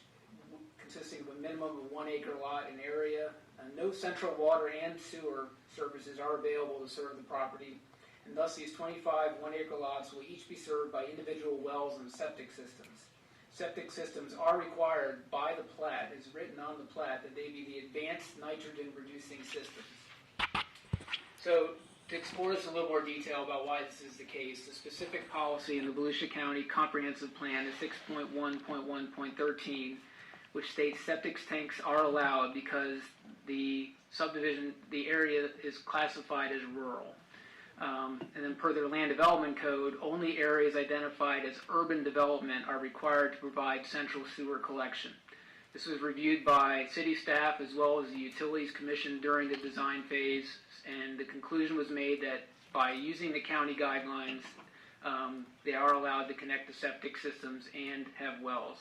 consisting of a minimum of 1 acre lot in area. No central water and sewer services are available to serve the property, and thus these 25 1-acre lots will each be served by individual wells and septic systems. Septic systems are required by the plat, it's written on the plat, that they be the advanced nitrogen-reducing systems. So, to explore this in a little more detail about why this is the case, the specific policy in the Volusia County Comprehensive Plan is 6.1.1.13, which states septic tanks are allowed because the subdivision, the area is classified as rural. And then per their land development code, only areas identified as urban development are required to provide central sewer collection. This was reviewed by city staff as well as the Utilities Commission during the design phase, and the conclusion was made that by using the county guidelines, they are allowed to connect to septic systems and have wells.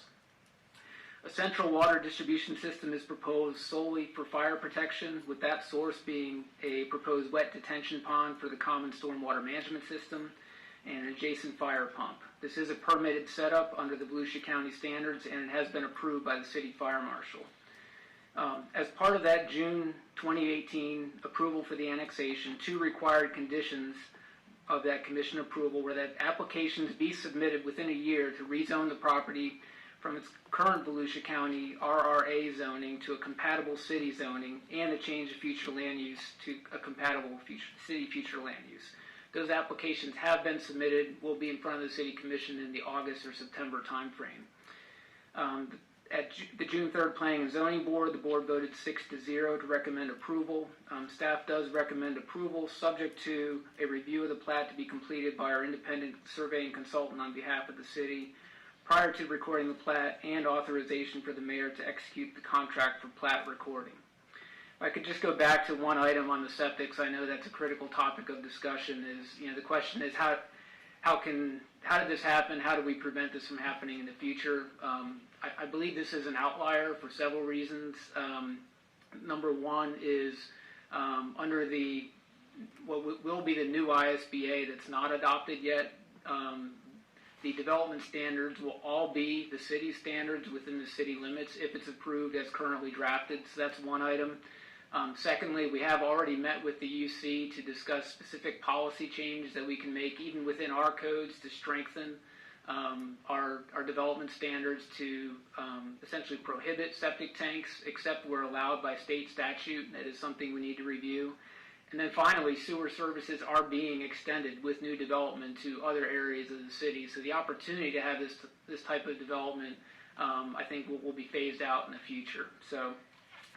A central water distribution system is proposed solely for fire protection, with that source being a proposed wet detention pond for the common stormwater management system and an adjacent fire pump. This is a permitted setup under the Volusia County standards, and it has been approved by the city fire marshal. As part of that June 2018 approval for the annexation, 2 required conditions of that commission approval were that applications be submitted within a year to rezone the property from its current Volusia County RRA zoning to a compatible city zoning, and a change of future land use to a compatible city future land use. Those applications have been submitted, will be in front of the City Commission in the August or September timeframe. At the June 3rd Planning and Zoning Board, the board voted 6-0 to recommend approval. Staff does recommend approval, subject to a review of the plat to be completed by our independent surveying consultant on behalf of the city prior to recording the plat, and authorization for the mayor to execute the contract for plat recording. If I could just go back to one item on the septics, I know that's a critical topic of discussion. The question is how did this happen? How do we prevent this from happening in the future? I believe this is an outlier for several reasons. Number one is under what will be the new ISBA that's not adopted yet. The development standards will all be the city standards within the city limits if it's approved as currently drafted. So that's one item. Secondly, we have already met with the UC to discuss specific policy changes that we can make even within our codes to strengthen our development standards to essentially prohibit septic tanks except where allowed by state statute. That is something we need to review. And then finally, sewer services are being extended with new development to other areas of the city. So the opportunity to have this type of development, I think, will be phased out in the future. So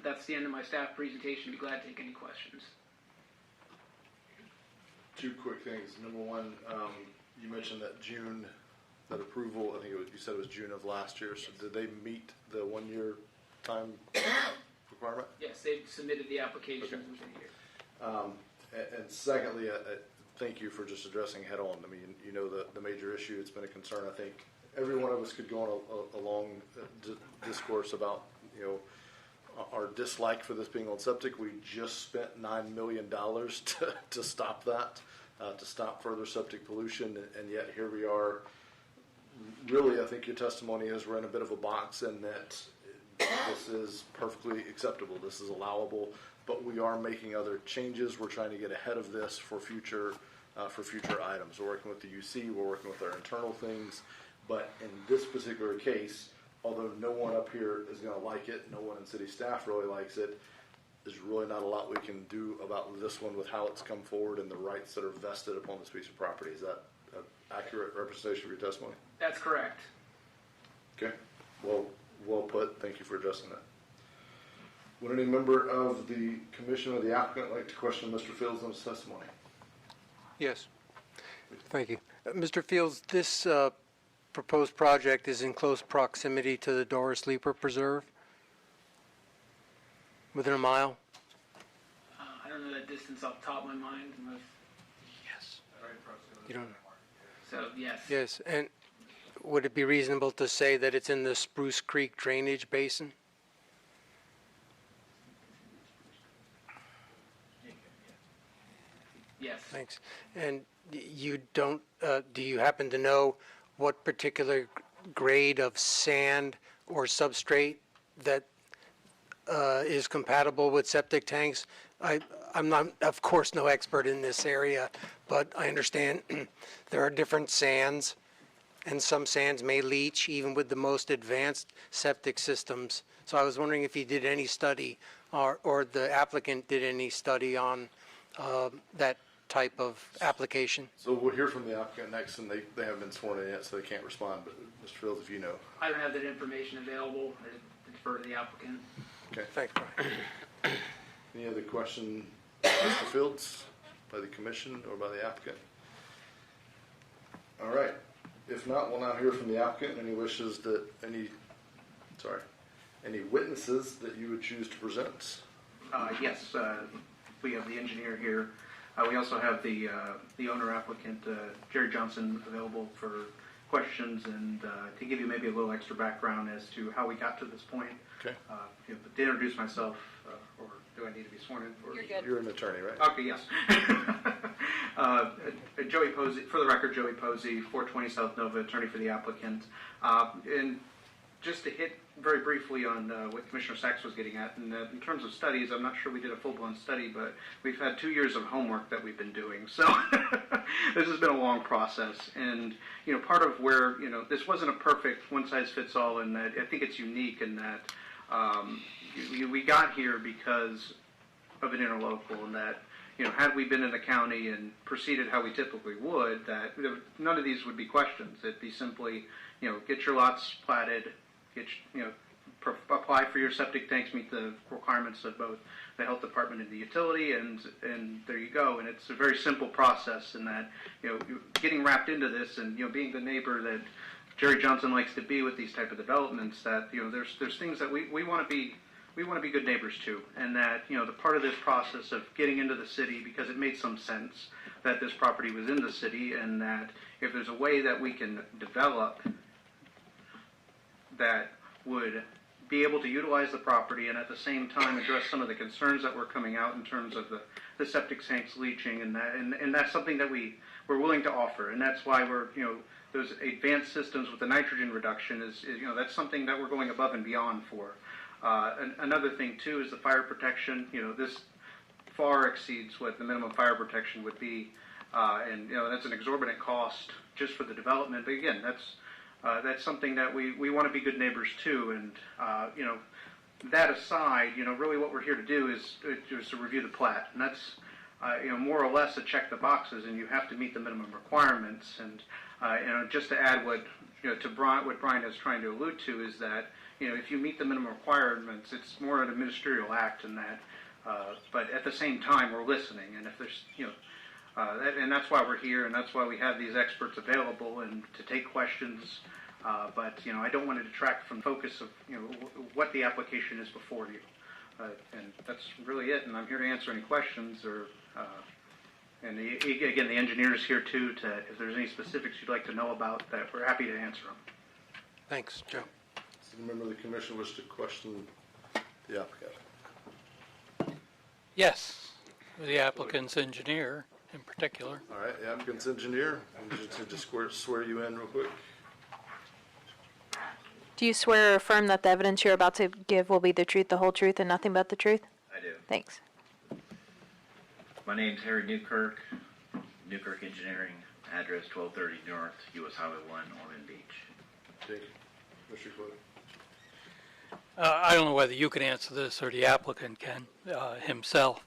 that's the end of my staff presentation. Be glad to take any questions. 2 quick things. Number one, you mentioned that that approval, I think you said it was June of last year. So did they meet the 1-year time requirement? Yes, they've submitted the application within a year. And secondly, thank you for just addressing head on. I mean, you know the major issue. It's been a concern. I think every one of us could go on a long discourse about our dislike for this being on septic. We just spent $9 million to stop that, to stop further septic pollution, and yet here we are. Really, I think your testimony is we're in a bit of a box, and that this is perfectly acceptable. This is allowable. But we are making other changes. We're trying to get ahead of this for future items. We're working with the UC. We're working with our internal things. But in this particular case, although no one up here is going to like it, no one in city staff really likes it, there's really not a lot we can do about this one with how it's come forward and the rights that are vested upon this piece of property. Is that an accurate representation of your testimony? That's correct. Okay. Well put. Thank you for addressing that. Would any member of the commission or the applicant like to question Mr. Fields on his testimony? Yes. Thank you. Mr. Fields, this proposed project is in close proximity to the Doris Leeper Preserve? Within a mile? I don't know that distance off the top of my mind. Yes. You don't know? So, yes. Yes. And would it be reasonable to say that it's in the Spruce Creek drainage basin? Yes. Thanks. And you don't, do you happen to know what particular grade of sand or substrate that is compatible with septic tanks? I'm not, of course, no expert in this area, but I understand there are different sands, and some sands may leach even with the most advanced septic systems. So I was wondering if you did any study, or the applicant did any study on that type of application. So we'll hear from the applicant next, and they haven't been sworn in yet, so they can't respond. But Mr. Fields, if you know. I don't have that information available. I defer to the applicant. Okay. Thanks, Brian. Any other question, Mr. Fields, by the commission or by the applicant? All right. If not, we'll now hear from the applicant. Any wishes that any witnesses that you would choose to present? Yes, we have the engineer here. We also have the owner applicant, Jerry Johnson, available for questions and to give you maybe a little extra background as to how we got to this point. Okay. But to introduce myself, or do I need to be sworn in? You're good. You're an attorney, right? Okay, yes. Joey Posey, for the record, Joey Posey, 420 South Nova, attorney for the applicant. And just to hit very briefly on what Commissioner Sachs was getting at, and in terms of studies, I'm not sure we did a full-blown study, but we've had 2 years of homework that we've been doing. So this has been a long process. And, part of where, this wasn't a perfect one-size-fits-all, and that I think it's unique in that we got here because of an interlocal, and that, had we been in the county and proceeded how we typically would, that none of these would be questions. It'd be simply, get your lots platted, apply for your septic tanks, meet the requirements of both the health department and the utility, and there you go. And it's a very simple process in that, getting wrapped into this and, being the neighbor that Jerry Johnson likes to be with these type of developments, that, there's things that we want to be good neighbors too. And that, the part of this process of getting into the city, because it made some sense that this property was in the city, and that if there's a way that we can develop that would be able to utilize the property and at the same time address some of the concerns that were coming out in terms of the septic tanks leaching, and that's something that we're willing to offer. And that's why we're, those advanced systems with the nitrogen reduction is that's something that we're going above and beyond for. Another thing too is the fire protection. This far exceeds what the minimum fire protection would be, and that's an exorbitant cost just for the development. But again, that's something that we want to be good neighbors too. And that aside, really what we're here to do is to review the plat, and that's more or less a check the boxes, and you have to meet the minimum requirements. And just to add what what Brian is trying to allude to is that if you meet the minimum requirements, it's more an administrative act in that. But at the same time, we're listening, and if there's and that's why we're here, and that's why we have these experts available and to take questions. But I don't want to detract from focus of what the application is before you, and that's really it. And I'm here to answer any questions, or and again, the engineer's here too. If there's any specifics you'd like to know about, that we're happy to answer them. Thanks, Joe. Does any member of the commission wish to question the applicant? Yes, the applicant's engineer in particular. All right, the applicant's engineer, I'm just swear you in real quick. Do you swear or affirm that the evidence you're about to give will be the truth, the whole truth, and nothing but the truth? I do. Thanks. My name's Harry Newkirk, Newkirk Engineering, address 1230 North, US Highway 1, Ormond Beach. Thank you. Mr. Cloder. I don't know whether you can answer this or the applicant can himself,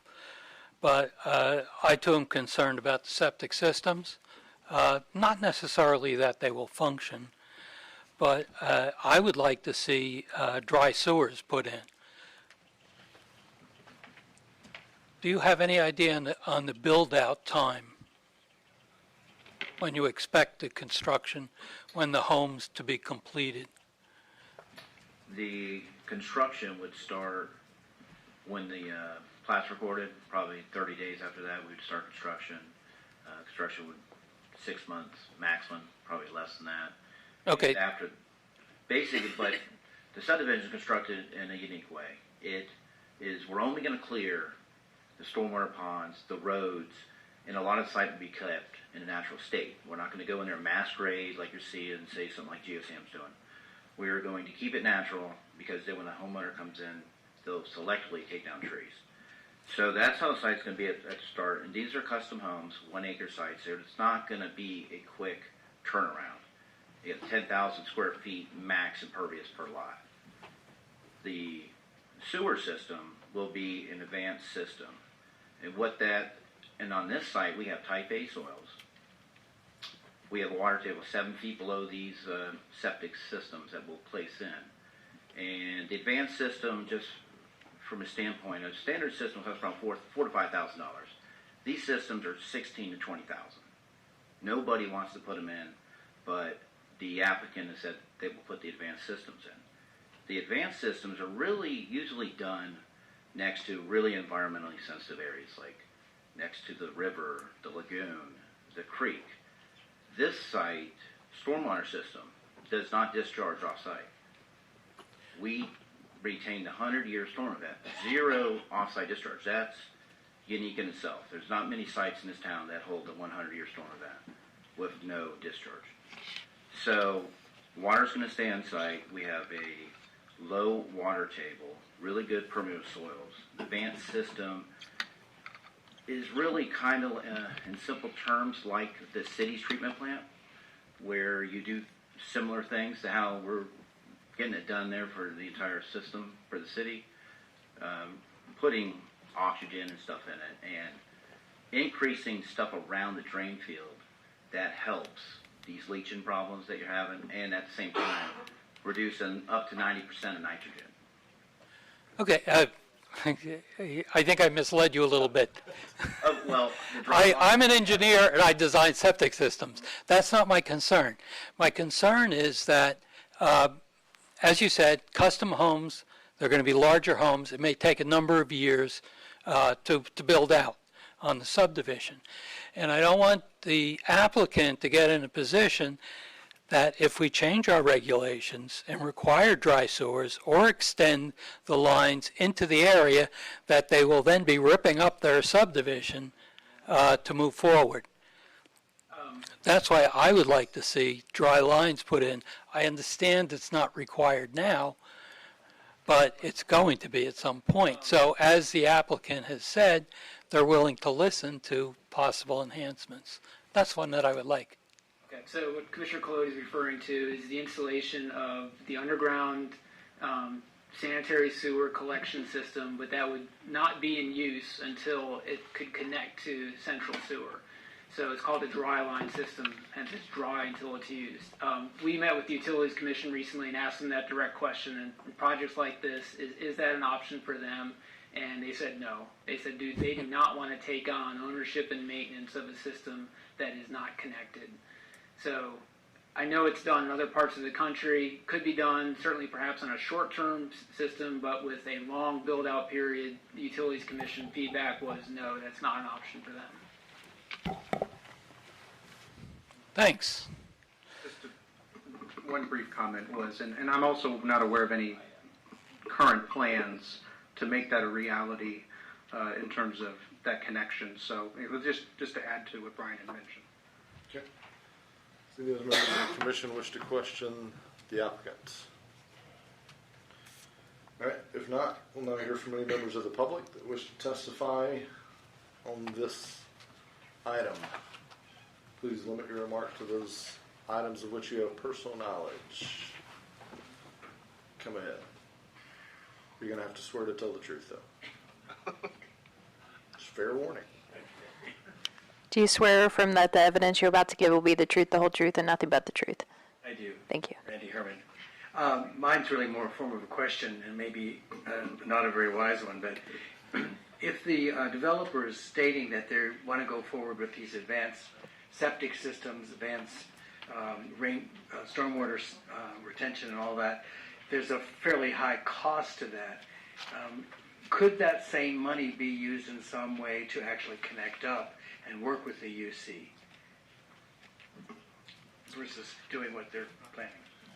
but I too am concerned about the septic systems. Not necessarily that they will function, but I would like to see dry sewers put in. Do you have any idea on the build-out time when you expect the construction, when the home's to be completed? The construction would start when the plat's recorded, probably 30 days after that we'd start construction. Construction would 6 months maximum, probably less than that. Okay. After, basically, but the subdivision is constructed in a unique way. It is, we're only going to clear the stormwater ponds, the roads, and a lot of the site will be kept in a natural state. We're not going to go in there and mass grade like you're seeing, say something like Geosam's doing. We're going to keep it natural because then when the homeowner comes in, they'll selectively take down trees. So that's how the site's going to be at the start. And these are custom homes, 1 acre sites. So it's not going to be a quick turnaround. You have 10,000 square feet max impervious per lot. The sewer system will be an advanced system. And on this site, we have type A soils. We have a water table 7 feet below these septic systems that we'll place in. And the advanced system, just from a standpoint, a standard system costs around $4,000 to $5,000. These systems are $16,000 to $20,000. Nobody wants to put them in, but the applicant has said they will put the advanced systems in. The advanced systems are really usually done next to really environmentally sensitive areas like next to the river, the lagoon, the creek. This site, stormwater system, does not discharge off-site. We retained a 100-year storm event, 0 off-site discharge. That's unique in itself. There's not many sites in this town that hold a 100-year storm event with no discharge. So water's going to stay on site. We have a low water table, really good permeable soils. The Vance system is really kind of, in simple terms, like the city's treatment plant, where you do similar things to how we're getting it done there for the entire system for the city, putting oxygen and stuff in it, and increasing stuff around the drain field that helps these leaching problems that you're having, and at the same time reducing up to 90% of nitrogen. Okay, I think I misled you a little bit. Well, the dry I'm an engineer and I design septic systems. That's not my concern. My concern is that, as you said, custom homes, they're going to be larger homes. It may take a number of years to build out on the subdivision. And I don't want the applicant to get in a position that if we change our regulations and require dry sewers or extend the lines into the area, that they will then be ripping up their subdivision to move forward. That's why I would like to see dry lines put in. I understand it's not required now, but it's going to be at some point. So as the applicant has said, they're willing to listen to possible enhancements. That's one that I would like. Okay, so what Commissioner Colodi is referring to is the installation of the underground sanitary sewer collection system, but that would not be in use until it could connect to central sewer. So it's called a dry line system, hence it's dry until it's used. We met with the Utilities Commission recently and asked them that direct question, and projects like this, is that an option for them? And they said no. They said they do not want to take on ownership and maintenance of a system that is not connected. So I know it's done in other parts of the country, could be done certainly perhaps on a short-term system, but with a long build-out period, the Utilities Commission feedback was no, that's not an option for them. Thanks. Just one brief comment was, and I'm also not aware of any current plans to make that a reality in terms of that connection. So it was just to add to what Brian had mentioned. Okay. So the other members of the commission wish to question the applicant? All right, if not, we'll now hear from any members of the public that wish to testify on this item. Please limit your remarks to those items of which you have personal knowledge. Come ahead. You're going to have to swear to tell the truth, though. Just fair warning. Do you swear or affirm that the evidence you're about to give will be the truth, the whole truth, and nothing but the truth? I do. Thank you. Randy Herman. Mine's really more a form of a question and maybe not a very wise one, but if the developer is stating that they want to go forward with these advanced septic systems, advanced stormwater retention and all that, there's a fairly high cost to that. Could that same money be used in some way to actually connect up and work with the UC versus doing what they're planning?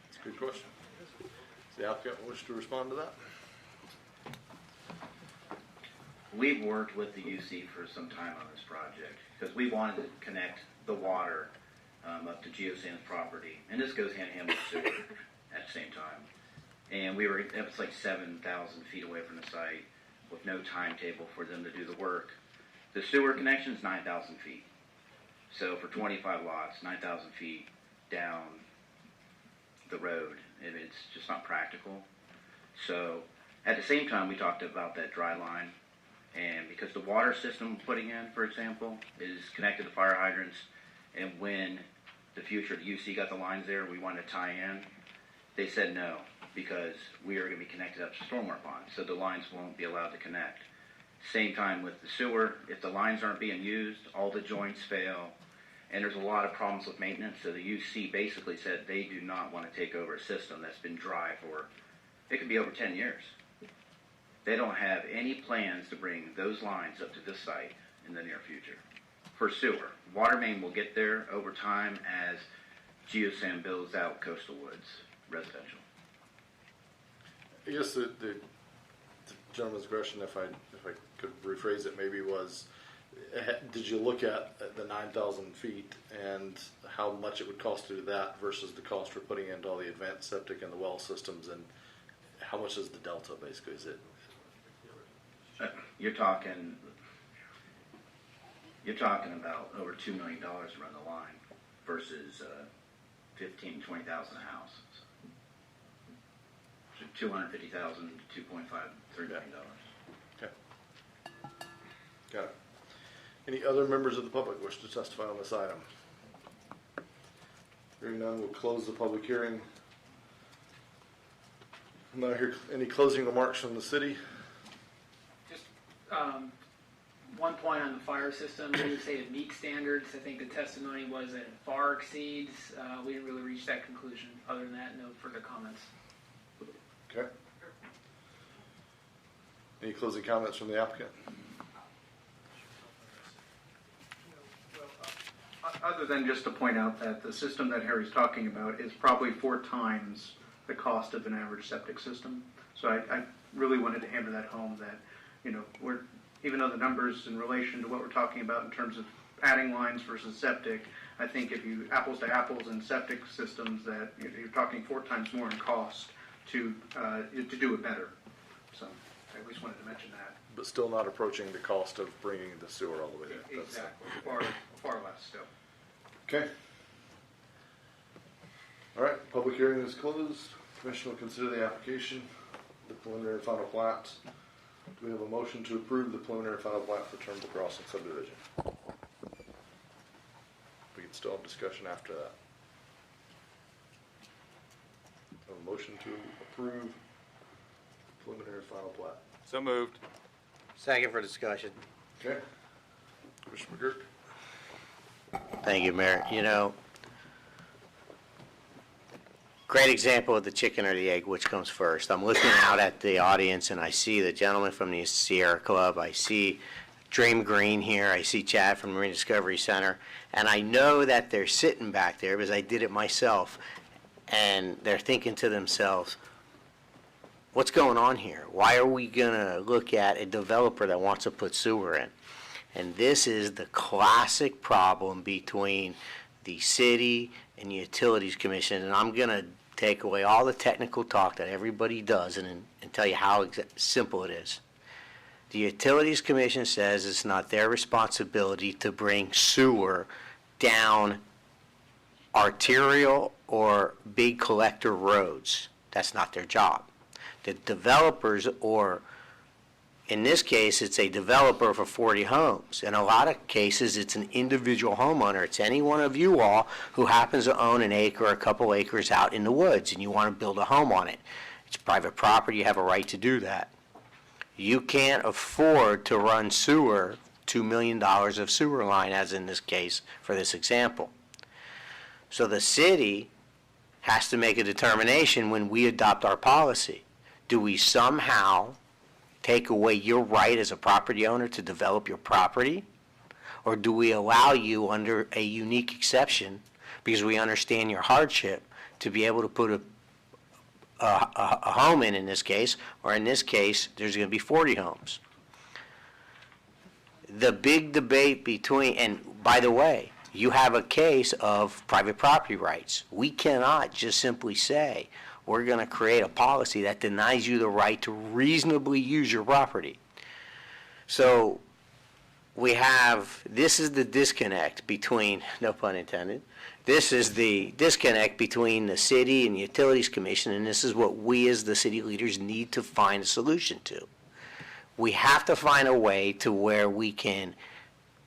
That's a good question. Does the applicant wish to respond to that? We've worked with the UC for some time on this project because we wanted to connect the water up to Geosand's property, and this goes hand in hand with sewer at the same time. And it was like 7,000 feet away from the site with no timetable for them to do the work. The sewer connection is 9,000 feet. So for 25 lots, 9,000 feet down the road, it's just not practical. So at the same time, we talked about that dry line. And because the water system we're putting in, for example, is connected to fire hydrants, and when the future, the UC got the lines there, we wanted to tie in, they said no, because we are going to be connected up to stormwater ponds, so the lines won't be allowed to connect. Same time with the sewer, if the lines aren't being used, all the joints fail, and there's a lot of problems with maintenance, so the UC basically said they do not want to take over a system that's been dry for, it could be over 10 years. They don't have any plans to bring those lines up to this site in the near future for sewer. Water main will get there over time as Geosam builds out coastal woods residential. I guess the gentleman's question, if I could rephrase it, maybe was, did you look at the 9,000 feet and how much it would cost to do that versus the cost for putting into all the advanced septic and the well systems, and how much is the delta basically? Is it? You're talking about over $2 million to run the line versus 15,000, 20,000 a house. So 250,000 to 2.5, $3 million. Okay. Got it. Any other members of the public wish to testify on this item? Hearing none, we'll close the public hearing. Now hear any closing remarks from the city. Just one point on the fire system. We would say it meets standards. I think the testimony was that it far exceeds. We didn't really reach that conclusion. Other than that, no further comments. Okay. Any closing comments from the applicant? Other than just to point out that the system that Harry's talking about is probably 4 times the cost of an average septic system. So I really wanted to hammer that home that, we're, even though the numbers in relation to what we're talking about in terms of adding lines versus septic, I think if you apples to apples in septic systems that you're talking 4 times more in cost to do it better. So I just wanted to mention that. But still not approaching the cost of bringing the sewer all the way there. Exactly. Far less still. Okay. All right, public hearing is closed. Commission will consider the application, the preliminary final plat. Do we have a motion to approve the preliminary final plat for Turnbull Crossing subdivision? We can still have discussion after that. A motion to approve preliminary final plat. So moved. Second for discussion. Okay. Commissioner McGurk. Thank you, Mayor. Great example of the chicken or the egg, which comes first. I'm looking out at the audience and I see the gentleman from the Sierra Club. I see Dream Green here. I see Chad from Marine Discovery Center. And I know that they're sitting back there because I did it myself. And they're thinking to themselves, what's going on here? Why are we going to look at a developer that wants to put sewer in? And this is the classic problem between the city and the Utilities Commission. And I'm going to take away all the technical talk that everybody does and tell you how simple it is. The Utilities Commission says it's not their responsibility to bring sewer down arterial or big collector roads. That's not their job. The developers, or in this case, it's a developer for 40 homes. In a lot of cases, it's an individual homeowner. It's any one of you all who happens to own an acre or a couple acres out in the woods and you want to build a home on it. It's private property. You have a right to do that. You can't afford to run sewer, $2 million of sewer line, as in this case for this example. So the city has to make a determination when we adopt our policy. Do we somehow take away your right as a property owner to develop your property? Or do we allow you under a unique exception, because we understand your hardship, to be able to put a home in this case, or in this case, there's going to be 40 homes. The big debate between, and by the way, you have a case of private property rights. We cannot just simply say, we're going to create a policy that denies you the right to reasonably use your property. So this is the disconnect between, no pun intended, this is the disconnect between the city and the Utilities Commission, and this is what we as the city leaders need to find a solution to. We have to find a way to where we can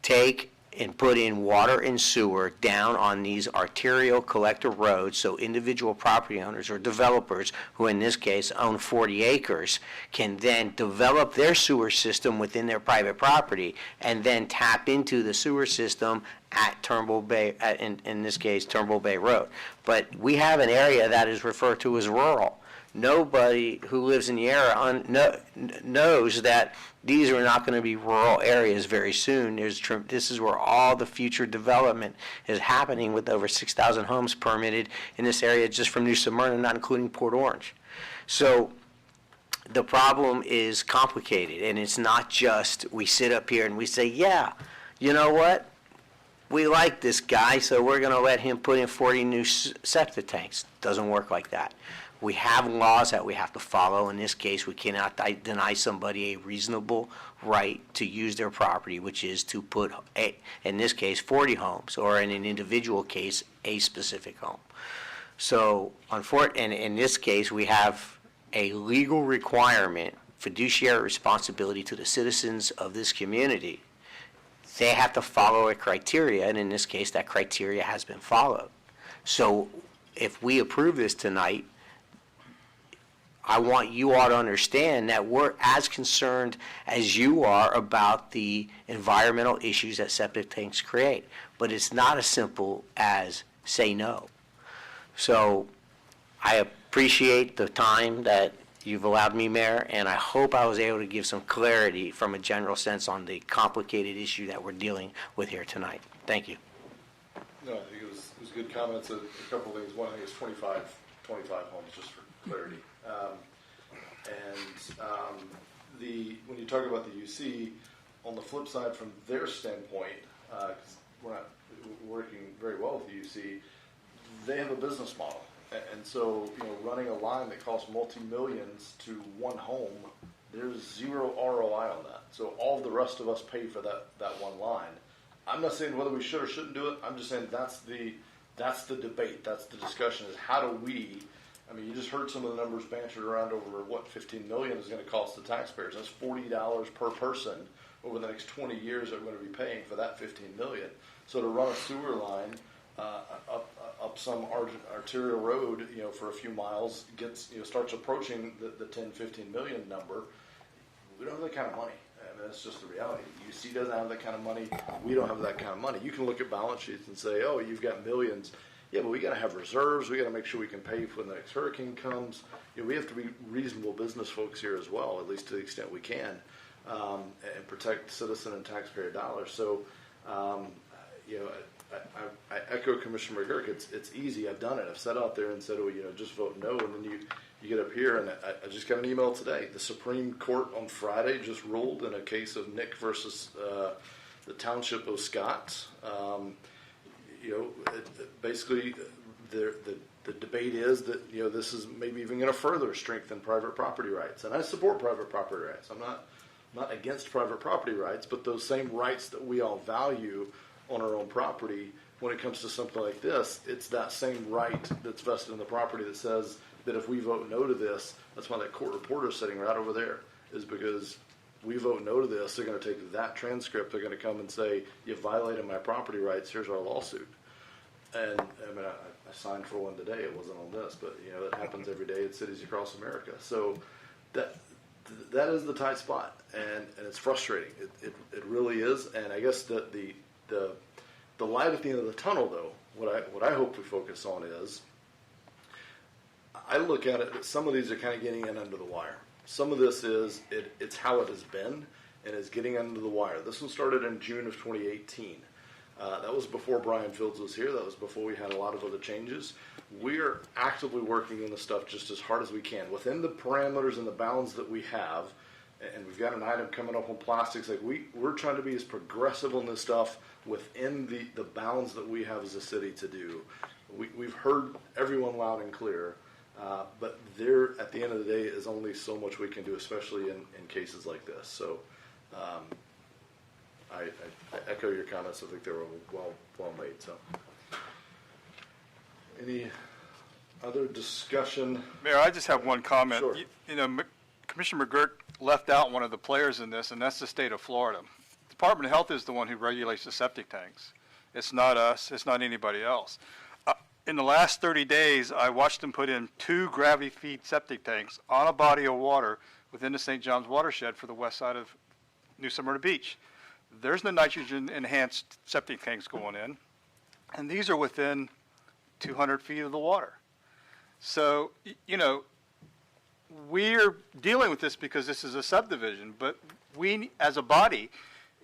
take and put in water and sewer down on these arterial collector roads so individual property owners or developers, who in this case own 40 acres, can then develop their sewer system within their private property and then tap into the sewer system at Turnbull Bay, in this case Turnbull Bay Road. But we have an area that is referred to as rural. nobody who lives in the area knows that these are not going to be rural areas very soon. This is where all the future development is happening, with over 6,000 homes permitted in this area just from New Smyrna, not including Port Orange. So the problem is complicated, and it's not just we sit up here and we say, yeah, you know what? We like this guy, so we're going to let him put in 40 new septic tanks. Doesn't work like that. We have laws that we have to follow. In this case, we cannot deny somebody a reasonable right to use their property, which is to put, in this case, 40 homes, or in an individual case, a specific home. So, and in this case, we have a legal requirement, fiduciary responsibility to the citizens of this community. They have to follow a criteria, and in this case, that criteria has been followed. So if we approve this tonight, I want you all to understand that we're as concerned as you are about the environmental issues that septic tanks create. But it's not as simple as say no. So I appreciate the time that you've allowed me, Mayor, and I hope I was able to give some clarity from a general sense on the complicated issue that we're dealing with here tonight. Thank you. No, I think it was good comments. A couple of things. One, I think it's 25 homes, just for clarity. When you talk about the UC, on the flip side, from their standpoint, because we're not working very well with the UC, they have a business model. And so, running a line that costs multi-millions to one home, there's zero ROI on that. So all of the rest of us pay for that one line. I'm not saying whether we should or shouldn't do it. I'm just saying that's the debate. That's the discussion, is how do we, you just heard some of the numbers bantered around over what $15 million is going to cost the taxpayers. That's $40 per person over the next 20 years that we're going to be paying for that $15 million. So to run a sewer line up some arterial road, for a few miles, starts approaching the 10, 15 million number. We don't have that kind of money. That's just the reality. UC doesn't have that kind of money. We don't have that kind of money. You can look at balance sheets and say, oh, you've got millions. Yeah, but we got to have reserves. We got to make sure we can pay for when the next hurricane comes. We have to be reasonable business folks here as well, at least to the extent we can, and protect citizen and taxpayer dollars. So, I echo Commissioner McGurk. It's easy. I've done it. I've sat out there and said, oh, just vote no, and then you get up here, and I just got an email today. The Supreme Court on Friday just ruled in a case of Nick versus the Township of Scott. Basically, the debate is that this is maybe even going to further strengthen private property rights, and I support private property rights. I'm not against private property rights, but those same rights that we all value on our own property, when it comes to something like this, it's that same right that's vested in the property that says that if we vote no to this, that's why that court reporter is sitting right over there, is because we vote no to this, they're going to take that transcript, they're going to come and say, you violated my property rights, here's our lawsuit. And I signed for one today, it wasn't on this, but that happens every day in cities across America. So that is the tight spot, and it's frustrating. It really is. And I guess that the light at the end of the tunnel, though, what I hope we focus on is, I look at it that some of these are kind of getting in under the wire. Some of this it's how it has been, and it's getting under the wire. This one started in June of 2018. That was before Brian Fields was here. That was before we had a lot of other changes. We are actively working on this stuff just as hard as we can within the parameters and the bounds that we have. And we've got an item coming up on plastics. Like we're trying to be as progressive on this stuff within the bounds that we have as a city to do. We've heard everyone loud and clear, but there, at the end of the day, is only so much we can do, especially in cases like this. So I echo your comments. I think they were well made. So any other discussion? Mayor, I just have one comment. Sure. Commissioner McGurk left out one of the players in this, and that's the state of Florida. The Department of Health is the one who regulates the septic tanks. It's not us. It's not anybody else. In the last 30 days, I watched them put in 2 gravity-feed septic tanks on a body of water within the St. John's watershed for the west side of New Smyrna Beach. There's no nitrogen-enhanced septic tanks going in, and these are within 200 feet of the water. So, we're dealing with this because this is a subdivision, but we, as a body,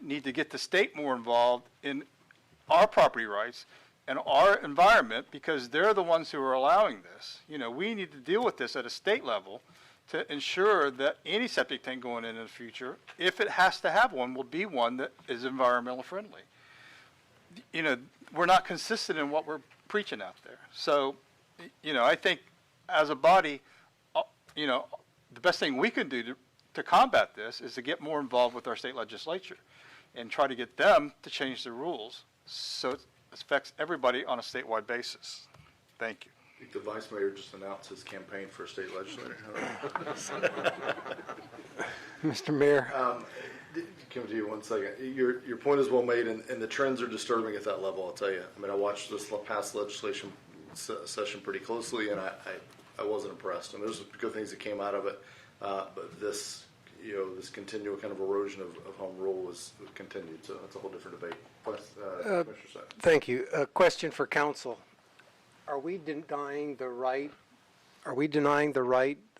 need to get the state more involved in our property rights and our environment because they're the ones who are allowing this. You know, we need to deal with this at a state level to ensure that any septic tank going in the future, if it has to have one, will be one that is environmental friendly. You know, we're not consistent in what we're preaching out there. So, you know, I think as a body, you know, the best thing we can do to combat this is to get more involved with our state legislature and try to get them to change the rules so it affects everybody on a statewide basis. Thank you. I think the vice mayor just announced his campaign for state legislator. Mr. Mayor. Come to you 1 second. Your point is well made, and the trends are disturbing at that level, I'll tell you. I mean, I watched this past legislation session pretty closely, and I wasn't impressed. And there's good things that came out of it, but this, you know, this continual kind of erosion of home rule was continued. So that's a whole different debate. Commissioner Sack. Thank you. A question for council. Are we denying the right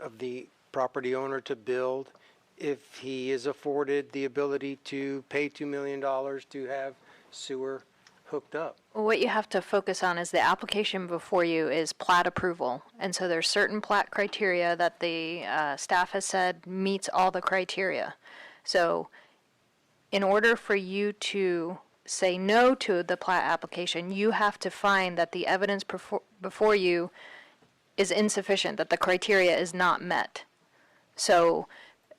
of the property owner to build if he is afforded the ability to pay $2 million to have sewer hooked up? Well, what you have to focus on is the application before you is plat approval. And so there's certain plat criteria that the staff has said meets all the criteria. So in order for you to say no to the plat application, you have to find that the evidence before you is insufficient, that the criteria is not met. So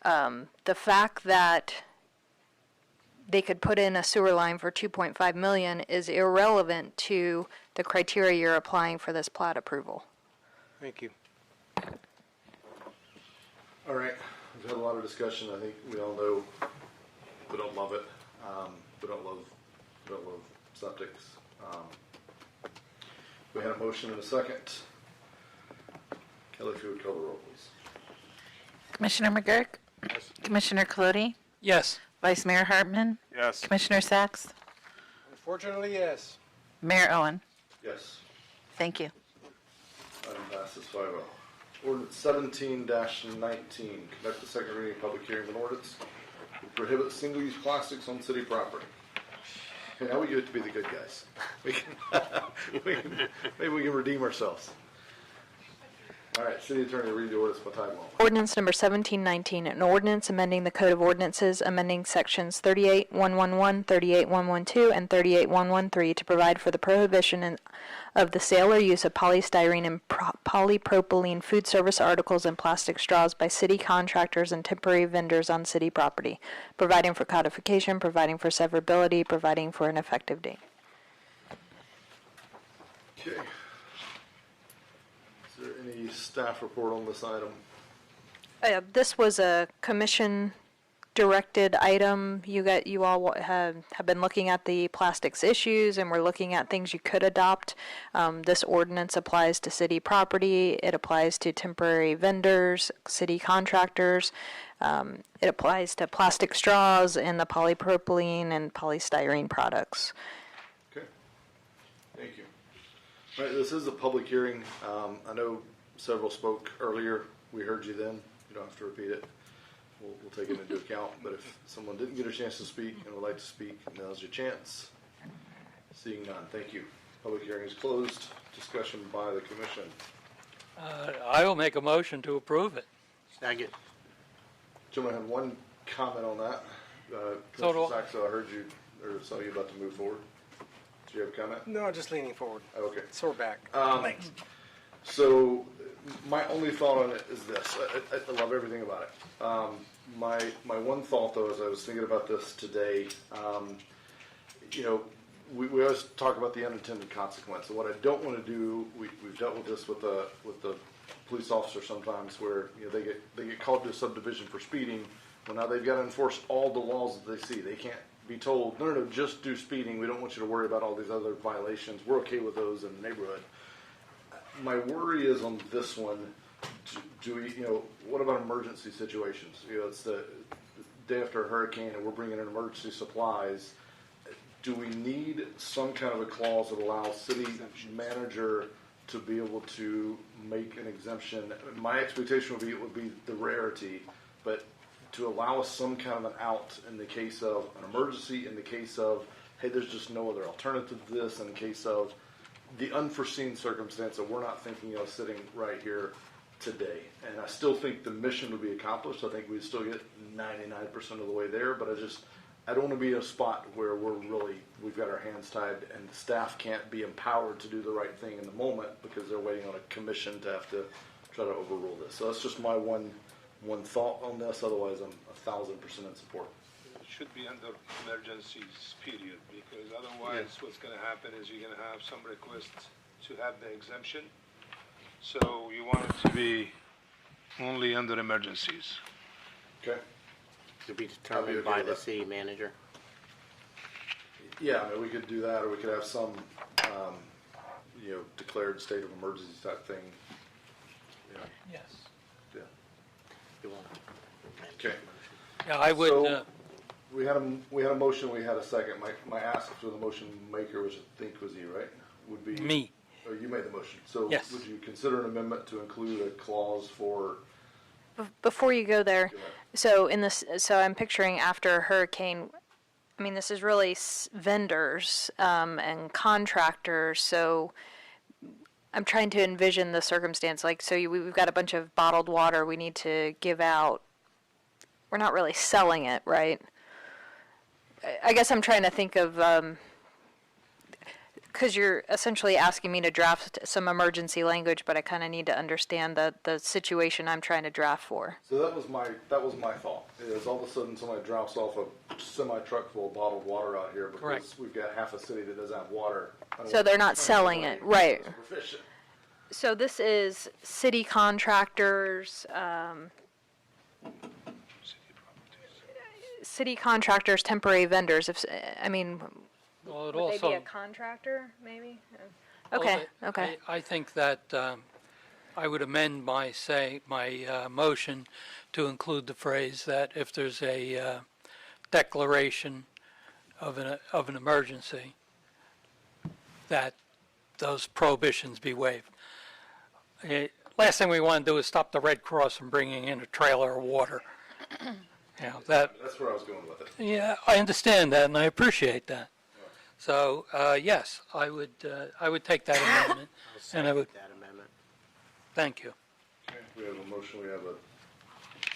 the fact that they could put in a sewer line for $2.5 million is irrelevant to the criteria you're applying for this plat approval. Thank you. All right. We've had a lot of discussion. I think we all know we don't love it. We don't love septics. We had a motion and a second. Kelly, if you would call the roll, please. Commissioner McGurk? Yes. Commissioner Colodi? Yes. Vice Mayor Hartman? Yes. Commissioner Sacks? Unfortunately, yes. Mayor Owen? Yes. Thank you. Item passes 5-0. Ordinance 17-19. Conduct the second reading of public hearing of an ordinance to prohibit single-use plastics on city property. Okay, now we get to be the good guys. Maybe we can redeem ourselves. All right, City Attorney, read the ordinance by title only. Ordinance number 1719, an ordinance amending the Code of Ordinances, amending sections 38111, 38112, and 38113 to provide for the prohibition of the sale or use of polystyrene and polypropylene food service articles and plastic straws by city contractors and temporary vendors on city property, providing for codification, providing for severability, providing for an effective date. Okay. Is there any staff report on this item? This was a commission-directed item. You all have been looking at the plastics issues, and we're looking at things you could adopt. This ordinance applies to city property. It applies to temporary vendors, city contractors. It applies to plastic straws and the polypropylene and polystyrene products. Okay. Thank you. All right, this is a public hearing. I know several spoke earlier. We heard you then. You don't have to repeat it. We'll take it into account. But if someone didn't get a chance to speak and would like to speak, now's your chance. Seeing none, thank you. Public hearing is closed. Discussion by the commission. I will make a motion to approve it. Second. Gentlemen, I had one comment on that. So do Commissioner Sacks, I heard you, or saw you about to move forward. Do you have a comment? No, just leaning forward. Okay. So we're back. Thanks. So my only thought on it is this. I love everything about it. My one thought, though, as I was thinking about this today, you know, we always talk about the unintended consequence. And what I don't want to do, we've dealt with this with the police officer sometimes, where you know they get called to a subdivision for speeding. Well, now they've got to enforce all the laws that they see. They can't be told, no, just do speeding. We don't want you to worry about all these other violations. We're okay with those in the neighborhood. My worry is on this one. Do we, you know, what about emergency situations? You know, it's the day after a hurricane and we're bringing in emergency supplies. Do we need some kind of a clause that allows city manager to be able to make an exemption. My expectation would be the rarity, but to allow us some kind of an out in the case of an emergency, in the case of, hey, there's just no other alternative to this, in the case of the unforeseen circumstance that we're not thinking of sitting right here today. And I still think the mission would be accomplished. I think we'd still get 99% of the way there, but I don't want to be in a spot where we've got our hands tied and the staff can't be empowered to do the right thing in the moment because they're waiting on a commission to have to try to overrule this. So that's just my one thought on this. Otherwise, I'm 1,000% in support. It should be under emergencies, period, because otherwise what's going to happen is you're going to have some requests to have the exemption. So you want it to be only under emergencies. Okay. To be determined by the city manager. Yeah, I mean, we could do that, or we could have some, declared state of emergency type thing. Yes. Yeah. You want Okay. Yeah, I would, So, we had a motion, we had a second. My ask for the motion maker, which I think was you, right? Would be me. Oh, you made the motion. So Yes. would you consider an amendment to include a clause for? Before you go there, Go ahead. so I'm picturing after a hurricane, I mean, this is really vendors and contractors, so I'm trying to envision the circumstance. Like, so we've got a bunch of bottled water we need to give out. We're not really selling it, right? I guess I'm trying to think of, because you're essentially asking me to draft some emergency language, but I kind of need to understand the situation I'm trying to draft for. So that was my thought. Is all of a sudden somebody drops off a semi truck full of bottled water out here because Correct. we've got half a city that doesn't have water. I don't So want they're not to selling complain it, right. because we're fishing. So this is city contractors, temporary vendors. well, it Would also. they be a contractor, maybe? Well, Okay, okay. I think that I would amend my motion to include the phrase that if there's a declaration of an emergency, that those prohibitions be waived. Last thing we want to do is stop the Red Cross from bringing in a trailer of water. That's where I was going with it. Yeah, I understand that and I appreciate that. So, yes, I would take that amendment. And I would, that amendment. thank you. Okay, we have a motion. We have a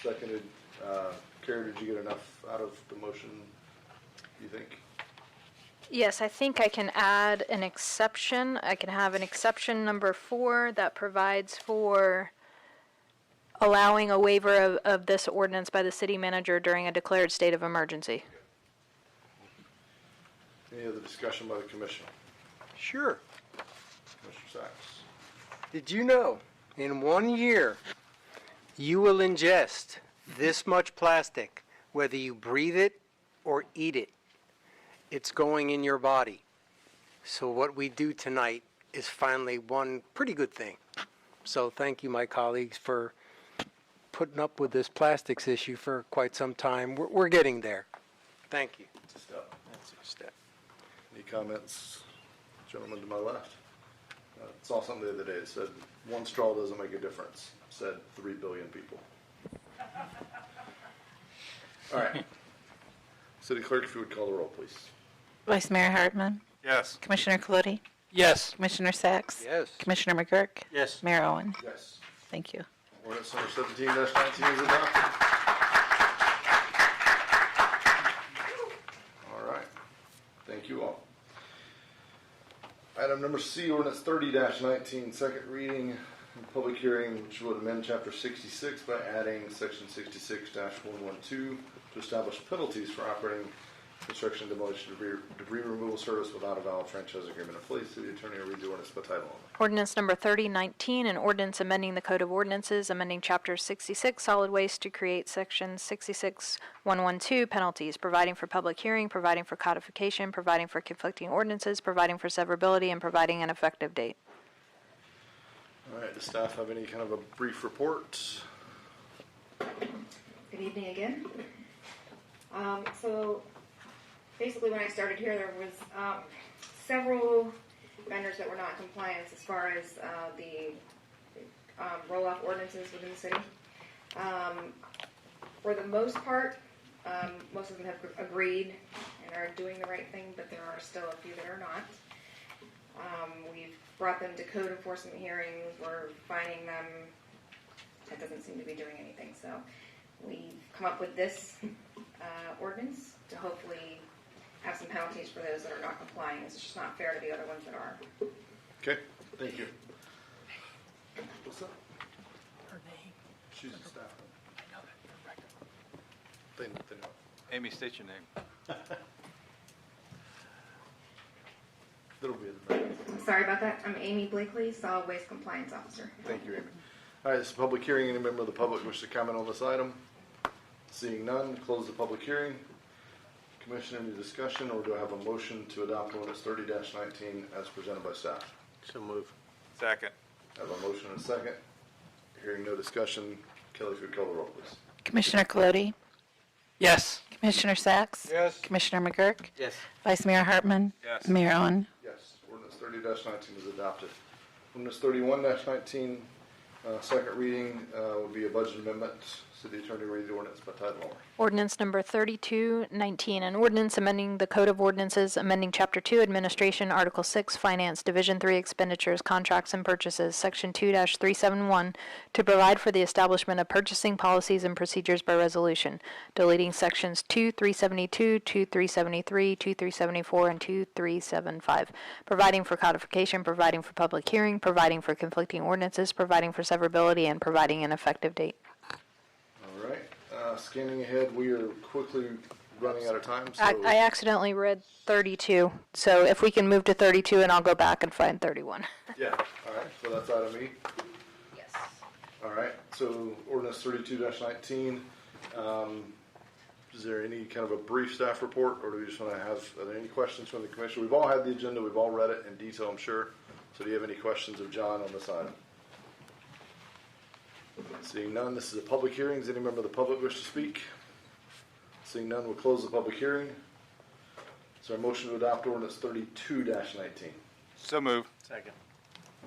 seconded. Carrie, did you get enough out of the motion, you think? Yes, I think I can add an exception. I can have an exception number 4 that provides for allowing a waiver of this ordinance by the city manager during a declared state of emergency. Any other discussion by the commission? Sure. Commissioner Sachs. Did you know in 1 year you will ingest this much plastic, whether you breathe it or eat it? It's going in your body. So what we do tonight is finally one pretty good thing. So thank you, my colleagues, for putting up with this plastics issue for quite some time. We're getting there. Thank you. It's a step. That's a step. Any comments, gentleman to my left? Saw something the other day that said, one straw doesn't make a difference, said 3 billion people. All right. City Clerk, if you would call the roll, please. Vice Mayor Hartman, Yes. Commissioner Colodi, Yes. Commissioner Sachs, Yes. Commissioner McGurk, Yes. Mayor Owen. Yes. Thank you. Ordinance number 17-19 is adopted. All right. Thank you all. Item number C, ordinance 30-19, second reading and public hearing, which would amend chapter 66 by adding section 66-112 to establish penalties for operating construction, demolition, debris removal service without a valid franchise agreement in place. City Attorney will read the ordinance by title only. Ordinance number 3019, an ordinance amending the Code of Ordinances, amending Chapter 66, Solid Waste to create Section 66112, penalties, providing for public hearing, providing for codification, providing for conflicting ordinances, providing for severability, and providing an effective date. All right, does staff have any kind of a brief report? Good evening again. So basically when I started here, there was several vendors that were not in compliance as far as the roll-off ordinances within the city. For the most part, most of them have agreed and are doing the right thing, but there are still a few that are not. We've brought them to code enforcement hearings. We're finding them. That doesn't seem to be doing anything. So we've come up with this ordinance to hopefully have some penalties for those that are not complying. It's just not fair to the other ones that are. Okay, thank you. What's up? Her name. She's a staff. I know that. They know. Amy, state your name. That'll be in the minutes. Sorry about that. I'm Amy Blakely, Solid Waste Compliance Officer. Thank you, Amy. All right, this is a public hearing. Any member of the public wish to comment on this item? Seeing none, close the public hearing. Commissioner, any discussion, or do I have a motion to adopt ordinance 30-19 as presented by staff? So move. Second. I have a motion and a second. Hearing no discussion, Kelly, if you would call the roll, please. Commissioner Colodi, Yes. Commissioner Sacks. Yes. Commissioner McGurk. Yes. Vice Mayor Hartman. Yes. Mayor Owen. Yes, ordinance 30-19 is adopted. Ordinance 31-19, second reading would be a budget amendment. City Attorney, read the ordinance by title only. Ordinance number 3219, an ordinance amending the Code of Ordinances, amending Chapter 2 Administration, Article 6 Finance, Division 3 Expenditures, Contracts and Purchases, Section 2-371, to provide for the establishment of purchasing policies and procedures by resolution, deleting Sections 2372, 2373, 2374, and 2375, providing for codification, providing for public hearing, providing for conflicting ordinances, providing for severability, and providing an effective date. All right, scanning ahead, we are quickly running out of time. So I accidentally read 32, so if we can move to 32 and I'll go back and find 31. yeah, all right, so that's item E. Yes. All right, so ordinance 32-19. Is there any kind of a brief staff report, or do we just want to have, are there any questions from the commission? We've all had the agenda, we've all read it in detail, I'm sure. So do you have any questions of John on this item? Seeing none, this is a public hearing. Does any member of the public wish to speak? Seeing none, we'll close the public hearing. Is there a motion to adopt ordinance 32-19? So move. Second.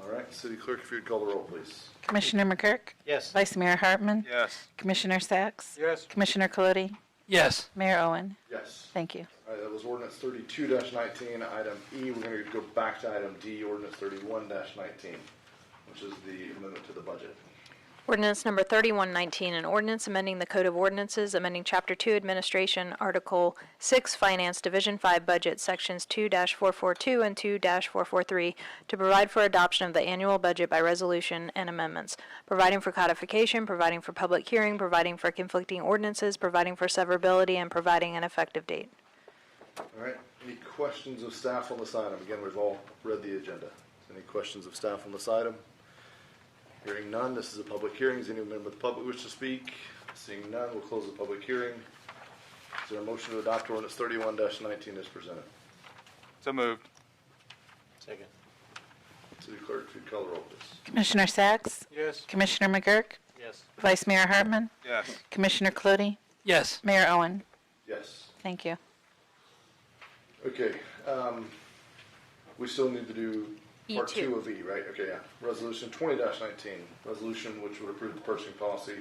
All right, City Clerk, if you'd call the roll, please. Commissioner McGurk. Yes. Vice Mayor Hartman. Yes. Commissioner Sacks. Yes. Commissioner Colodi. Yes. Mayor Owen. Yes. Thank you. All right, that was ordinance 32-19, item E. We're going to go back to item D, ordinance 31-19, which is the amendment to the budget. Ordinance number 3119, an ordinance amending the Code of Ordinances, amending Chapter 2 Administration, Article 6 Finance, Division 5 Budget, Sections 2-442 and 2-443, to provide for adoption of the annual budget by resolution and amendments, providing for codification, providing for public hearing, providing for conflicting ordinances, providing for severability, and providing an effective date. All right, any questions of staff on this item? Again, we've all read the agenda. Any questions of staff on this item? Hearing none, this is a public hearing. Does any member of the public wish to speak? Seeing none, we'll close the public hearing. Is there a motion to adopt ordinance 31-19 as presented? So moved. Second. City Clerk, if you'd call the roll, please. Commissioner Sacks. Yes. Commissioner McGurk. Yes. Vice Mayor Hartman. Yes. Commissioner Colodi. Yes. Mayor Owen. Yes. Thank you. Okay, we still need to do part E2. 2 of E, right? Okay, yeah. Resolution 20-19, resolution which would approve the purchasing policy.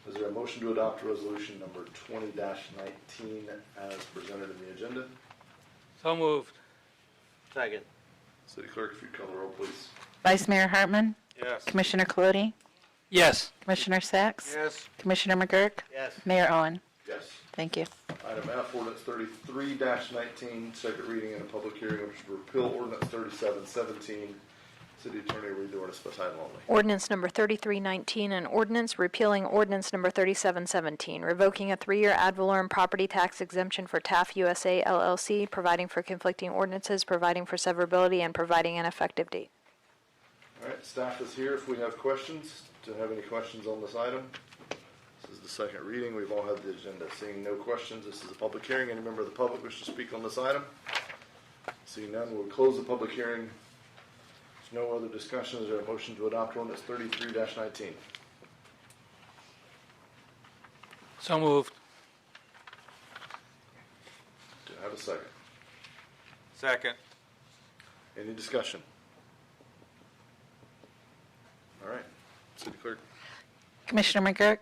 Is there a motion to adopt resolution number 20-19 as presented in the agenda? So moved. Second. City Clerk, if you'd call the roll, please. Vice Mayor Hartman. Yes. Commissioner Colodi. Yes. Commissioner Sacks. Yes. Commissioner McGurk. Yes. Mayor Owen. Yes. Thank you. Item F, ordinance 33-19, second reading and a public hearing, which is repeal ordinance 37-17. City Attorney, read the ordinance by title only. Ordinance number 3319, an ordinance repealing ordinance number 3717, revoking a 3-year ad valorem property tax exemption for TAF USA LLC, providing for conflicting ordinances, providing for severability, and providing an effective date. All right, staff is here if we have questions. Do you have any questions on this item? This is the second reading. We've all had the agenda. Seeing no questions, this is a public hearing. Any member of the public wish to speak on this item? Seeing none, we'll close the public hearing. There's no other discussion. Is there a motion to adopt ordinance 33-19? So moved. Do I have a second? Second. Any discussion? All right, City Clerk. Commissioner McGurk,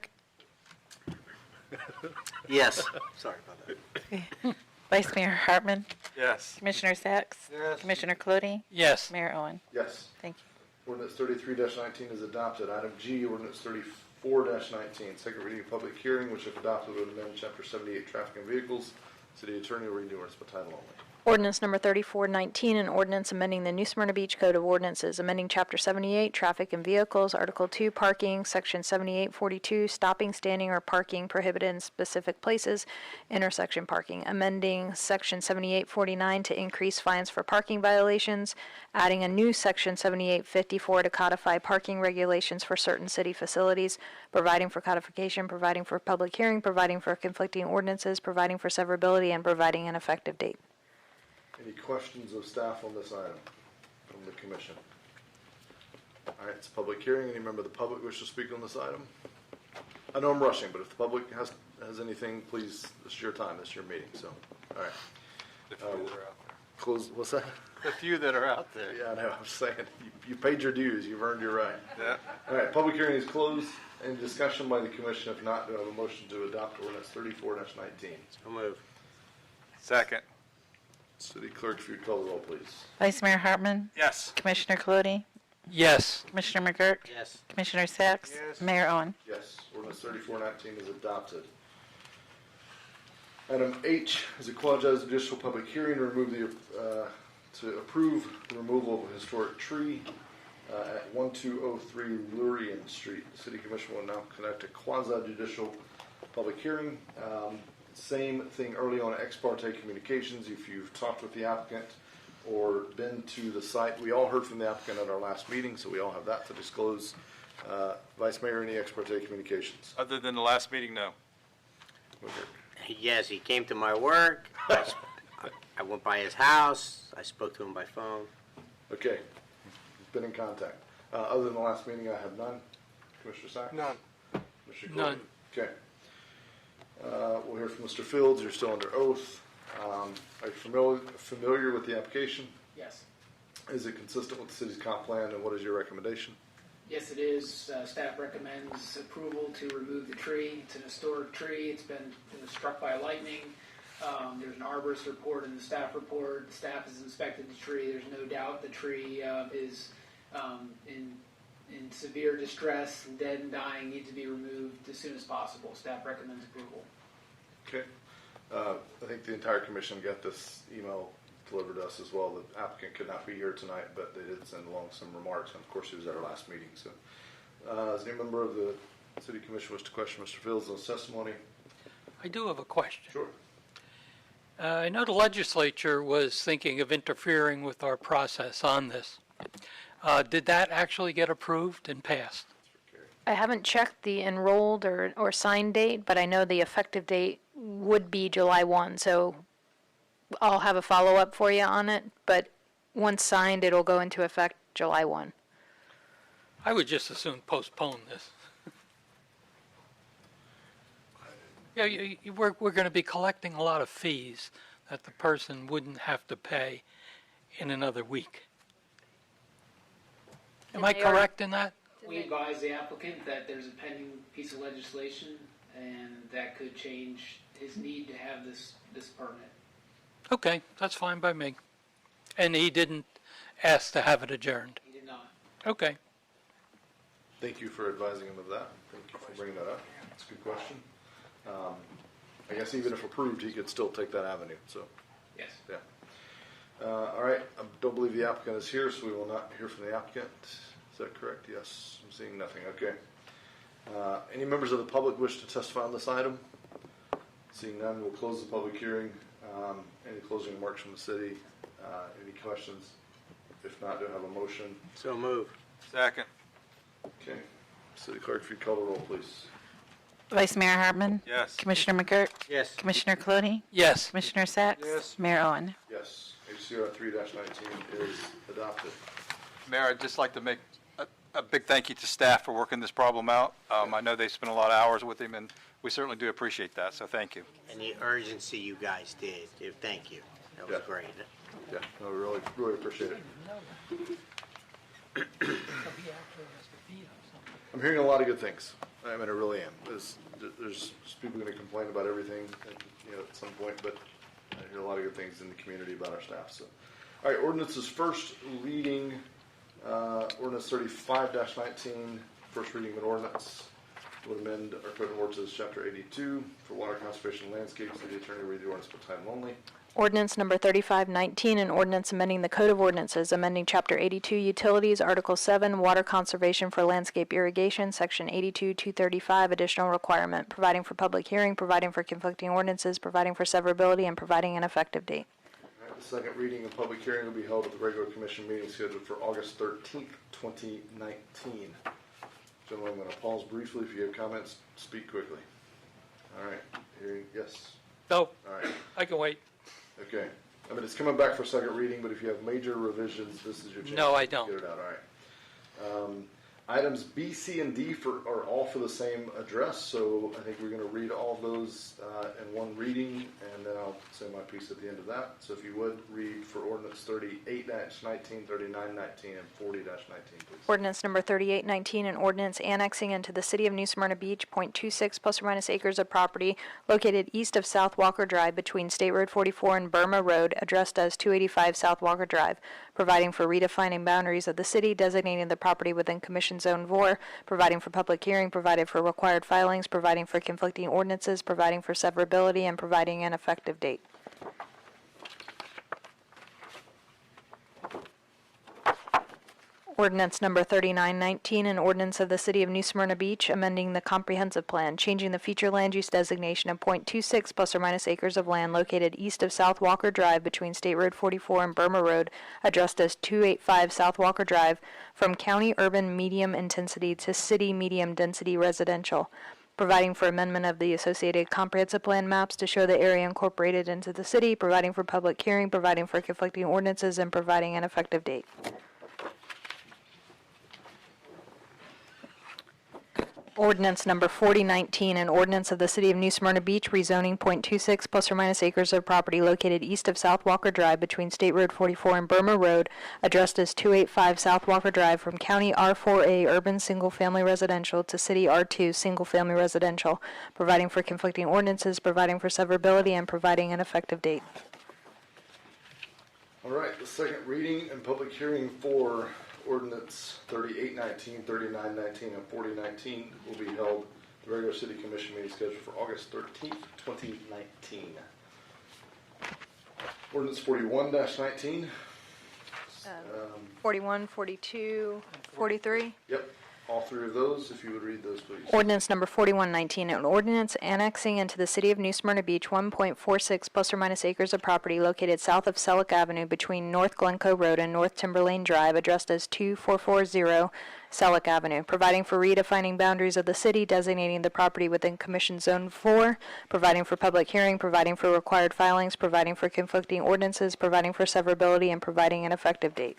Yes. Sorry about that. Vice Mayor Hartman, Yes. Commissioner Sacks, Yes. Commissioner Clutie, Yes. Mayor Owen. Yes. Thank you. Ordinance 33-19 is adopted. Item G, ordinance 34-19, second reading of public hearing, which if adopted would amend Chapter 78 Traffic and Vehicles. City Attorney will read the ordinance by title only. Ordinance number 3419, an ordinance amending the New Smyrna Beach Code of Ordinances, amending Chapter 78, Traffic and Vehicles, Article 2, Parking, Section 7842, Stopping, Standing, or Parking Prohibited in Specific Places, Intersection Parking, amending Section 7849 to increase fines for parking violations, adding a new Section 7854 to codify parking regulations for certain city facilities, providing for codification, providing for public hearing, providing for conflicting ordinances, providing for severability, and providing an effective date. Any questions of staff on this item from the commission? All right, it's a public hearing. Any member of the public wish to speak on this item? I know I'm rushing, but if the public has anything, please, this is your time, this is your meeting, so, all right. The few that are out there. Close, what's that? The few that are out there. Yeah, I know, I'm saying, you paid your dues, you've earned your right. Yeah. All right, public hearing is closed. Any discussion by the commission? If not, do I have a motion to adopt ordinance 34-19? So move. Second. City Clerk, if you'd call the roll, please. Vice Mayor Hartman, Yes. Commissioner Clutie, Yes. Commissioner McGurk, Yes. Commissioner Sacks, Yes. Mayor Owen. Yes, ordinance 3419 is adopted. Item H is a quasi-judicial public hearing to approve the removal of a historic tree at 1203 Lurian Street. The City Commission will now conduct a quasi-judicial public hearing. Same thing early on ex parte communications. If you've talked with the applicant or been to the site, we all heard from the applicant at our last meeting, so we all have that to disclose. Vice Mayor, any ex parte communications? Other than the last meeting, no. Okay. Yes, he came to my work. I went by his house. I spoke to him by phone. Okay, been in contact. Other than the last meeting, I have none. Commissioner Sacks? None. Commissioner None. Clooney? Okay. We'll hear from Mr. Fields. You're still under oath. Are you familiar with the application? Yes. Is it consistent with the city's comp plan, and what is your recommendation? Yes, it is. Staff recommends approval to remove the tree. It's an historic tree. It's been struck by lightning. There's an arborist report in the staff report. Staff has inspected the tree. There's no doubt the tree is in severe distress, dead and dying, needs to be removed as soon as possible. Staff recommends approval. Okay. I think the entire commission got this email delivered to us as well. The applicant could not be here tonight, but they did send along some remarks, and of course he was at our last meeting. So, does any member of the city commission wish to question Mr. Fields' on his testimony? I do have a question. Sure. I know the legislature was thinking of interfering with our process on this. Did that actually get approved and passed? I haven't checked the enrolled or signed date, but I know the effective date would be July 1, so I'll have a follow-up for you on it, but once signed, it'll go into effect July 1. I would just as soon postpone this. Yeah, we're going to be collecting a lot of fees that the person wouldn't have to pay in another week. Am I correct in that? We advise the applicant that there's a pending piece of legislation, and that could change his need to have this permit. Okay, that's fine by me. And he didn't ask to have it adjourned? He did not. Okay. Thank you for advising him of that. Thank you for bringing that up. That's a good question. I guess even if approved, he could still take that avenue. So, Yes. yeah. All right. I don't believe the applicant is here, so we will not hear from the applicant. Is that correct? Yes. I'm seeing nothing. Okay. Any members of the public wish to testify on this item? Seeing none, we'll close the public hearing. Any closing remarks from the city? Any questions? If not, do I have a motion? So move. Second. Okay. City Clerk, if you call the roll, please. Vice Mayor Hartman, Yes. Commissioner McGurk, Yes. Commissioner Clutie, Yes. Commissioner Sacks, Yes. Mayor Owen. Yes. HCR 3-19 is adopted. Mayor, I'd just like to make a big thank you to staff for working this problem out. I know they spent a lot of hours with him, and we certainly do appreciate that, so thank you. And the urgency you guys did, thank you. That was Yeah. great. Yeah, no, we really appreciate it. I'm hearing a lot of good things. I mean, I really am. There's people going to complain about everything, at some point, but I hear a lot of good things in the community about our staff. So, all right, ordinance's first reading, ordinance 35-19, first reading of an ordinance would amend our code of ordinances, chapter 82, for water conservation and landscapes. The attorney read the ordinance by title only. Ordinance number 3519, an ordinance amending the Code of Ordinances, amending Chapter 82 Utilities, Article 7, Water Conservation for Landscape Irrigation, Section 82-235, additional requirement, providing for public hearing, providing for conflicting ordinances, providing for severability, and providing an effective date. All right, the second reading and public hearing will be held at the regular commission meeting scheduled for August 13th, 2019. Gentlemen, I'm going to pause briefly. If you have comments, speak quickly. All right, hearing, yes. No, All right. I can wait. Okay. I mean, it's coming back for second reading, but if you have major revisions, this is your chance No, I to don't. get it out. All right. Items B, C, and D are all for the same address, so I think we're going to read all of those in one reading, and then I'll say my piece at the end of that. So if you would, read for ordinance 38-19, 39-19, and 40-19, please. Ordinance number 3819, an ordinance annexing into the City of New Smyrna Beach .26 plus or minus acres of property located east of South Walker Drive between State Road 44 and Burma Road, addressed as 285 South Walker Drive, providing for redefining boundaries of the city, designating the property within Commission Zone 4, providing for public hearing, provided for required filings, providing for conflicting ordinances, providing for severability, and providing an effective date. Ordinance number 3919, an ordinance of the City of New Smyrna Beach amending the comprehensive plan, changing the future land use designation of .26 plus or minus acres of land located east of South Walker Drive between State Road 44 and Burma Road, addressed as 285 South Walker Drive, from county urban medium intensity to city medium density residential, providing for amendment of the associated comprehensive plan maps to show the area incorporated into the city, providing for public hearing, providing for conflicting ordinances, and providing an effective date. Ordinance number 4019, an ordinance of the City of New Smyrna Beach rezoning .26 plus or minus acres of property located east of South Walker Drive between State Road 44 and Burma Road, addressed as 285 South Walker Drive, from County R4A urban single-family residential to City R2 single-family residential, providing for conflicting ordinances, providing for severability, and providing an effective date. All right, the second reading and public hearing for ordinance 3819, 3919, and 4019 will be held at the regular city commission meeting scheduled for August 13th, 2019. Ordinance 41-19. 41, 42, 43. Yep, all three of those, if you would read those, please. Ordinance number 4119, an ordinance annexing into the City of New Smyrna Beach 1.46 plus or minus acres of property located south of Selleck Avenue between North Glencoe Road and North Timberlane Drive, addressed as 2440 Selleck Avenue, providing for redefining boundaries of the city, designating the property within Commission Zone 4, providing for public hearing, providing for required filings, providing for conflicting ordinances, providing for severability, and providing an effective date.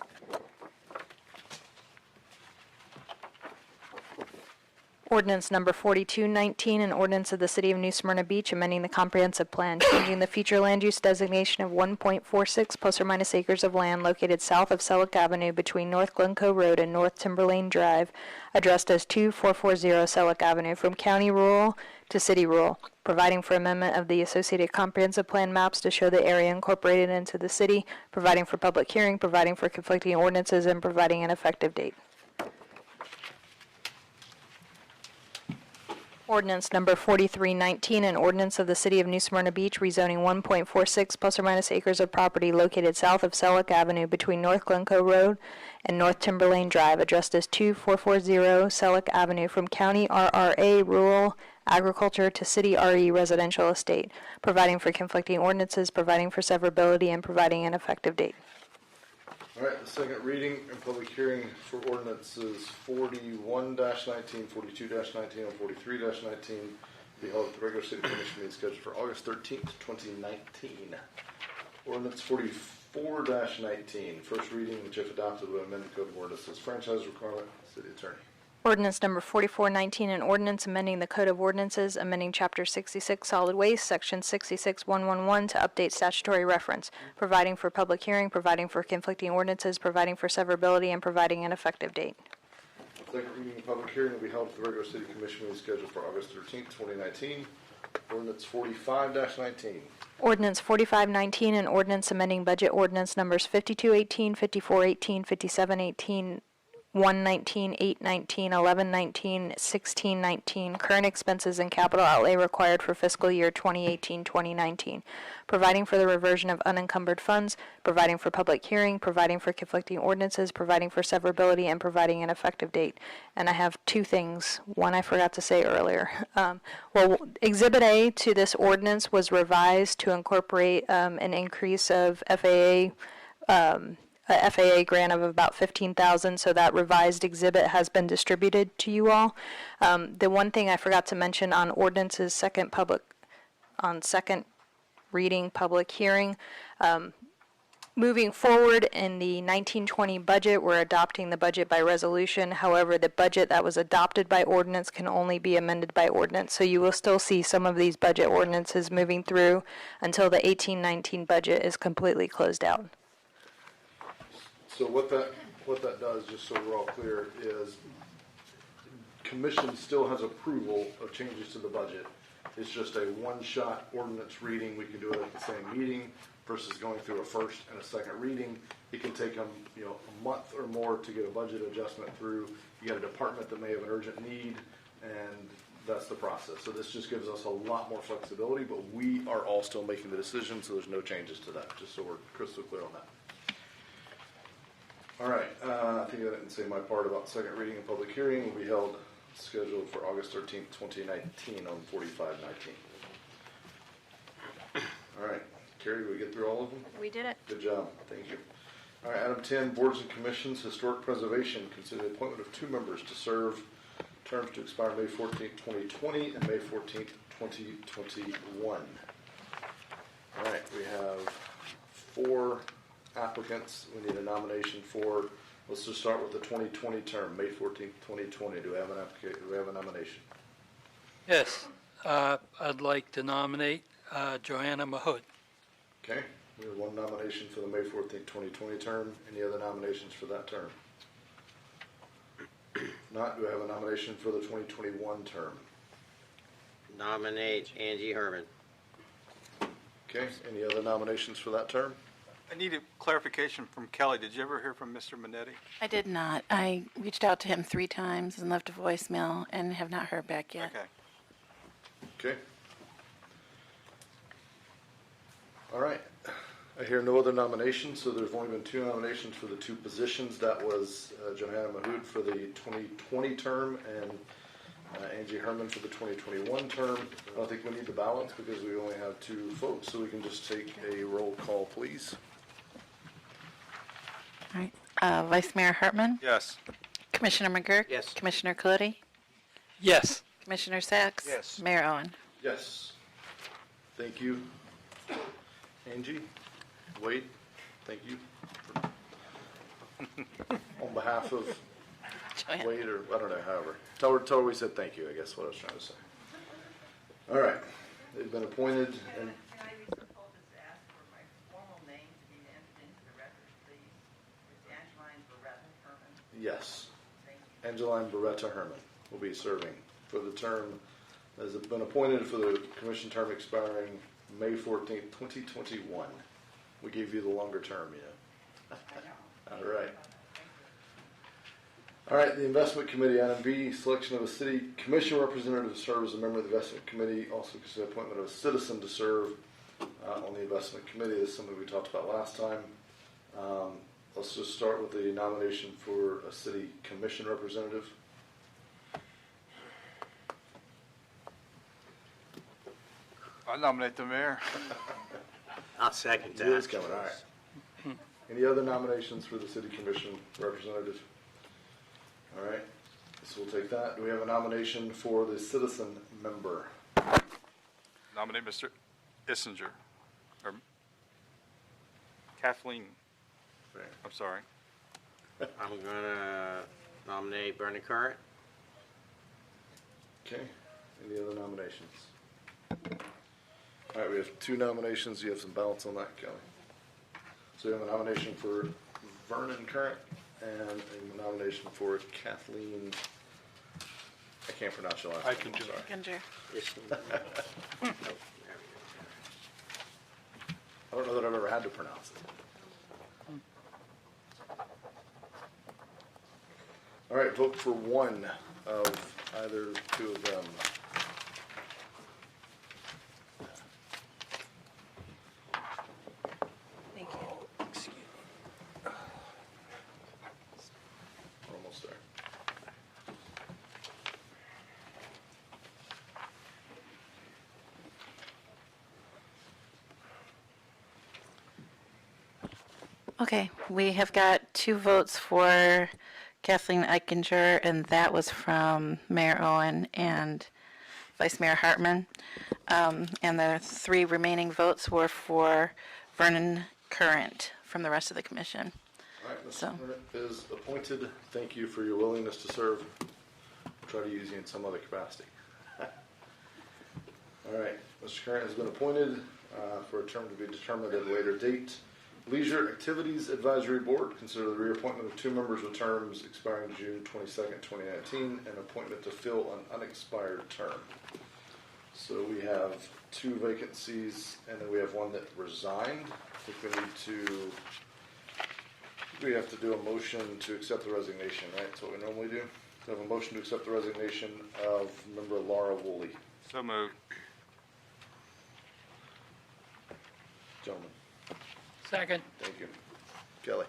Ordinance number 4219, an ordinance of the City of New Smyrna Beach amending the comprehensive plan, changing the future land use designation of 1.46 plus or minus acres of land located south of Selleck Avenue between North Glencoe Road and North Timberlane Drive, addressed as 2440 Selleck Avenue, from county rural to city rural, providing for amendment of the associated comprehensive plan maps to show the area incorporated into the city, providing for public hearing, providing for conflicting ordinances, and providing an effective date. Ordinance number 4319, an ordinance of the City of New Smyrna Beach rezoning 1.46 plus or minus acres of property located south of Selleck Avenue between North Glencoe Road and North Timberlane Drive, addressed as 2440 Selleck Avenue, from County RRA Rural Agriculture to City RE Residential Estate, providing for conflicting ordinances, providing for severability, and providing an effective date. All right, the second reading and public hearing for ordinances 41-19, 42-19, and 43-19 be held at the regular city commission meeting scheduled for August 13th, 2019. Ordinance 44-19, first reading, which if adopted would amend the code of ordinances franchise requirement. City attorney. Ordinance number 4419, an ordinance amending the Code of Ordinances, amending Chapter 66 Solid Waste, Section 66111 to update statutory reference, providing for public hearing, providing for conflicting ordinances, providing for severability, and providing an effective date. Second reading and public hearing will be held at the regular city commission meeting scheduled for August 13th, 2019. Ordinance 45-19. Ordinance 4519, an ordinance amending budget ordinance numbers 5218, 5418, 5718, 119, 819, 1119, 1619, current expenses and capital outlay required for fiscal year 2018-2019, providing for the reversion of unencumbered funds, providing for public hearing, providing for conflicting ordinances, providing for severability, and providing an effective date. And I have two things. One I forgot to say earlier. Exhibit A to this ordinance was revised to incorporate an increase of FAA grant of about $15,000, so that revised exhibit has been distributed to you all. The one thing I forgot to mention on ordinances second reading, public hearing, moving forward in the 1920 budget, we're adopting the budget by resolution. However, the budget that was adopted by ordinance can only be amended by ordinance. So you will still see some of these budget ordinances moving through until the 1819 budget is completely closed out. So what that does, just so we're all clear, is commission still has approval of changes to the budget. It's just a one-shot ordinance reading. We can do it at the same meeting versus going through a first and a second reading. It can take them, a month or more to get a budget adjustment through. You got a department that may have an urgent need, and that's the process. So this just gives us a lot more flexibility, but we are all still making the decision, so there's no changes to that, just so we're crystal clear on that. All right, I think I didn't say my part about second reading and public hearing will be held scheduled for August 13th, 2019 on 4519. All right, Carrie, did we get through all of them? We did it. Good job, thank you. All right, item 10, boards and commissions, historic preservation. Consider the appointment of 2 members to serve terms to expire May 14th, 2020 and May 14th, 2021. All right, we have 4 applicants. We need a nomination for, let's just start with the 2020 term, May 14th, 2020. Do we have an application? Do we have a nomination? Yes, I'd like to nominate Joanna Mahood. Okay, we have 1 nomination for the May 14th, 2020 term. Any other nominations for that term? If not, do we have a nomination for the 2021 term? Nominate Angie Herman. Okay, any other nominations for that term? I need a clarification from Kelly. Did you ever hear from Mr. Minetti? I did not. I reached out to him 3 times and left a voicemail and have not heard back yet. Okay. All right. I hear no other nominations, so there's only been 2 nominations for the 2 positions. That was Johanna Mahood for the 2020 term and Angie Herman for the 2021 term. I don't think we need the ballots because we only have 2 votes, so we can just take a roll call, please. All right. Vice Mayor Hartman? Yes. Commissioner McGurk? Yes. Commissioner Clutty? Yes. Commissioner Sacks? Yes. Mayor Owen? Yes. Thank you. Angie, Wade, thank you. On behalf of Joanne. Wade, or I don't know, however. Tell her we said thank you, I guess what I was trying to say. All right. They've been appointed. And Can I be so bold as to ask for my formal name to be entered into the record, please? It's Angeline Beretta Herman. yes, Thank you. Angeline Beretta Herman will be serving for the term, has been appointed for the commission term expiring May 14th, 2021. We gave you the longer term, I know. All right. All right, the Investment Committee, item B, selection of a city commission representative to serve as a member of the Investment Committee. Also consider appointment of a citizen to serve on the Investment Committee. This is something we talked about last time. Let's just start with the nomination for a city commission representative. I nominate the mayor. I'll second that. It is coming, all right. Any other nominations for the city commission representative? All right, so we'll take that. Do we have a nomination for the citizen member? Nominate Mr. Issinger. Or Kathleen. I'm sorry. I'm going to nominate Bernie Current. Okay, any other nominations? All right, we have 2 nominations. You have some balance on that, Kelly. So we have a nomination for Vernon Current and a nomination for Kathleen, I can't pronounce your last name. I'm sorry. Gunter. I don't know that I've ever had to pronounce it. All right, vote for one of either 2 of them. Thank you. We're almost there. Okay, we have got 2 votes for Kathleen Eichinger, and that was from Mayor Owen and Vice Mayor Hartman. And the 3 remaining votes were for Vernon Current from the rest of the commission. All right, Mr. So- Current is appointed. Thank you for your willingness to serve. We'll try to use you in some other capacity. All right, Mr. Current has been appointed for a term to be determined at a later date. Leisure Activities Advisory Board, consider the reappointment of 2 members with terms expiring June 22nd, 2019, and appointment to fill an unexpired term. So we have 2 vacancies, and then we have one that resigned. I think we have to do a motion to accept the resignation, right? That's what we normally do. We have a motion to accept the resignation of member Laura Woolley. So moved. Gentlemen, Second. thank you. Kelly?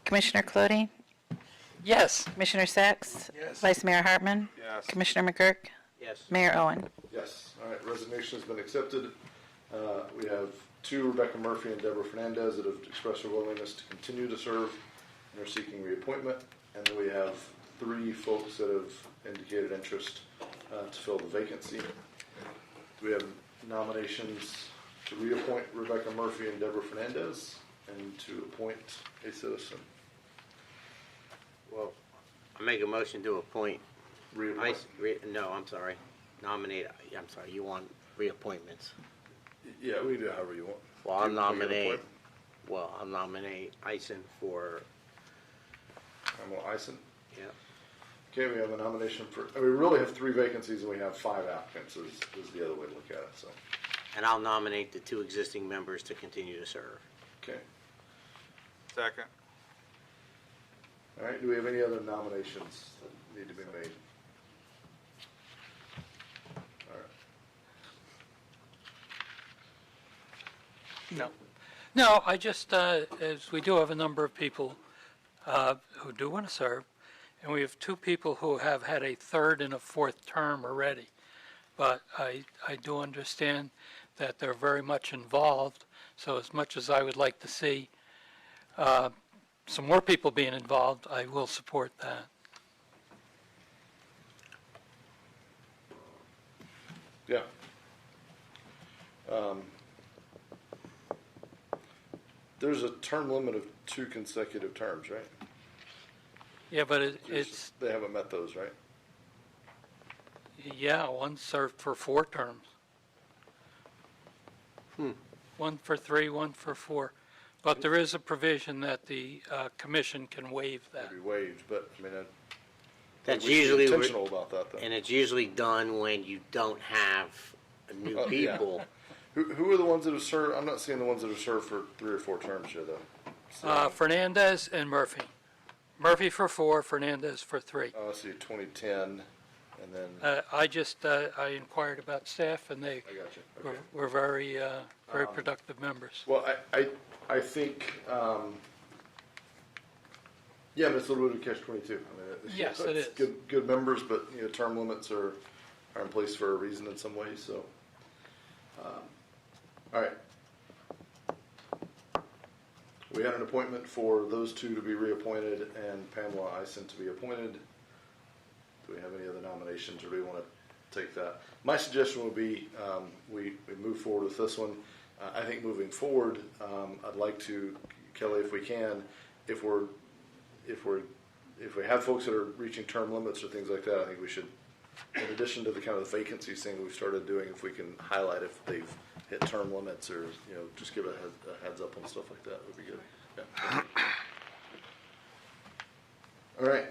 Commissioner Clody? Yes. Commissioner Sacks? Yes. Vice Mayor Hartman? Yes. Commissioner McGurk? Yes. Mayor Owen? Yes. All right, resignation has been accepted. We have 2, Rebecca Murphy and Deborah Fernandez, that have expressed their willingness to continue to serve and are seeking reappointment. And then we have 3 folks that have indicated interest to fill the vacancy. Do we have nominations to reappoint Rebecca Murphy and Deborah Fernandez and to appoint a citizen? Well, I make a motion to appoint, Reappoint. nominate, you want reappointments. Yeah, we can do it however you want. Well, Do you want to make an I'll nominate Eisen for, appointment? Eisen? yeah. Okay, we have a nomination for, we really have 3 vacancies and we have 5 applicants is the other way to look at it, so. And I'll nominate the 2 existing members to continue to serve. Okay. Second. All right, do we have any other nominations that need to be made? All right. No. No, I just, as we do have a number of people who do want to serve, and we have 2 people who have had a 3rd and a 4th term already. But I do understand that they're very much involved, so as much as I would like to see some more people being involved, I will support that. Yeah. There's a term limit of 2 consecutive terms, right? Yeah, but it's, They haven't met those, right? yeah, one served for 4 terms. One for 3, one for 4. But there is a provision that the commission can waive that. Be waived, but I mean, That's we should be usually, intentional about that, though. and it's usually done when you don't have new Oh, yeah. people. Who are the ones that have served? I'm not seeing the ones that have served for 3 or 4 terms here, though. So, Fernandez and Murphy. Murphy for 4, Fernandez for 3. let's see, 2010, and then I inquired about staff, and they I got you. Okay. were very productive members. Well, I think, yeah, but it's a little bit of catch-22. I mean, Yes, it it's is. Good members, but term limits are in place for a reason in some ways. So, all right. We had an appointment for those 2 to be reappointed and Pamela Eisen to be appointed. Do we have any other nominations, or do we want to take that? My suggestion would be we move forward with this one. I think moving forward, I'd like to, Kelly, if we can, if we're if we have folks that are reaching term limits or things like that, I think we should, in addition to the kind of the vacancies thing we've started doing, if we can highlight if they've hit term limits or, just give a heads up on stuff like that would be good. Yeah. All right.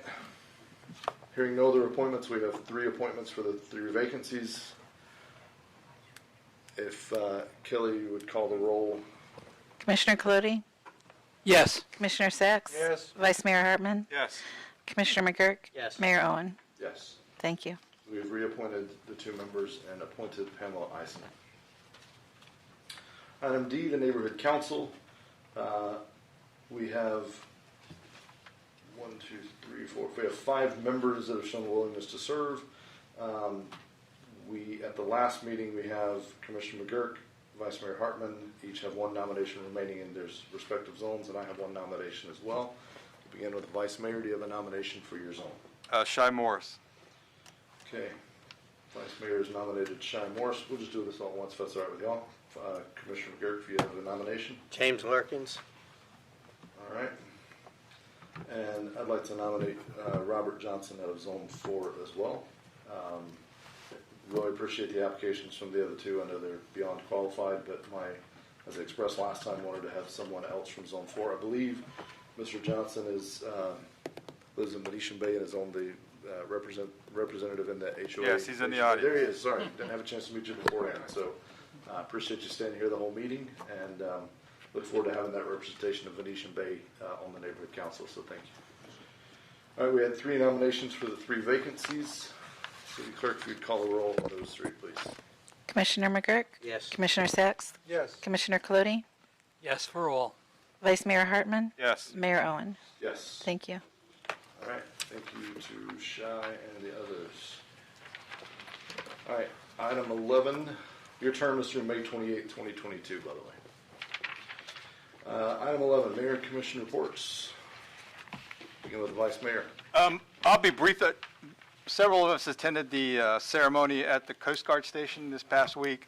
Hearing no other appointments, we have 3 appointments for the 3 vacancies. If Kelly would call the roll. Commissioner Colodi? Yes. Commissioner Sacks? Yes. Vice Mayor Hartman? Yes. Commissioner McGurk? Yes. Mayor Owen? Yes. Thank you. We have reappointed the 2 members and appointed Pamela Eisen. Item D, the Neighborhood Council. We have 1, 2, 3, 4. We have 5 members that have shown willingness to serve. At the last meeting, we have Commissioner McGurk, Vice Mayor Hartman, each have 1 nomination remaining in their respective zones, and I have 1 nomination as well. We'll begin with the Vice Mayor. Do you have a nomination for your zone? Shy Morris. Okay. Vice Mayor has nominated Shy Morris. We'll just do this all at once if that's all right with y'all. Commissioner McGurk, if you have a nomination. James Lurkins. All right. And I'd like to nominate Robert Johnson out of Zone 4 as well. Really appreciate the applications from the other 2. I know they're beyond qualified, but as I expressed last time, wanted to have someone else from Zone 4. I believe Mr. Johnson lives in Venetian Bay and is on the representative in the HOA. Yes, he's in the audience. There he is. Sorry, didn't have a chance to meet you beforehand. So I appreciate you staying here the whole meeting, and look forward to having that representation of Venetian Bay on the Neighborhood Council. So thank you. All right, we had 3 nominations for the 3 vacancies. City Clerk, if you'd call the roll on those 3, please. Commissioner McGurk? Yes. Commissioner Sacks? Yes. Commissioner Colodi? Yes for all. Vice Mayor Hartman? Yes. Mayor Owen? Yes. Thank you. All right. Thank you to Shy and the others. All right. Item 11. Your term is through May 28, 2022, by the way. Item 11, Mayor and Commission reports. Begin with the Vice Mayor. I'll be brief. Several of us attended the ceremony at the Coast Guard Station this past week.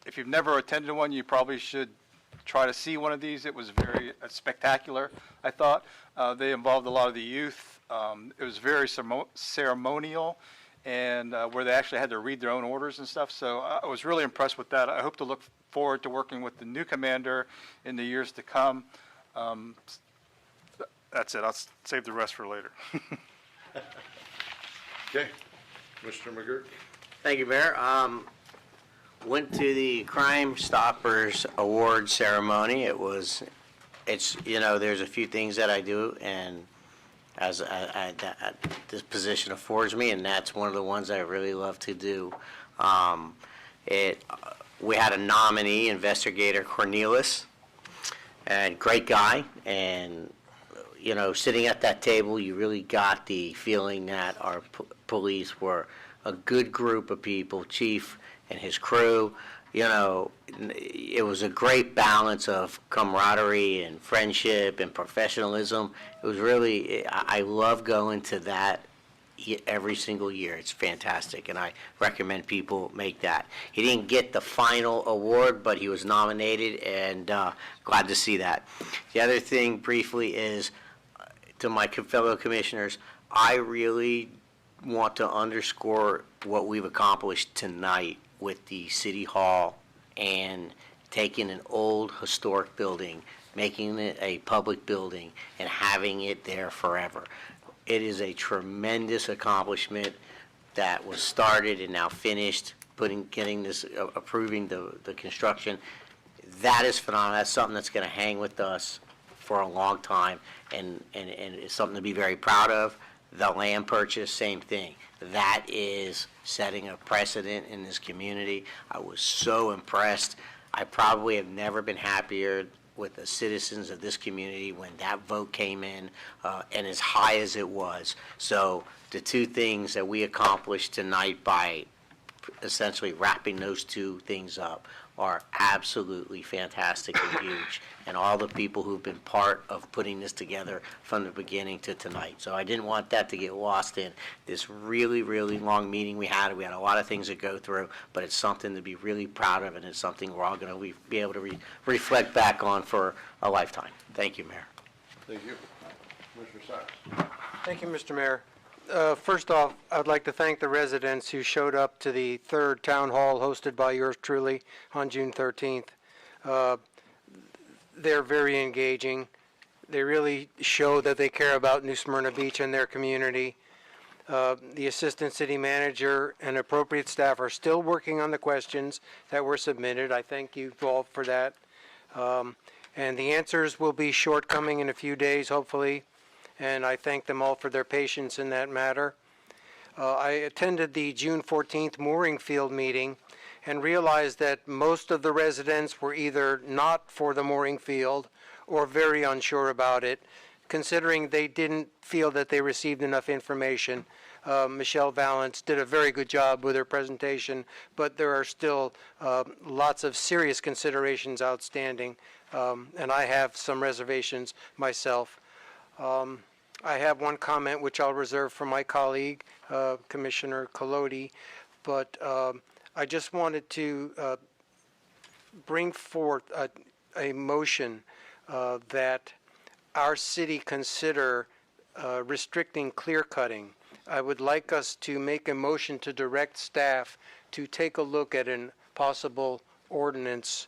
If you've never attended one, you probably should try to see one of these. It was very spectacular, I thought. They involved a lot of the youth. It was very ceremonial, and where they actually had to read their own orders and stuff. So I was really impressed with that. I hope to look forward to working with the new commander in the years to come. That's it. I'll save the rest for later. Okay. Commissioner McGurk. Thank you, Mayor. Went to the Crime Stoppers Award ceremony. There's a few things that I do, and as this position affords me, and that's one of the ones I really love to do. We had a nominee, Investigator Cornelius, and great guy, and sitting at that table, you really got the feeling that our police were a good group of people, Chief and his crew. It was a great balance of camaraderie and friendship and professionalism. It was really, I love going to that every single year. It's fantastic, and I recommend people make that. He didn't get the final award, but he was nominated, and glad to see that. The other thing, briefly, is to my fellow commissioners, I really want to underscore what we've accomplished tonight with the City Hall and taking an old historic building, making it a public building, and having it there forever. It is a tremendous accomplishment that was started and now finished, approving the construction. That is phenomenal. That's something that's going to hang with us for a long time, and it's something to be very proud of. The land purchase, same thing. That is setting a precedent in this community. I was so impressed. I probably have never been happier with the citizens of this community when that vote came in, and as high as it was. So the 2 things that we accomplished tonight by essentially wrapping those 2 things up are absolutely fantastic and huge, and all the people who've been part of putting this together from the beginning to tonight. So I didn't want that to get lost in this really, really long meeting we had. We had a lot of things to go through, but it's something to be really proud of, and it's something we're all going to be able to reflect back on for a lifetime. Thank you, Mayor. Thank you. Commissioner Sacks. Thank you, Mr. Mayor. First off, I'd like to thank the residents who showed up to the third town hall hosted by yours truly on June 13th. They're very engaging. They really show that they care about New Smyrna Beach and their community. The assistant city manager and appropriate staff are still working on the questions that were submitted. I thank you all for that. And the answers will be shortcoming in a few days, hopefully. And I thank them all for their patience in that matter. I attended the June 14th mooring field meeting and realized that most of the residents were either not for the mooring field or very unsure about it, considering they didn't feel that they received enough information. Michelle Valance did a very good job with her presentation, but there are still lots of serious considerations outstanding, and I have some reservations myself. I have one comment which I'll reserve for my colleague, Commissioner Colodi, but I just wanted to bring forth a motion that our city consider restricting clear cutting. I would like us to make a motion to direct staff to take a look at a possible ordinance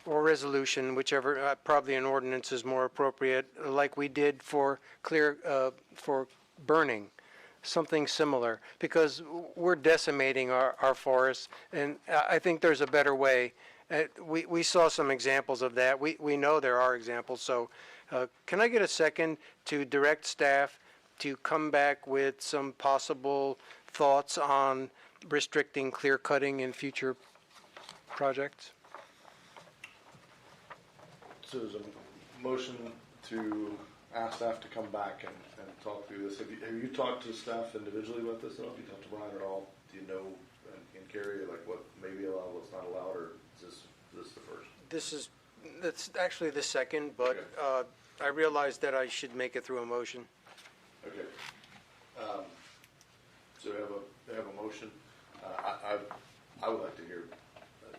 or resolution, whichever, probably an ordinance is more appropriate, like we did for for burning, something similar, because we're decimating our forests, and I think there's a better way. We saw some examples of that. We know there are examples, so can I get a second to direct staff to come back with some possible thoughts on restricting clear cutting in future projects? So there's a motion to ask staff to come back and talk through this. Have you talked to staff individually about this at all? Have you talked to Brian at all? Do you know in Cary like what may be allowed, what's not allowed, or is this the first? That's actually the second, but okay. I realized that I should make it through a motion. Okay. So they have a motion. I would like to hear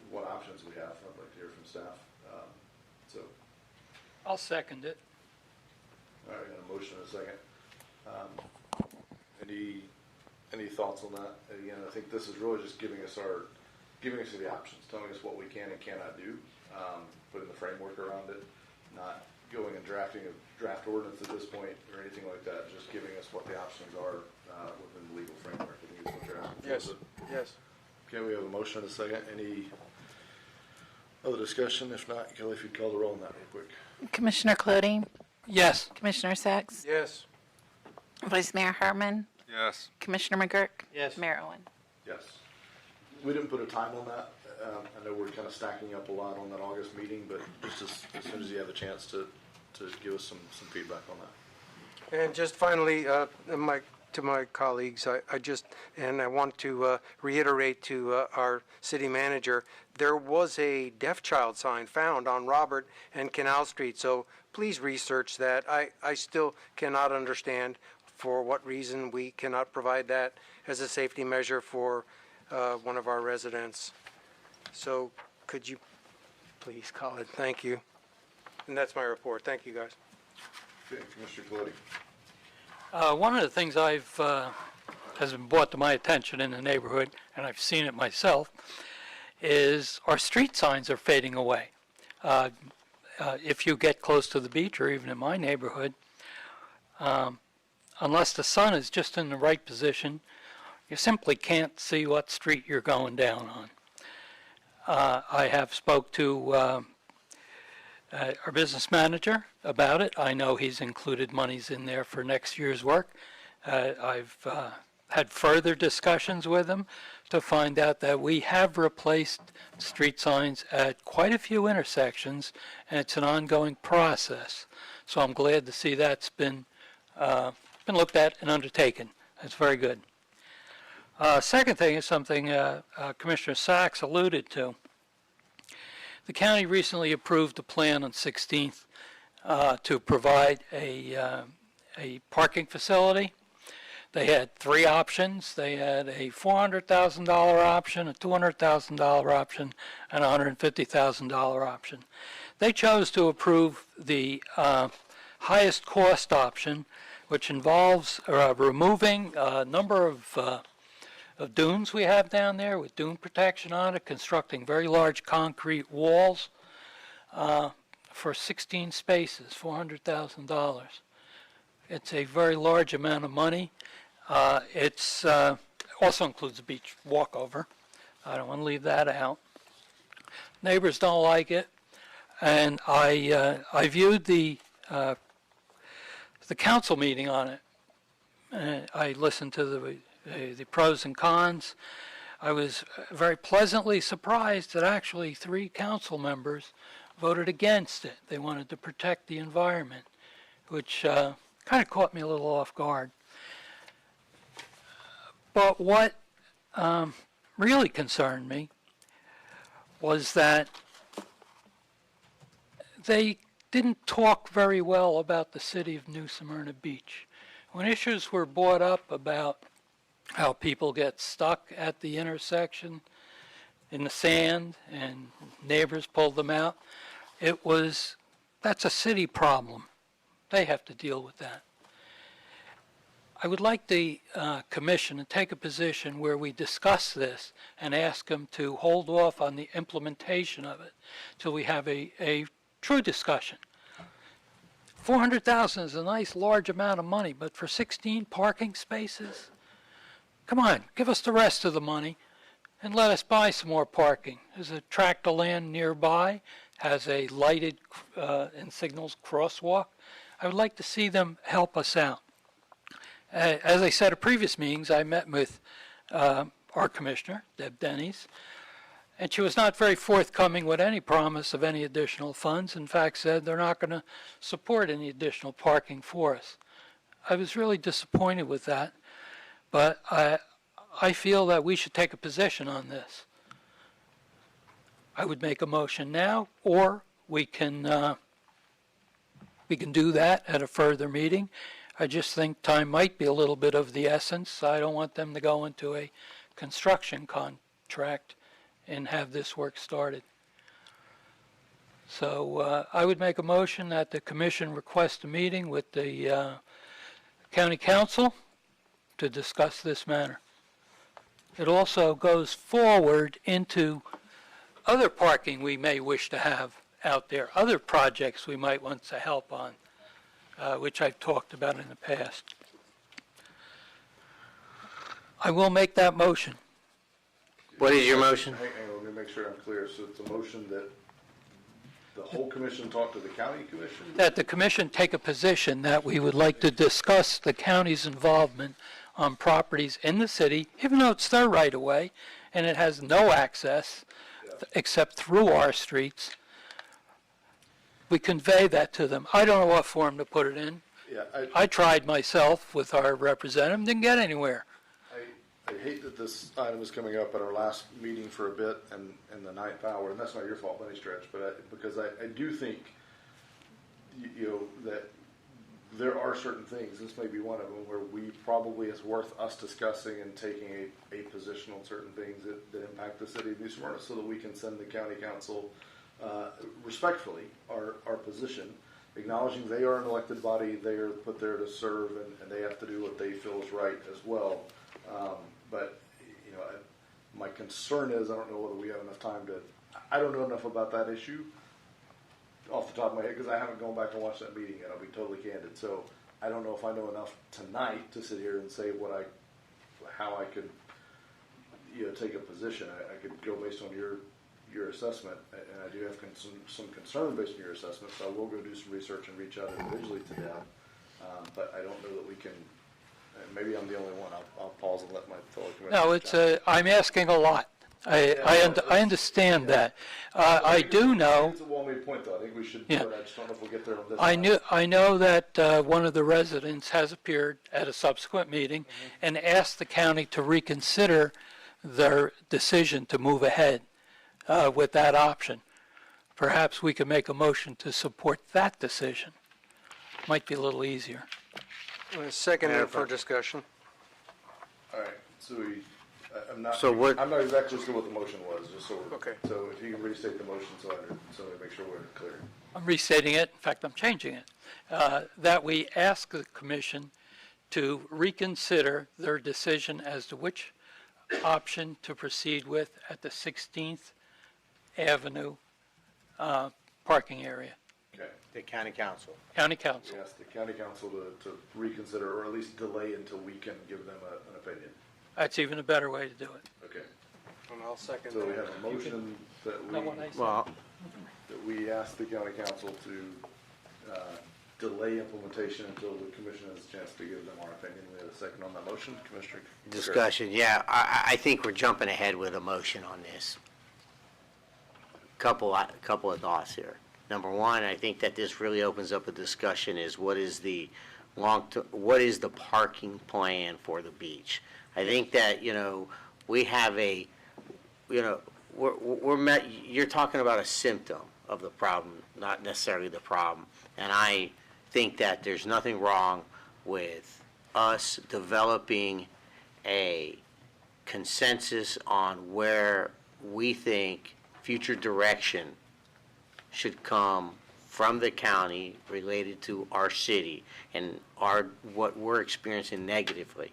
what options we have. I'd like to hear from staff. So. I'll second it. All right, got a motion and a second. Any thoughts on that? Again, I think this is really just giving us the options, telling us what we can and cannot do, putting the framework around it, not going and drafting a draft ordinance at this point or anything like that, just giving us what the options are within the legal framework. I think is what you're asking for. Yes. Yes. Okay, we have a motion and a second. Any other discussion? If not, Kelly, if you'd call the roll on that real quick. Commissioner Clody? Yes. Commissioner Sacks? Yes. Vice Mayor Hartman? Yes. Commissioner McGurk? Yes. Mayor Owen? Yes. We didn't put a time on that. I know we're kind of stacking up a lot on that August meeting, but just as soon as you have a chance to give us some feedback on that. And just finally, to my colleagues, I want to reiterate to our city manager, there was a deaf child sign found on Robert and Canal Street, so please research that. I still cannot understand for what reason we cannot provide that as a safety measure for one of our residents. So could you please call it? Thank you. And that's my report. Thank you, guys. Okay, Commissioner Colletti. One of the things has been brought to my attention in the neighborhood, and I've seen it myself, is our street signs are fading away. If you get close to the beach, or even in my neighborhood, unless the sun is just in the right position, you simply can't see what street you're going down on. I have spoke to our business manager about it. I know he's included monies in there for next year's work. I've had further discussions with him to find out that we have replaced street signs at quite a few intersections, and it's an ongoing process. So I'm glad to see that's been looked at and undertaken. That's very good. Second thing is something Commissioner Sacks alluded to. The county recently approved a plan on 16th to provide a parking facility. They had three options. They had a $400,000 option, a $200,000 option, and a $150,000 option. They chose to approve the highest cost option, which involves removing a number of dunes we have down there with dune protection on it, constructing very large concrete walls for 16 spaces, $400,000. It's a very large amount of money. It's also includes a beach walkover. I don't want to leave that out. Neighbors don't like it, and I viewed the council meeting on it. I listened to the pros and cons. I was very pleasantly surprised that actually 3 council members voted against it. They wanted to protect the environment, which kind of caught me a little off guard. But what really concerned me was that they didn't talk very well about the city of New Smyrna Beach. When issues were brought up about how people get stuck at the intersection in the sand and neighbors pulled them out, that's a city problem. They have to deal with that. I would like the commission to take a position where we discuss this and ask them to hold off on the implementation of it till we have a true discussion. $400,000 is a nice large amount of money, but for 16 parking spaces, come on, give us the rest of the money and let us buy some more parking. There's a tract of land nearby, has a lighted and signals crosswalk. I would like to see them help us out. As I said at previous meetings, I met with our commissioner, Deb Denny's, and she was not very forthcoming with any promise of any additional funds. In fact, said they're not going to support any additional parking for us. I was really disappointed with that, but I feel that we should take a position on this. I would make a motion now, or we can do that at a further meeting. I just think time might be a little bit of the essence. I don't want them to go into a construction contract and have this work started. So I would make a motion that the commission request a meeting with the county council to discuss this matter. It also goes forward into other parking we may wish to have out there, other projects we might want to help on, which I've talked about in the past. I will make that motion. What is your motion? Hang on, let me make sure I'm clear. So it's a motion that the whole commission talk to the county commission? That the commission take a position that we would like to discuss the county's involvement on properties in the city, even though it's their right of way and it has no access except through our streets. We convey that to them. I don't know what form to put it in. Yeah, I tried myself with our representative, didn't get anywhere. I hate that this item is coming up at our last meeting for a bit and in the 9th hour, and that's not your fault by any stretch, but because I do think, that there are certain things, this may be one of them, where we probably is worth us discussing and taking a position on certain things that impact the city of New Smyrna so that we can send the county council respectfully our position, acknowledging they are an elected body, they are put there to serve, and they have to do what they feel is right as well. But my concern is I don't know whether we have enough time to. I don't know enough about that issue off the top of my head because I haven't gone back and watched that meeting yet. I'll be totally candid. So I don't know if I know enough tonight to sit here and say how I could take a position. I could go based on your assessment, and I do have some concern based on your assessment. So I will go do some research and reach out individually to them. But I don't know that we can. Maybe I'm the only one. I'll pause and let my fellow commissioners. No, I'm asking a lot. I understand that. I do know. It's a well-made point, though. I think we should. Yeah. I just don't know if we'll get there on this. I know that one of the residents has appeared at a subsequent meeting and asked the county to reconsider their decision to move ahead with that option. Perhaps we could make a motion to support that decision. Might be a little easier. Second for discussion. All right. So I'm not. So what- I'm not exactly sure what the motion was. Just so. Okay. So if you can restate the motion, so we make sure we're clear. I'm restating it, in fact, I'm changing it, that we ask the commission to reconsider their decision as to which option to proceed with at the 16th Avenue parking area. Okay. The county council. County council. We ask the county council to reconsider or at least delay until we can give them an opinion. That's even a better way to do it. Okay. And I'll second So we that. have a motion that Not what I said. Well, that we ask the county council to delay implementation until the commission has a chance to give them our opinion. We have a second on that motion, Commissioner. discussion, yeah, I think we're jumping ahead with a motion on this. Couple of thoughts here. Number one, I think that this really opens up a discussion is what is the parking plan for the beach? I think that, we have you're talking about a symptom of the problem, not necessarily the problem. And I think that there's nothing wrong with us developing a consensus on where we think future direction should come from the county related to our city and what we're experiencing negatively.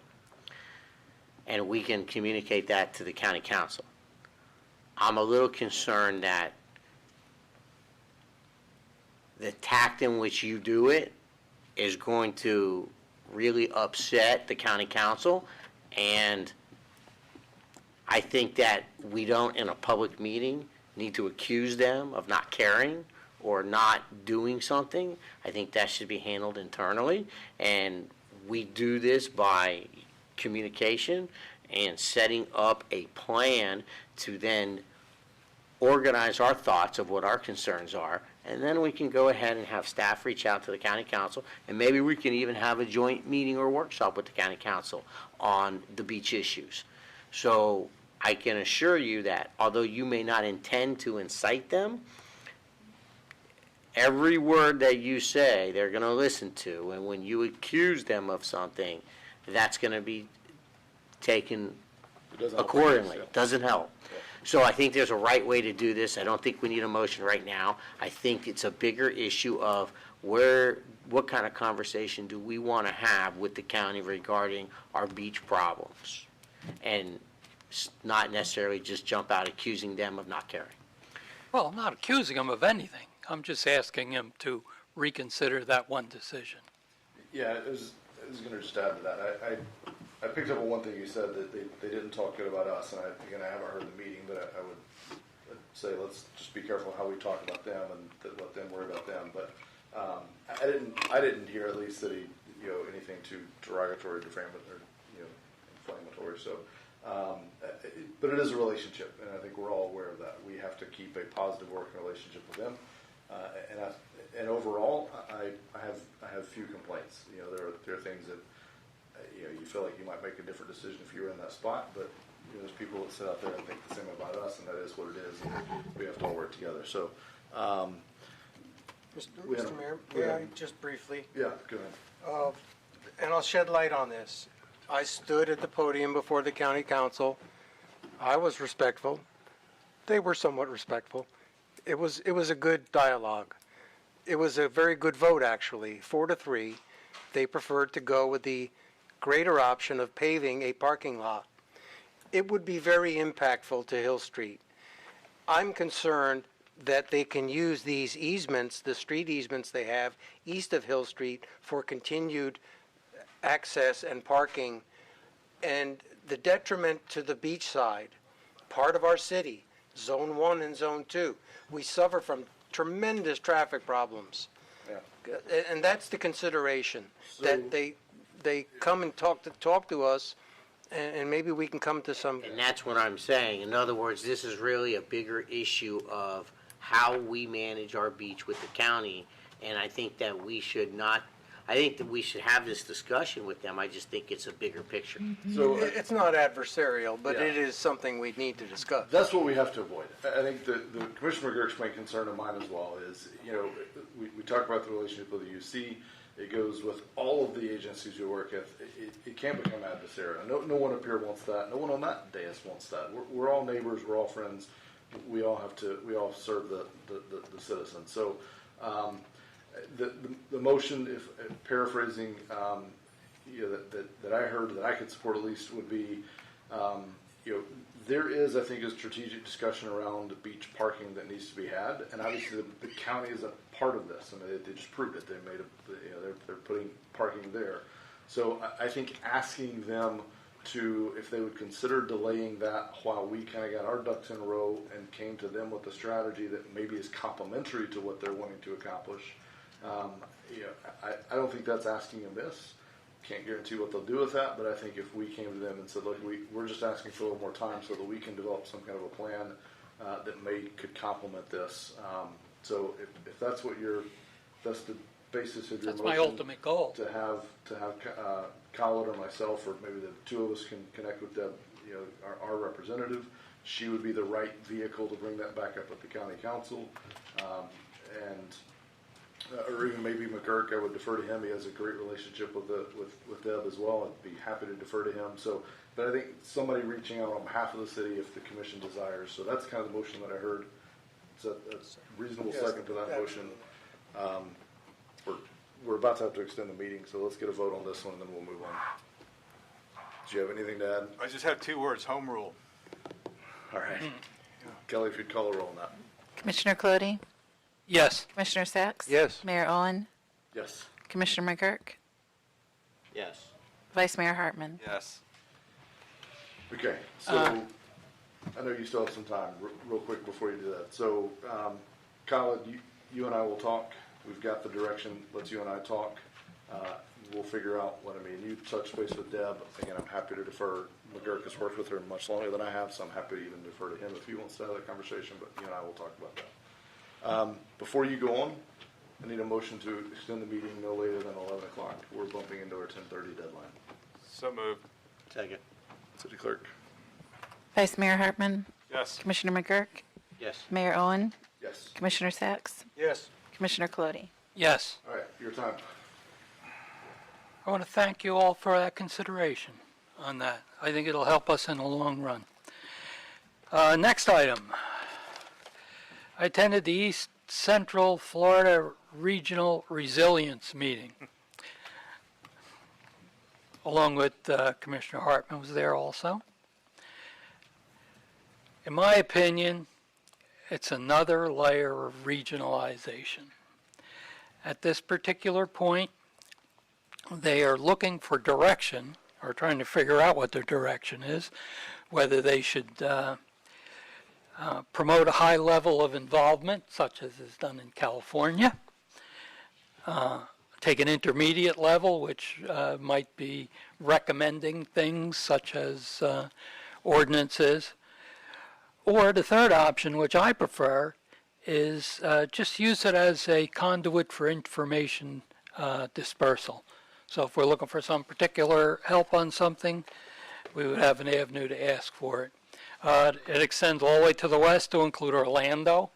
And we can communicate that to the county council. I'm a little concerned that the tact in which you do it is going to really upset the county council, and I think that we don't, in a public meeting, need to accuse them of not caring or not doing something. I think that should be handled internally, and we do this by communication and setting up a plan to then organize our thoughts of what our concerns are, and then we can go ahead and have staff reach out to the county council, and maybe we can even have a joint meeting or workshop with the county council on the beach issues. So I can assure you that although you may not intend to incite them, every word that you say they're going to listen to, and when you accuse them of something, that's going to be taken accordingly. Doesn't help. So I think there's a right way to do this. I don't think we need a motion right now. I think it's a bigger issue of what kind of conversation do we want to have with the county regarding our beach problems, and not necessarily just jump out accusing them of not caring. Well, I'm not accusing them of anything. I'm just asking them to reconsider that one decision. Yeah, I was going to just add to that. I picked up on one thing you said, that they didn't talk good about us, and I haven't heard the meeting, but I would say let's just be careful how we talk about them and let them worry about them. But I didn't hear at least that he anything too derogatory, defamatory, or inflammatory. So, but it is a relationship, and I think we're all aware of that. We have to keep a positive working relationship with them, and overall, I have few complaints. There are things that. You feel like you might make a different decision if you were in that spot, but there's people that sit out there and think the same about us, and that is what it is. And we have to all work together. So, Mr. Mayor, may I just briefly? Yeah, go ahead. And I'll shed light on this. I stood at the podium before the county council. I was respectful. They were somewhat respectful. It was a good dialogue. It was a very good vote, actually, 4-3. They preferred to go with the greater option of paving a parking lot. It would be very impactful to Hill Street. I'm concerned that they can use these easements, the street easements they have east of Hill Street, for continued access and parking, and the detriment to the beach side, part of our city, Zone 1 and Zone 2. We suffer from tremendous traffic problems. Yeah. And that's the consideration, that they come and talk to us, and maybe we can come to some. And that's what I'm saying. In other words, this is really a bigger issue of how we manage our beach with the county, and I think that we should not. I think that we should have this discussion with them. I just think it's a bigger picture. So It's not adversarial, but Yeah. it is something we need to discuss. That's what we have to avoid. I think the Commissioner McGurk's main concern of mine as well is, we talk about the relationship with the UC. It goes with all of the agencies you work with. It can't become adversarial. No one up here wants that. No one on that dais wants that. We're all neighbors. We're all friends. We all serve the citizens. So the motion, if paraphrasing, that I heard that I could support at least would be, there is, I think, a strategic discussion around beach parking that needs to be had, and obviously the county is a part of this. I mean, they just proved it. They made they're putting parking there. So I think asking them to, if they would consider delaying that while we kind of got our ducks in a row and came to them with a strategy that maybe is complementary to what they're wanting to accomplish. I don't think that's asking amiss. Can't guarantee what they'll do with that, but I think if we came to them and said, look, we're just asking for a little more time so that we can develop some kind of a plan that could complement this. So if that's that's the basis of your That's motion. my ultimate goal. To have Khaled or myself, or maybe the two of us can connect with Deb, our representative. She would be the right vehicle to bring that back up at the county council, or even maybe McGurk. I would defer to him. He has a great relationship with Deb as well. I'd be happy to defer to him. So, but I think somebody reaching out on behalf of the city if the commission desires. So that's kind of the motion that I heard. So that's a reasonable second to that motion. We're about to have to extend the meeting, so let's get a vote on this one, and then we'll move on. Do you have anything to add? I just have 2 words, home rule. All right. Kelly, if you'd call a roll on that. Commissioner Clody? Yes. Commissioner Sacks? Yes. Mayor Owen? Yes. Commissioner McGurk? Yes. Vice Mayor Hartman? Yes. Okay, so I know you still have some time, real quick before you do that. So, Khaled, you and I will talk. We've got the direction. Let's you and I talk. We'll figure out what I mean. You touch base with Deb. Again, I'm happy to defer. McGurk has worked with her much longer than I have, so I'm happy to even defer to him if he wants to have that conversation, but you and I will talk about that. Before you go on, I need a motion to extend the meeting no later than 11 o'clock. We're bumping into our 10:30 deadline. So moved. Second. City Clerk? Vice Mayor Hartman? Yes. Commissioner McGurk? Yes. Mayor Owen? Yes. Commissioner Sacks? Yes. Commissioner Clody? Yes. All right, your time. I want to thank you all for that consideration on that. I think it'll help us in the long run. Next item. I attended the East Central Florida Regional Resilience Meeting. Along with Commissioner Hartman was there also. In my opinion, it's another layer of regionalization. At this particular point, they are looking for direction, or trying to figure out what their direction is, whether they should promote a high level of involvement, such as is done in California, take an intermediate level, which might be recommending things such as ordinances, or the third option, which I prefer, is just use it as a conduit for information dispersal. So if we're looking for some particular help on something, we would have an avenue to ask for it. It extends all the way to the west to include Orlando,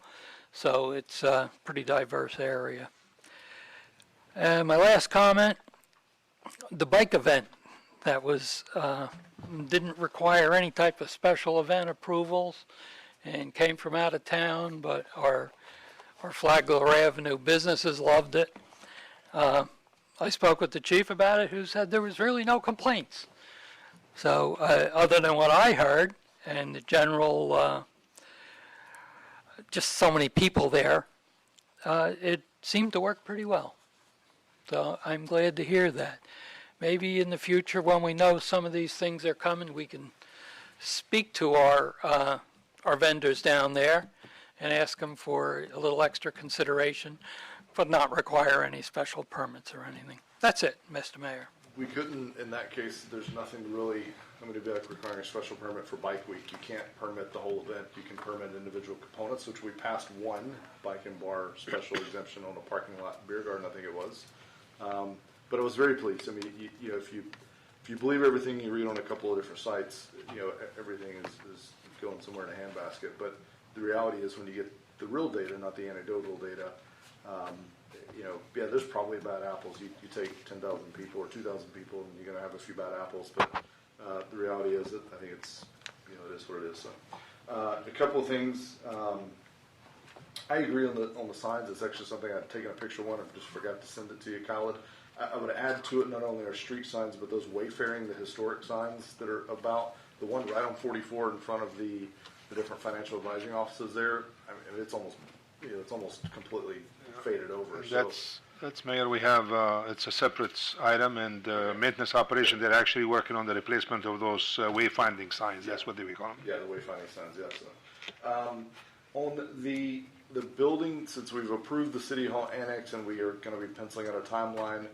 so it's a pretty diverse area. And my last comment, the bike event that was didn't require any type of special event approvals and came from out of town, but our Flagler Avenue businesses loved it. I spoke with the chief about it, who said there was really no complaints. So other than what I heard and the general, just so many people there, it seemed to work pretty well. So I'm glad to hear that. Maybe in the future, when we know some of these things are coming, we can speak to our vendors down there and ask them for a little extra consideration, but not require any special permits or anything. That's it, Mr. Mayor. We couldn't, in that case, there's nothing really, I'm going to be like requiring a special permit for Bike Week. You can't permit the whole event. You can permit individual components, which we passed one bike and bar special exemption on a parking lot beer garden, I think it was. But I was very pleased. I mean, you know, if you believe everything you read on a couple of different sites, you know, everything is going somewhere in a handbasket. But the reality is when you get the real data, not the anecdotal data, yeah, there's probably bad apples. You take 10,000 people or 2,000 people, and you're going to have a few bad apples. But the reality is that I think it's, it is what it is. So, a couple of things. I agree on the signs. It's actually something I'd taken a picture of one and just forgot to send it to you, Khaled. I would add to it not only our street signs, but those wayfaring, the historic signs that are about the one right on 44 in front of the different financial advising offices there. I mean, it's almost completely faded over. That's Mayor. We have it's a separate item, and maintenance operation. They're actually working on the replacement of those wayfinding signs. That's what they call them. Yeah, the wayfinding signs. Yes. So, on the building, since we've approved the City Hall annex and we are going to be penciling out a timeline,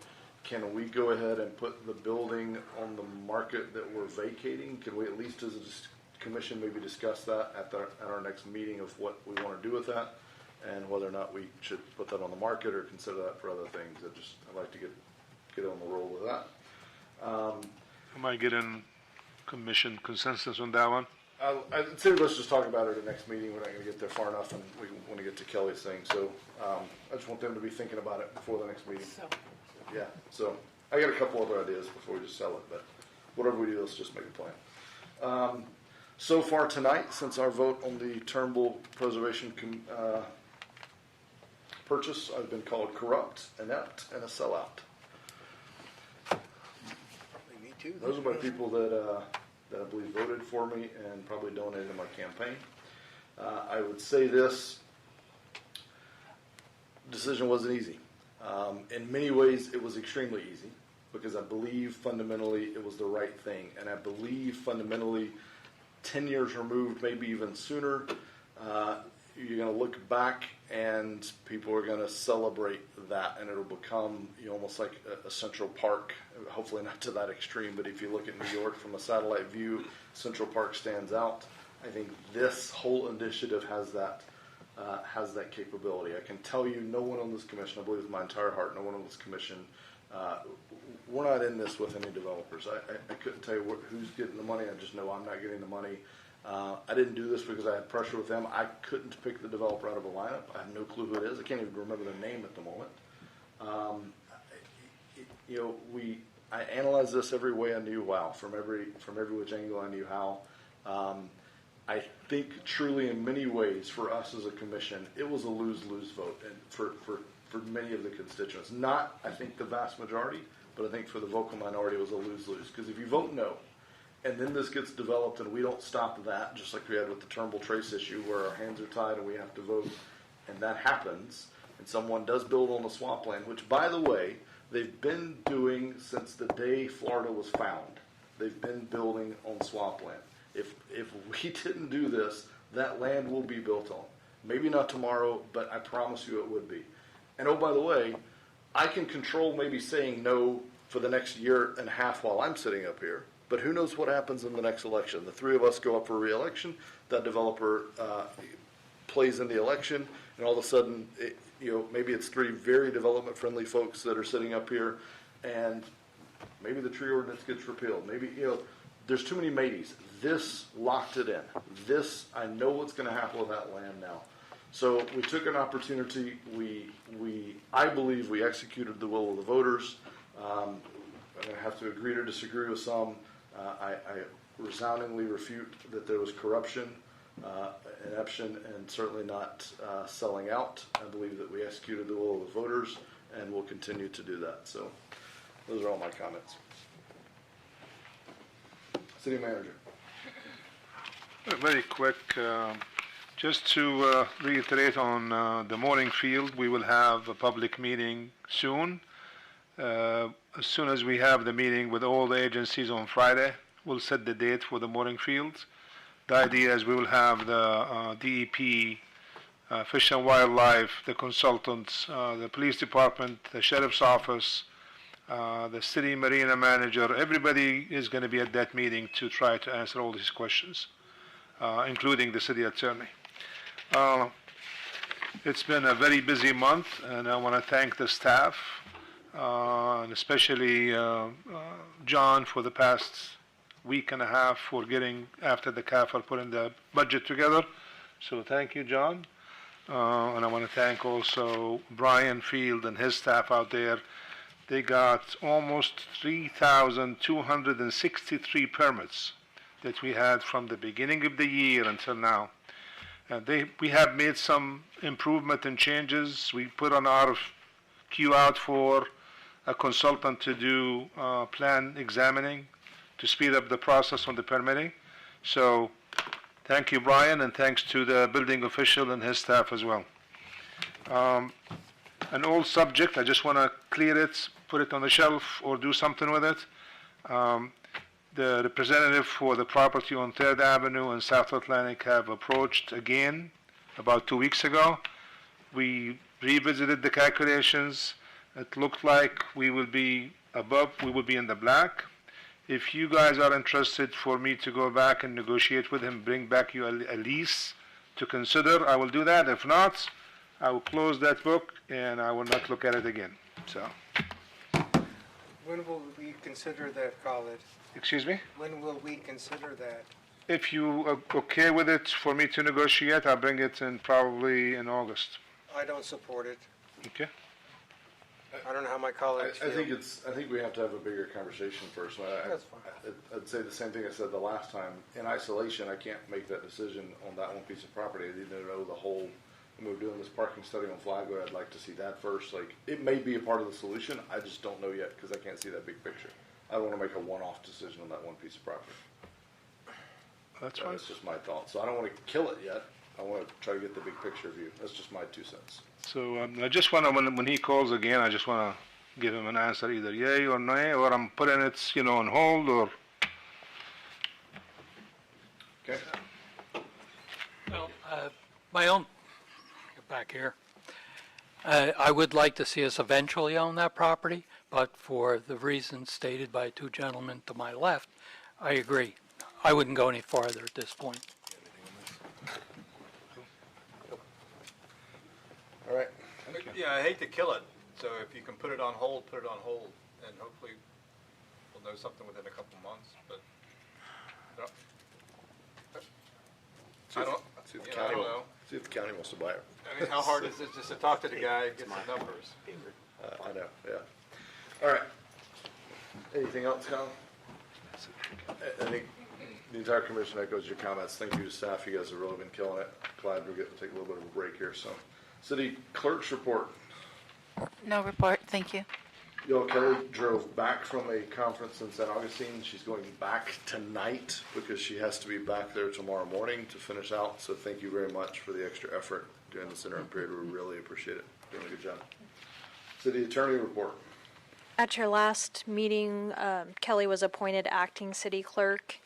can we go ahead and put the building on the market that we're vacating? Can we at least as a commission maybe discuss that at our next meeting of what we want to do with that and whether or not we should put that on the market or consider that for other things? I'd like to get on the roll with that. Am I getting commission consensus on that one? I'd say let's just talk about it at the next meeting. We're not going to get there far enough, and we want to get to Kelly's thing. So I just want them to be thinking about it before the next meeting. Yeah. So I got a couple other ideas before we just sell it, but whatever we do, let's just make a plan. So far tonight, since our vote on the Turnbull Preservation purchase, I've been called corrupt, inept, and a sellout. Me too. Those are my people that I believe voted for me and probably donated to my campaign. I would say this decision wasn't easy. In many ways, it was extremely easy because I believe fundamentally it was the right thing. And I believe fundamentally 10 years removed, maybe even sooner, you're going to look back and people are going to celebrate that, and it'll become almost like a Central Park. Hopefully not to that extreme, but if you look at New York from a satellite view, Central Park stands out. I think this whole initiative has that capability. I can tell you, no one on this commission, I believe with my entire heart, no one on this commission, we're not in this with any developers. I couldn't tell you who's getting the money. I just know I'm not getting the money. I didn't do this because I had pressure with them. I couldn't pick the developer out of a lineup. I have no clue who it is. I can't even remember their name at the moment. I analyzed this every way I knew how, from every which angle I knew how. I think truly in many ways for us as a commission, it was a lose-lose vote and for many of the constituents. Not, I think, the vast majority, but I think for the vocal minority it was a lose-lose. Because if you vote no, and then this gets developed and we don't stop that, just like we had with the Turnbull Trace issue where our hands are tied and we have to vote, and that happens, and someone does build on the swampland, which, by the way, they've been doing since the day Florida was found. They've been building on swampland. If we didn't do this, that land will be built on. Maybe not tomorrow, but I promise you it would be. And oh, by the way, I can control maybe saying no for the next year and a half while I'm sitting up here. But who knows what happens in the next election? The three of us go up for re-election. That developer plays in the election, and all of a sudden, maybe it's three very development-friendly folks that are sitting up here, and maybe the tree ordinance gets repealed. Maybe there's too many maybes. This locked it in. This, I know what's going to happen with that land now. So we took an opportunity. I believe we executed the will of the voters. I'm going to have to agree to disagree with some. I resoundingly refute that there was corruption, ineption, and certainly not selling out. I believe that we executed the will of the voters, and will continue to do that. So those are all my comments. City Manager. Very quick, just to reiterate on the mooring field, we will have a public meeting soon. As soon as we have the meeting with all the agencies on Friday, we'll set the date for the mooring fields. The idea is we will have the DEP, Fish and Wildlife, the consultants, the police department, the sheriff's office, the city marina manager. Everybody is going to be at that meeting to try to answer all these questions, including the city attorney. It's been a very busy month, and I want to thank the staff, and especially John for the past week and a half for getting after the CAFR putting the budget together. So thank you, John. And I want to thank also Brian Field and his staff out there. They got almost 3,263 permits that we had from the beginning of the year until now. We have made some improvement and changes. We put an RFQ out for a consultant to do plan examining to speed up the process on the permitting. So thank you, Brian, and thanks to the building official and his staff as well. An old subject, I just want to clear it, put it on the shelf, or do something with it. The representative for the property on 3rd Avenue and South Atlantic have approached again about 2 weeks ago. We revisited the calculations. It looked like we will be in the black. If you guys are interested for me to go back and negotiate with him, bring back you a lease to consider, I will do that. If not, I will close that book and I will not look at it again. So, When will we consider that, Khalid? excuse me? When will we consider that? If you are okay with it for me to negotiate, I'll bring it in probably in August. I don't support it. Okay? I don't know how my colleagues I feel. think we have to have a bigger conversation first. That's fine. I'd say the same thing I said the last time. In isolation, I can't make that decision on that one piece of property. I need to know the whole. When we're doing this parking study on Flagler, I'd like to see that first. Like, it may be a part of the solution. I just don't know yet because I can't see that big picture. I don't want to make a one-off decision on that one piece of property. That's fine. That's just my thought. So I don't want to kill it yet. I want to try to get the big picture view. That's just my 2 cents. So I just want to, when he calls again, I just want to give him an answer, either yay or nay, or I'm putting it, on hold, or. Okay. Well, my own, get back here. I would like to see us eventually own that property, but for the reasons stated by 2 gentlemen to my left, I agree. I wouldn't go any farther at this point. All right. Yeah, I hate to kill it, so if you can put it on hold, put it on hold, and hopefully we'll know something within a couple months, but, I don't, See if the I county don't will- know. See if the county wants to buy it. I mean, how hard is it just to talk to the guy, get some numbers? I know, yeah. All right. Anything else, Colin? I think the entire commission echoes your comments. Thank you to staff. You guys have really been killing it. Glad we're getting to take a little bit of a break here. So, city clerk's report. No report, thank you. Yo, Kelly drove back from a conference in St. Augustine. She's going back tonight because she has to be back there tomorrow morning to finish out. So thank you very much for the extra effort during this interim period. We really appreciate it. Doing a good job. City attorney report. At your last meeting, Kelly was appointed acting city clerk.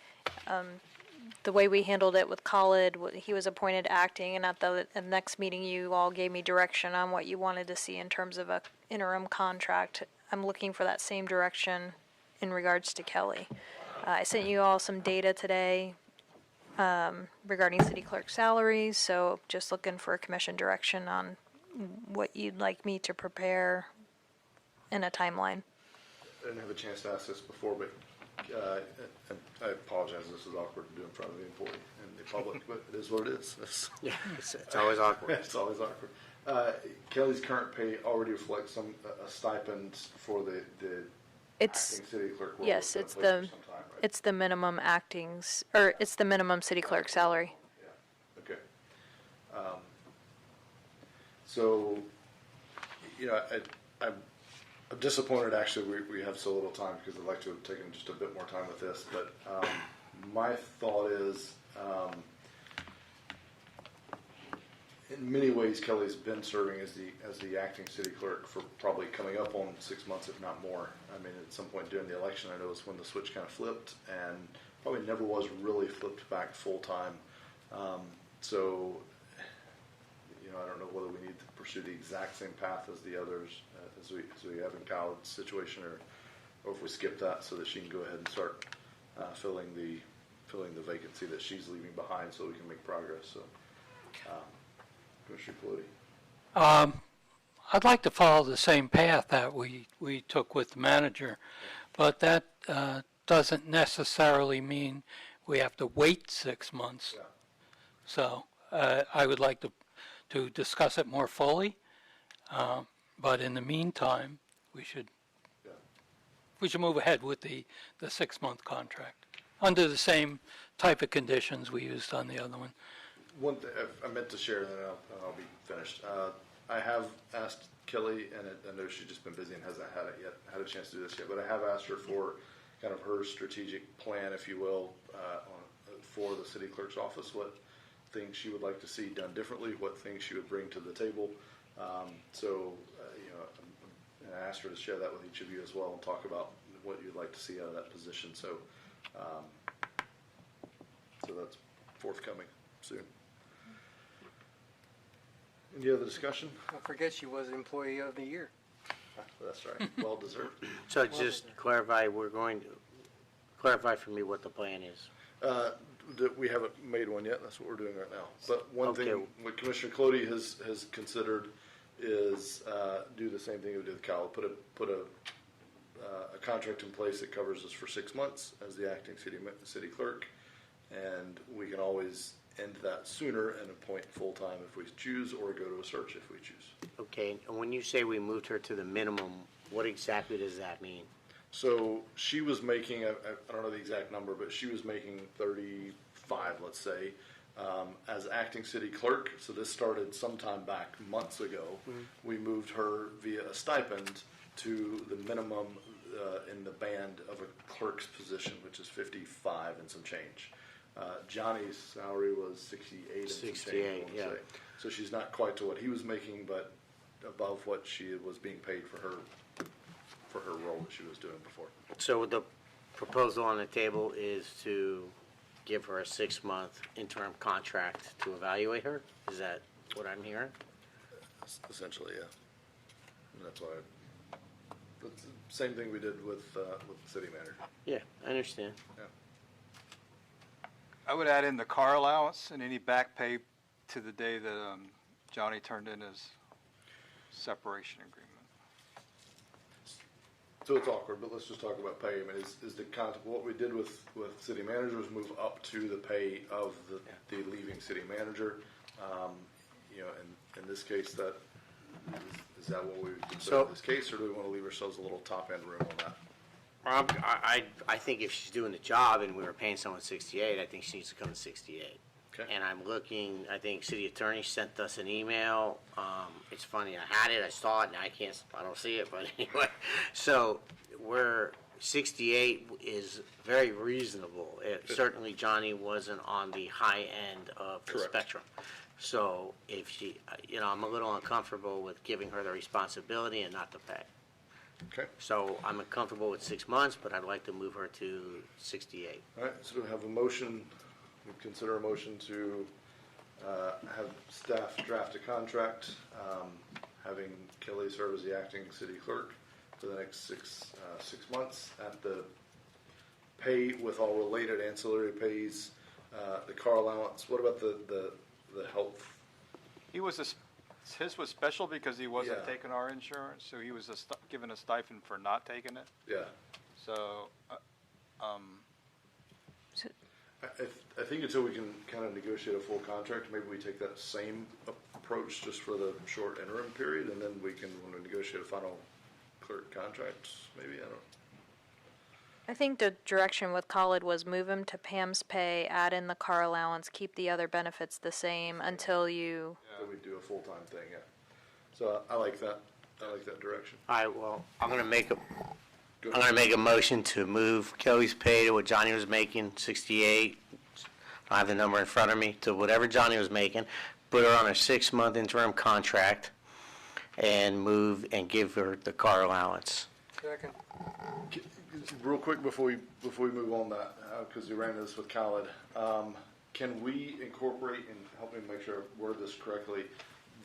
The way we handled it with Khalid, he was appointed acting, and at the next meeting, you all gave me direction on what you wanted to see in terms of a interim contract. I'm looking for that same direction in regards to Kelly. I sent you all some data today regarding city clerk salaries, so just looking for a commission direction on what you'd like me to prepare in a timeline. I didn't have a chance to ask this before, but I apologize. This is awkward to do in front of the employee and the public, but it is what it is. Yeah, it's always awkward. It's always awkward. Kelly's current pay already reflects a stipend for the It's acting city clerk. role yes, that's it's been in place the for some time, right? it's the minimum actings, or it's the minimum city clerk salary. Okay. So, I'm disappointed actually we have so little time because I'd like to have taken just a bit more time with this. But my thought is, in many ways, Kelly's been serving as the acting city clerk for probably coming up on 6 months, if not more. I mean, at some point during the election, I know it's when the switch kind of flipped, and probably never was really flipped back full time. So, I don't know whether we need to pursue the exact same path as the others, as we have in Khaled's situation, or if we skip that so that she can go ahead and start filling the vacancy that she's leaving behind, so we can make progress. So, Commissioner Politi. I'd like to follow the same path that we took with the manager, but that doesn't necessarily mean we have to wait 6 months. Yeah. So I would like to to discuss it more fully. But in the meantime, we should move ahead with the 6-month contract under the same type of conditions we used on the other one. One thing I meant to share, and then I'll be finished. I have asked Kelly, and I know she's just been busy and hasn't had a chance to do this yet, but I have asked her for kind of her strategic plan, if you will, for the city clerk's office, what things she would like to see done differently, what things she would bring to the table. And I asked her to share that with each of you as well and talk about what you'd like to see out of that position. So that's forthcoming soon. Any other discussion? Don't forget she was Employee of the Year. That's right. Well deserved. So just clarify, we're going to, clarify for me what the plan is. We haven't made one yet. That's what we're doing right now. But one Okay. thing what Commissioner Clody has considered is do the same thing we did with Kyle. Put a contract in place that covers us for 6 months as the acting city clerk, and we can always end that sooner and appoint full-time if we choose, or go to a search if we choose. Okay, and when you say we moved her to the minimum, what exactly does that mean? So she was making, I don't know the exact number, but she was making 35, let's say, as acting city clerk. So this started sometime back months ago. We moved her via a stipend to the minimum in the band of a clerk's position, which is 55 and some change. Johnny's salary was 68 and some change, 68, I wanna yeah. say. So she's not quite to what he was making, but above what she was being paid for her role that she was doing before. So the proposal on the table is to give her a 6-month interim contract to evaluate her? Is that what I'm hearing? Essentially, yeah. And that's why, that's the same thing we did with the city manager. Yeah, I understand. Yeah. I would add in the car allowance and any back pay to the day that Johnny turned in his separation agreement. So it's awkward, but let's just talk about pay. I mean, is the concept, what we did with city managers move up to the pay of the leaving city manager. In this case, that is that what we would consider in this case, or do we want to leave ourselves a little top end room on that? I think if she's doing the job and we were paying someone 68, I think she needs to come to 68. Okay. And I'm looking, I think city attorney sent us an email. It's funny, I had it, I saw it, and I don't see it, but anyway. So we're, 68 is very reasonable. Certainly Johnny wasn't on the high end of the Correct. spectrum. So if she, I'm a little uncomfortable with giving her the responsibility and not the pay. Okay. So I'm comfortable with 6 months, but I'd like to move her to 68. All right, so we have a motion, we consider a motion to have staff draft a contract, having Kelly serve as the acting city clerk for the next six months at the pay with all related ancillary pays, the car allowance. What about the health? His was special because he wasn't Yeah. taking our insurance, so he was given a stipend for not taking it. Yeah. So, I think until we can kind of negotiate a full contract, maybe we take that same approach just for the short interim period, and then we can, when we negotiate a final clerk contract, maybe, I don't know. I think the direction with Khalid was move him to Pam's pay, add in the car allowance, keep the other benefits the same until you. That we do a full-time thing, yeah. So I like that. I like that direction. All right, well, I'm gonna make a motion to move Kelly's pay to what Johnny was making, 68. I have the number in front of me, to whatever Johnny was making. Put her on a 6-month interim contract and move and give her the car allowance. Second. Real quick before we move on that, because you ran into this with Khalid, can we incorporate, and help me make sure I word this correctly,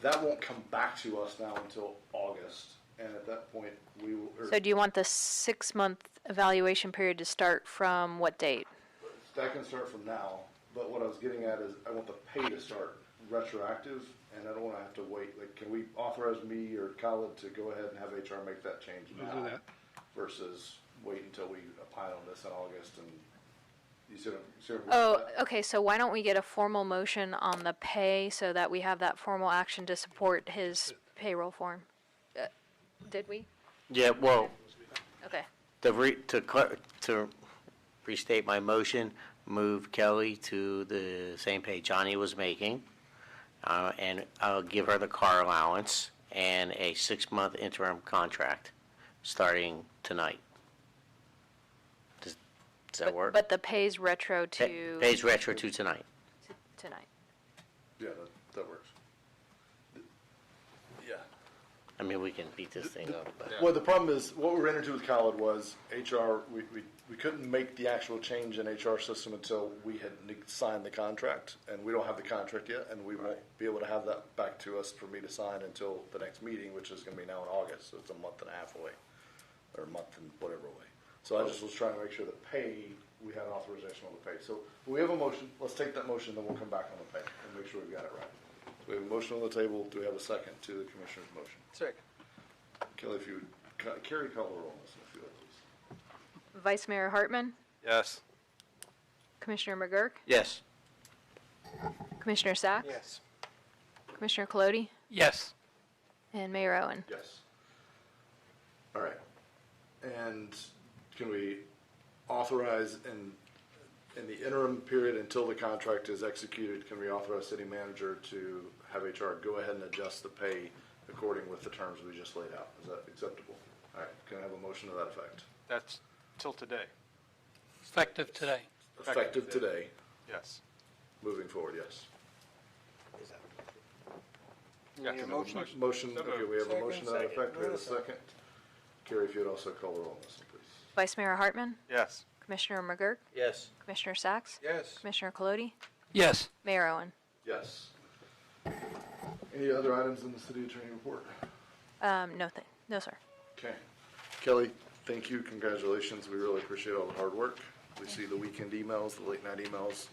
that won't come back to us now until August, and at that point we will. So do you want the 6-month evaluation period to start from what date? That can start from now, but what I was getting at is I want the pay to start retroactive, and I don't want to have to wait. Like, can we authorize me or Khalid to go ahead and have HR make that change We'll now do that. versus wait until we opine on this in August and You see what Oh, okay, so why don't we get a formal motion on the pay so that we have that formal action to support his payroll form? Did we? Yeah, well, Okay. to restate my motion, move Kelly to the same pay Johnny was making, and I'll give her the car allowance and a 6-month interim contract starting tonight. Does that work? But the pay's retro to Pays retro to tonight. tonight. Yeah, that works. Yeah. I mean, we can beat this thing up, but. Well, the problem is, what we ran into with Khaled was HR, we couldn't make the actual change in HR system until we had signed the contract, and we don't have the contract yet, and we won't be able to have that back to us for me to sign until the next meeting, which is gonna be now in August, so it's a month and a half away, or a month and whatever away. So I just was trying to make sure the pay, we had authorization on the pay. So we have a motion, let's take that motion, then we'll come back on the pay and make sure we've got it right. So we have a motion on the table, do we have a second to the commissioner's motion? Second. Kelly, if you would, Carrie, call the roll on this, if you would, please. Vice Mayor Hartman, Yes. Commissioner McGurk, Yes. Commissioner Sacks, Yes. Commissioner Colodi, Yes. and Mayor Owen. Yes. All right. And can we authorize in the interim period until the contract is executed, can we authorize city manager to have HR go ahead and adjust the pay according with the terms we just laid out? Is that acceptable? All right. Can I have a motion to that effect? That's till today. Effective today. Effective today, Yes. moving forward, yes. Yeah. Need a motion? Motion, okay, we have a motion to that Second. effect. We have a second. Carrie, if you'd also call the roll on this one, please. Vice Mayor Hartman, Yes. Commissioner McGurk, Yes. Commissioner Sacks, Yes. Commissioner Colodi, Yes. Mayor Owen. Yes. Any other items in the city attorney report? No, sir. Okay. Kelly, thank you. Congratulations. We really appreciate all the hard work. We see the weekend emails, the late night emails.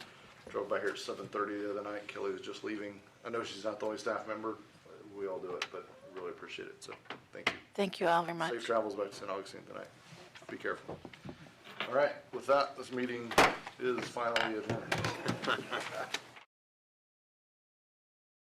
Drove by here at 7:30 the other night. Kelly was just leaving. I know she's not the only staff member. We all do it, but we really appreciate it. So thank you. Thank you all very much. Safe travels back to St. Augustine tonight. Be careful. All right. With that, this meeting is finally adjourned.